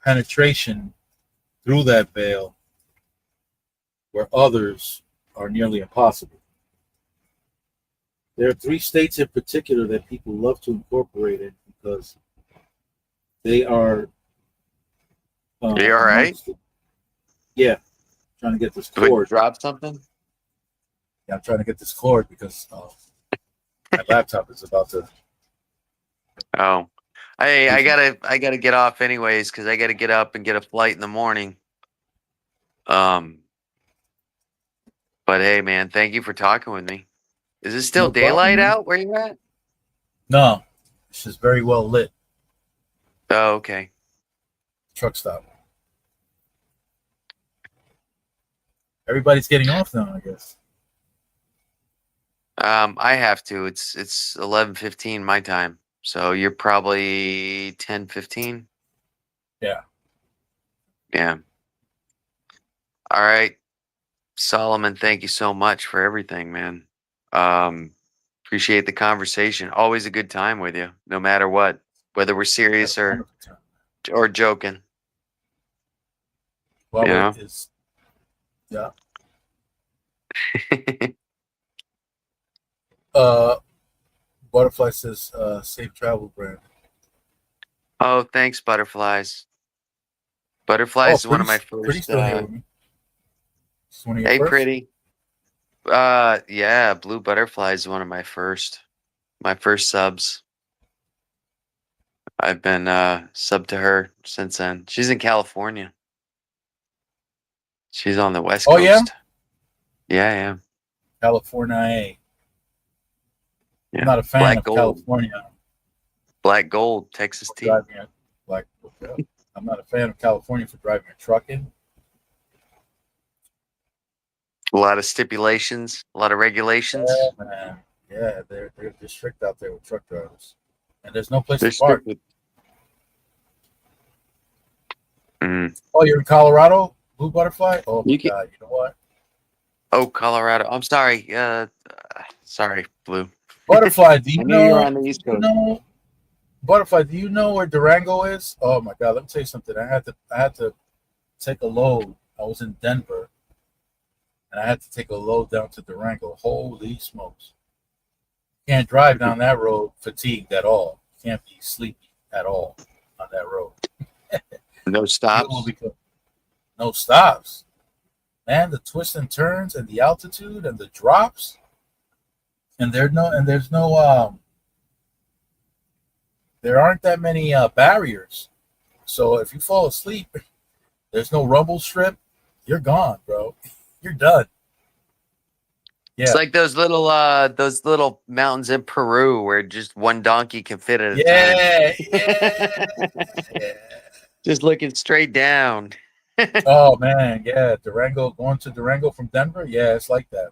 penetration through that veil where others are nearly impossible. There are 3 states in particular that people love to incorporate it because they are. Are you all right? Yeah, trying to get this Did we cord. drop something? Yeah, I'm trying to get this cord because my laptop is about to. Oh, I gotta get off anyways because I gotta get up and get a flight in the morning. But hey, man, thank you for talking with me. Is it still No problem, daylight man. out where you at? No, it's just very well lit. Oh, okay. Truck stop. Everybody's getting off now, I guess. I have to. It's 11:15 my time, so you're probably 10:15. Yeah. Yeah. All right, Solomon. Thank you so much for everything, man. Appreciate the conversation. Always a good time with you, no matter what, whether we're serious or joking. Well, you know? it is. Yeah. Butterfly says safe travel, brand. Oh, thanks, butterflies. Butterflies is one of my first. Pretty still here with me. It's one of your Hey, first? Pretty. Yeah, Blue Butterfly is one of my first subs. I've been sub to her since then. She's in California. She's on the West Coast. Oh, yeah? Yeah. California. Yeah. I'm not a fan Black of Gold. California. Black Gold, Texas tea. I'm not a fan of California for driving a truck in. A lot of stipulations, a lot of regulations. Yeah, man. Yeah, they're strict out there with truck drivers, and there's no place They're to park. stupid. Oh, you're in Colorado, Blue Butterfly? Oh my God! You know what? Oh, Colorado. I'm sorry. Sorry, Blue. Butterfly, do you know? You're on the East Coast. Butterfly, do you know where Durango is? Oh my God! Let me tell you something. I had to take a load. I was in Denver, and I had to take a load down to Durango. Holy smokes! Can't drive down that road fatigued at all. Can't be sleepy at all on that road. No stops. No stops. Man, the twists and turns and the altitude and the drops. And there aren't that many barriers. So if you fall asleep, there's no rumble strip, you're gone, bro. You're done. Yeah. It's like those little mountains in Peru where just one donkey can fit at a time. Yeah. Just looking straight down. Oh man, yeah. Durango, going to Durango from Denver, yeah, it's like that.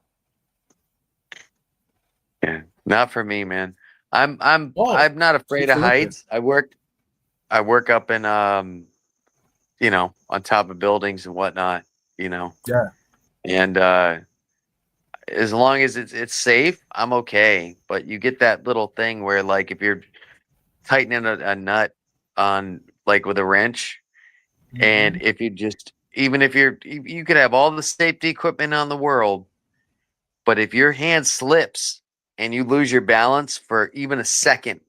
Yeah, not for me, man. I'm not afraid of heights. I work up in on top of buildings and whatnot, Yeah. And as long as it's safe, I'm okay. But you get that little thing where, like, if you're tightening a nut on, like, with a wrench, and if you you could have all the safety equipment on the world, but if your hand slips and you lose your balance for even a second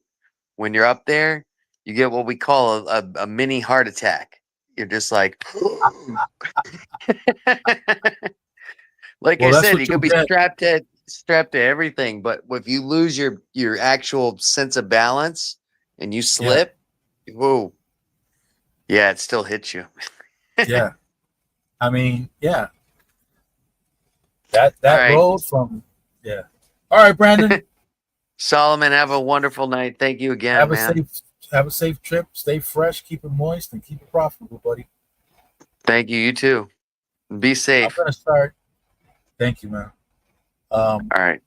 when you're up there, you get what we call a mini heart attack. You're just like, like I said, you could be strapped at strapped to everything, but if you lose your actual sense of balance and you Yeah, slip, whoa, yeah, it still hits you. yeah. I mean, yeah. All That right, road from yeah. All right, Brandon. Solomon, have a wonderful night. Thank you again, Have a man. safe have a safe trip. Stay fresh, keep it moist, and keep it profitable, buddy. Thank you. You too. Be I'm safe. gonna start. Thank you, man. All right.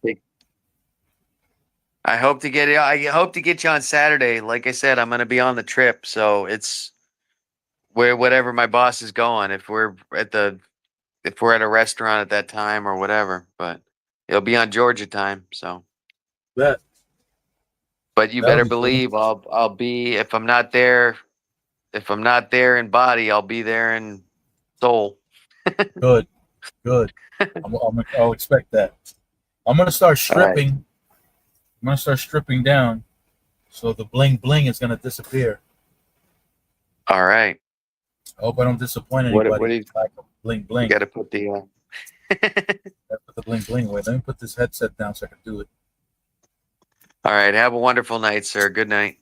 I hope to get you. I hope to get you on Saturday. Like I said, I'm going to be on the trip, so it's where whatever my boss is going. If we're at a restaurant at that time or whatever, but it'll be on Georgia time. So, Bet but you that'll better be cool. believe I'll be if I'm not there in body, I'll be there in soul. Good, good. I'll expect that. I'm gonna start All right. stripping. I'm gonna start stripping down, so the bling bling is gonna disappear. All right. I hope I don't disappoint What anybody. do you Like bling you bling. got to put the I put the bling bling away. Let me put this headset down so I can do it. All right. Have a wonderful night, sir. Good night.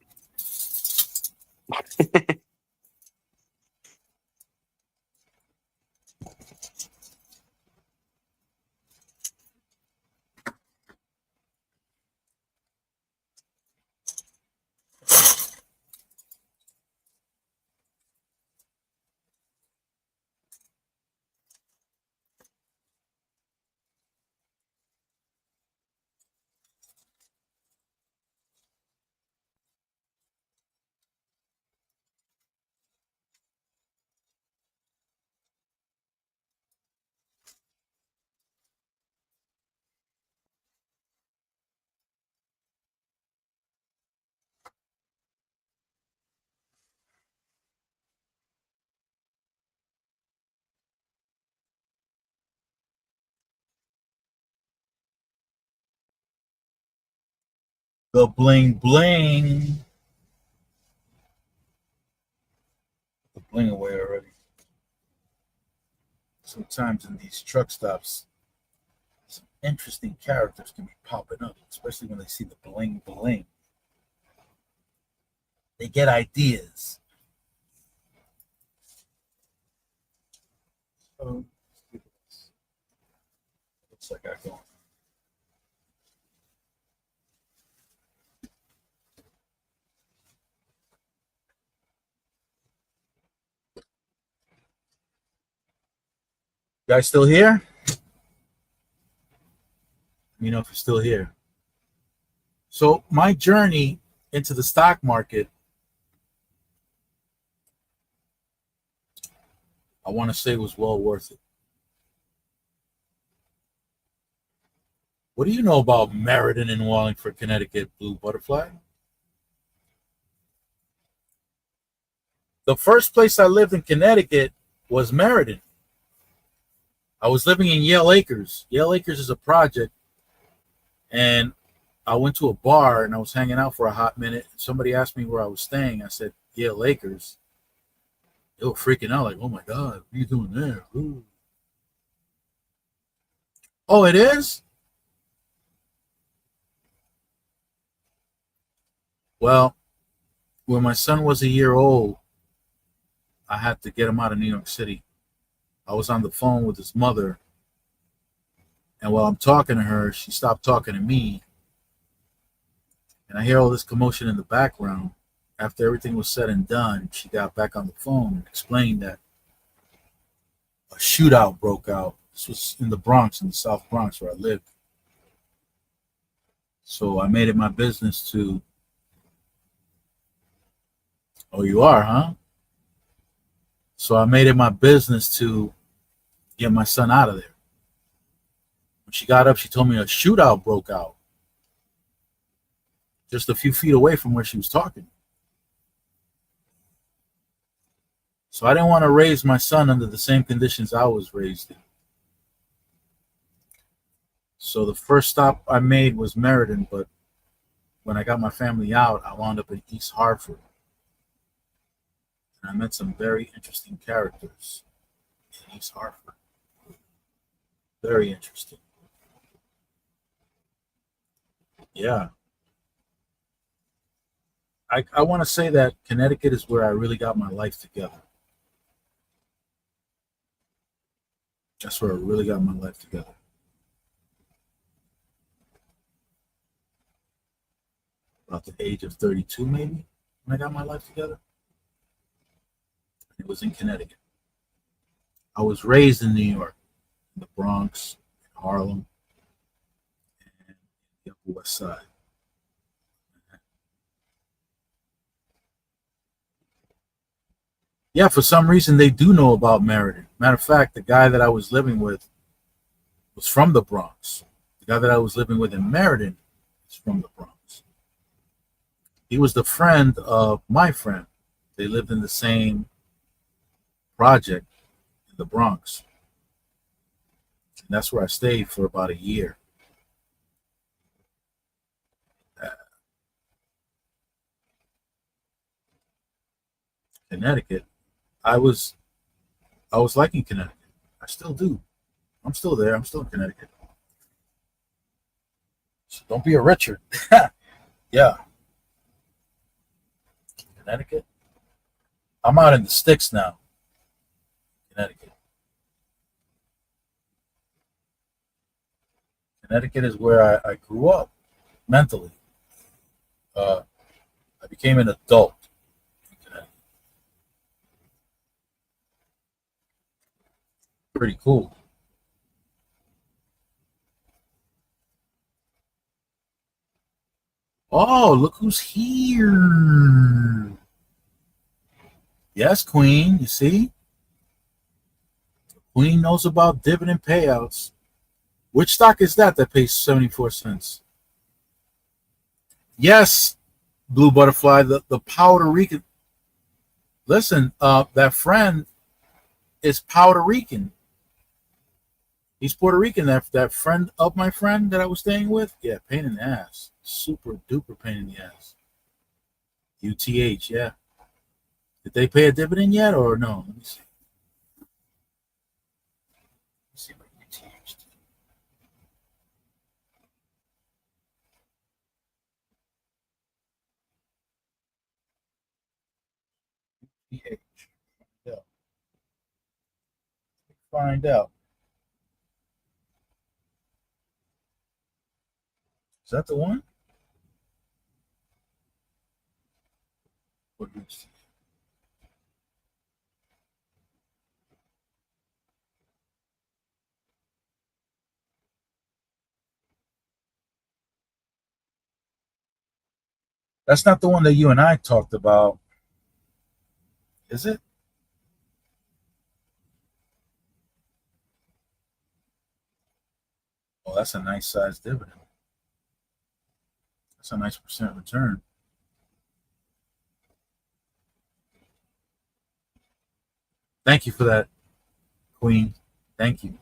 The bling bling. The bling away already. Sometimes in these truck stops, some interesting characters can be popping up, especially when they see the bling bling. They get ideas. So, looks like I go. You guys still here? Let me know if you're still here. So my journey into the stock market, I want to say, was well worth it. What do you know about Meriden in Wallingford, Connecticut, Blue Butterfly? The first place I lived in Connecticut was Meriden. I was living in Yale Acres. Yale Acres is a project, and I went to a bar and I was hanging out for a hot minute. Somebody asked me where I was staying. I said Yale Acres. They were freaking out, like, "Oh my God, what are you doing there?" Ooh. Oh, it is? Well, when my son was a year old, I had to get him out of New York City. I was on the phone with his mother, and while I'm talking to her, she stopped talking to me, and I hear all this commotion in the background. After everything was said and done, she got back on the phone and explained that a shootout broke out. This was in the Bronx, in the South Bronx where I lived. So I made it my business to, oh, you are, huh? So I made it my business to get my son out of there. When she got up, she told me a shootout broke out just a few feet away from where she was talking. So I didn't want to raise my son under the same conditions I was raised in. So the first stop I made was Meriden, but when I got my family out, I wound up in East Hartford. And I met some very interesting characters in East Hartford. Very interesting. Yeah. I want to say that Connecticut is where I really got my life together. That's where I really got my life together. About the age of 32, maybe, when I got my life together. It was in Connecticut. I was raised in New York, in the Bronx, in Harlem, and the Upper West Side. Yeah, for some reason they do know about Meriden. Matter of fact, the guy that I was living with was from the Bronx. The guy that I was living with in Meriden is from the Bronx. He was the friend of my friend. They lived in the same project in the Bronx. And that's where I stayed for about a year. Uh, Connecticut. I was I was liking Connecticut. I still do. I'm still there. I'm still in Connecticut. So don't be a Richard. Yeah, Connecticut. I'm out in the sticks now. Connecticut. Connecticut is where I grew up mentally. Uh, I became an adult in Connecticut. Pretty cool. Oh, look who's here. Yes, Queen. You see? Queen knows about dividend payouts. Which stock is that pays 74 cents? Yes, Blue Butterfly, the Puerto Rican. Listen, that friend is Puerto Rican. He's Puerto Rican. That friend of my friend that I was staying with, yeah, pain in the ass. Super duper pain in the ass. UTH, yeah. Did they pay a dividend yet or no? Let me see. Let's see what UTH did. UTH. Yeah. Find out. Is that the one? What is That's not the one that you and I talked about, is it? Oh, that's a nice size dividend. That's a nice percent return. Thank you for that, Queen. Thank you.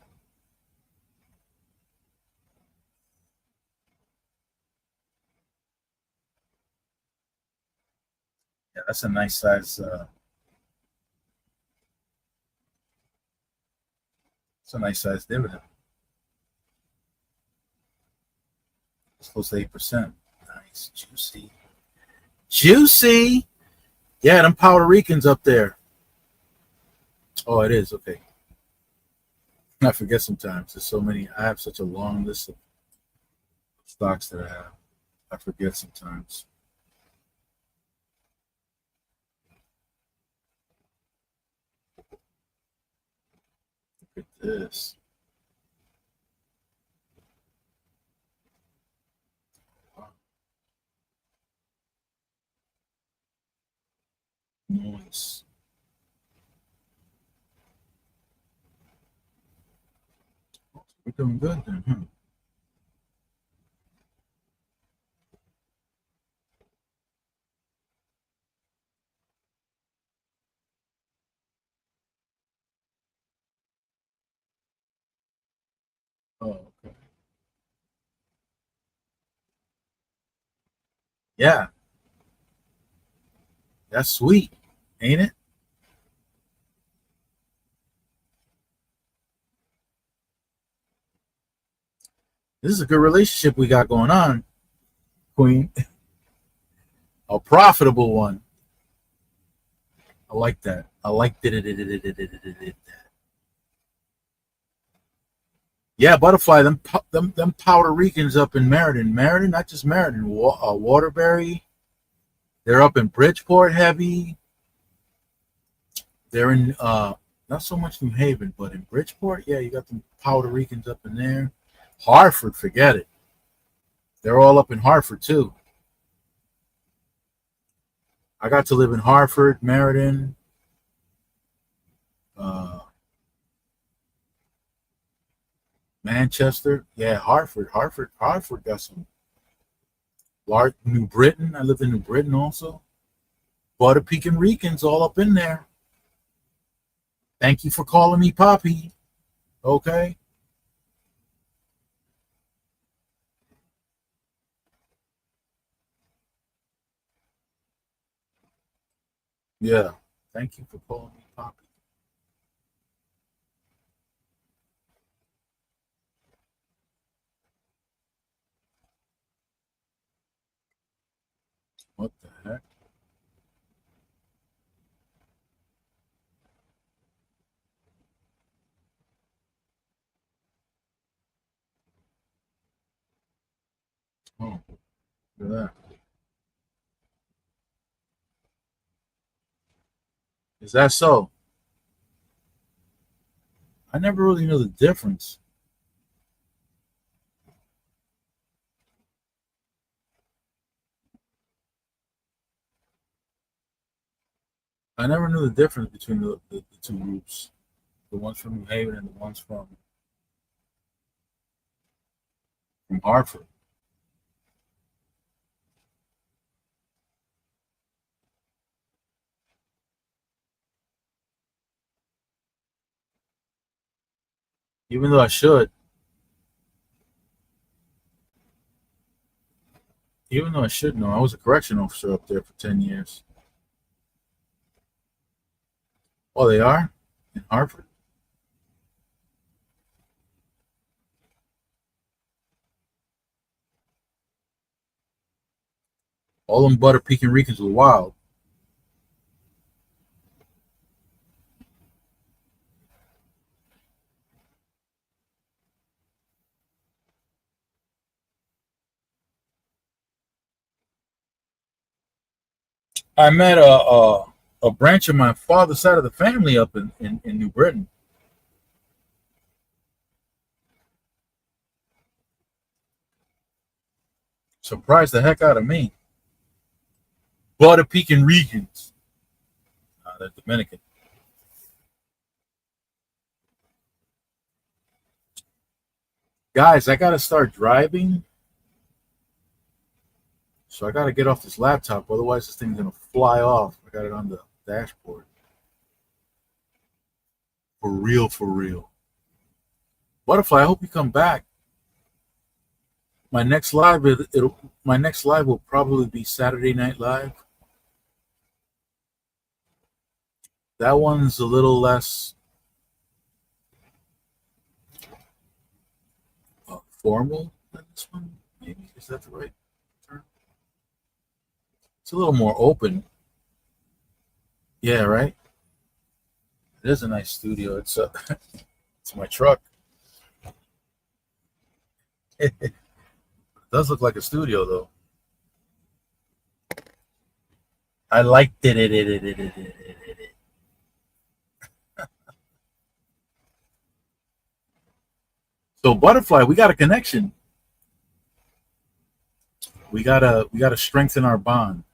Yeah, that's a nice size. It's a nice size dividend. It's close to 8%. Nice, juicy, juicy. Yeah, them Puerto Ricans up there. Oh, it is okay. I forget sometimes. There's so many. I have such a long list of stocks that I have. I forget sometimes. Look at this. Nice. We're doing good then, huh? Oh, okay. Yeah, that's sweet, ain't it? This is a good relationship we got going on. queen. A profitable one. I like that. I like it. Yeah, Butterfly. Them Puerto Ricans up in Meriden, not just Meriden. Waterbury. They're up in Bridgeport heavy. They're in not so much New Haven, but in Bridgeport, yeah, you got them Puerto Ricans up in there. Hartford, forget it. They're all up in Hartford too. I got to live in Hartford, Meriden, Manchester. Yeah, Hartford got some large. New Britain. I lived in New Britain also. Puerto Rican Ricans all up in there. Thank you for calling me Poppy. Okay. Yeah. Thank you for calling me Poppy. What the heck? Oh, look at that. Is that so? I never really knew the difference. I never knew the difference between the two groups, the ones from New Haven and the ones from Hartford. Even though I should, even though I should know, I was a correction officer up there for 10 years. Oh, they are in Hartford. All them Butter Pekin Ricans were wild. I met a branch of my father's side of the family up in New Britain. Surprised the heck out of me. Puerto Rican Ricans. They're Dominican. Guys, I gotta start driving. So I gotta get off this laptop, otherwise this thing's gonna fly off. I got it on the dashboard. For real, for real. Butterfly, I hope you come back. My next live, my next live will probably be Saturday Night Live. That one's a little less formal than this one. Maybe is that the right term? It's a little more open. Yeah, right. It is a nice studio. It's my truck. It does look like a studio though. I liked it. So Butterfly, we got a connection. We gotta strengthen our bond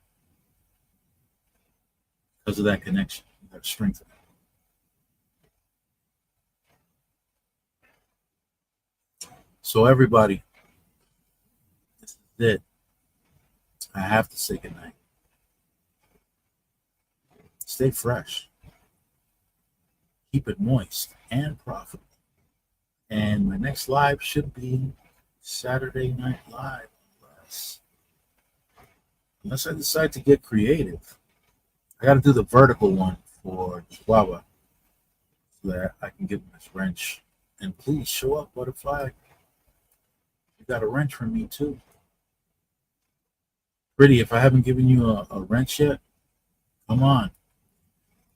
because of that connection. We gotta strengthen it. So everybody, this is it. I have to say goodnight. Stay fresh. Keep it moist and profitable. And my next live should be Saturday Night Live, unless I decide to get creative. I got to do the vertical one for Chihuahua so that I can give him his wrench. And please show up, Butterfly. You got a wrench from me too. Pretty, if I haven't given you a wrench yet, come on.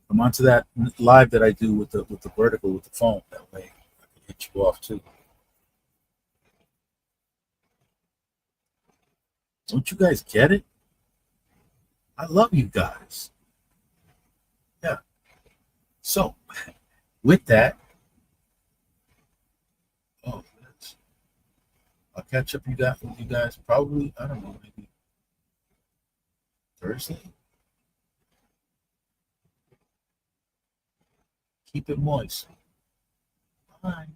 Come on to that live that I do with the vertical with the phone. That way I can hit you off too. Don't you guys get it? I love you guys. Yeah. So with that, oh, I'll catch up with you guys probably, I don't know, maybe Thursday. Keep it moist. Bye.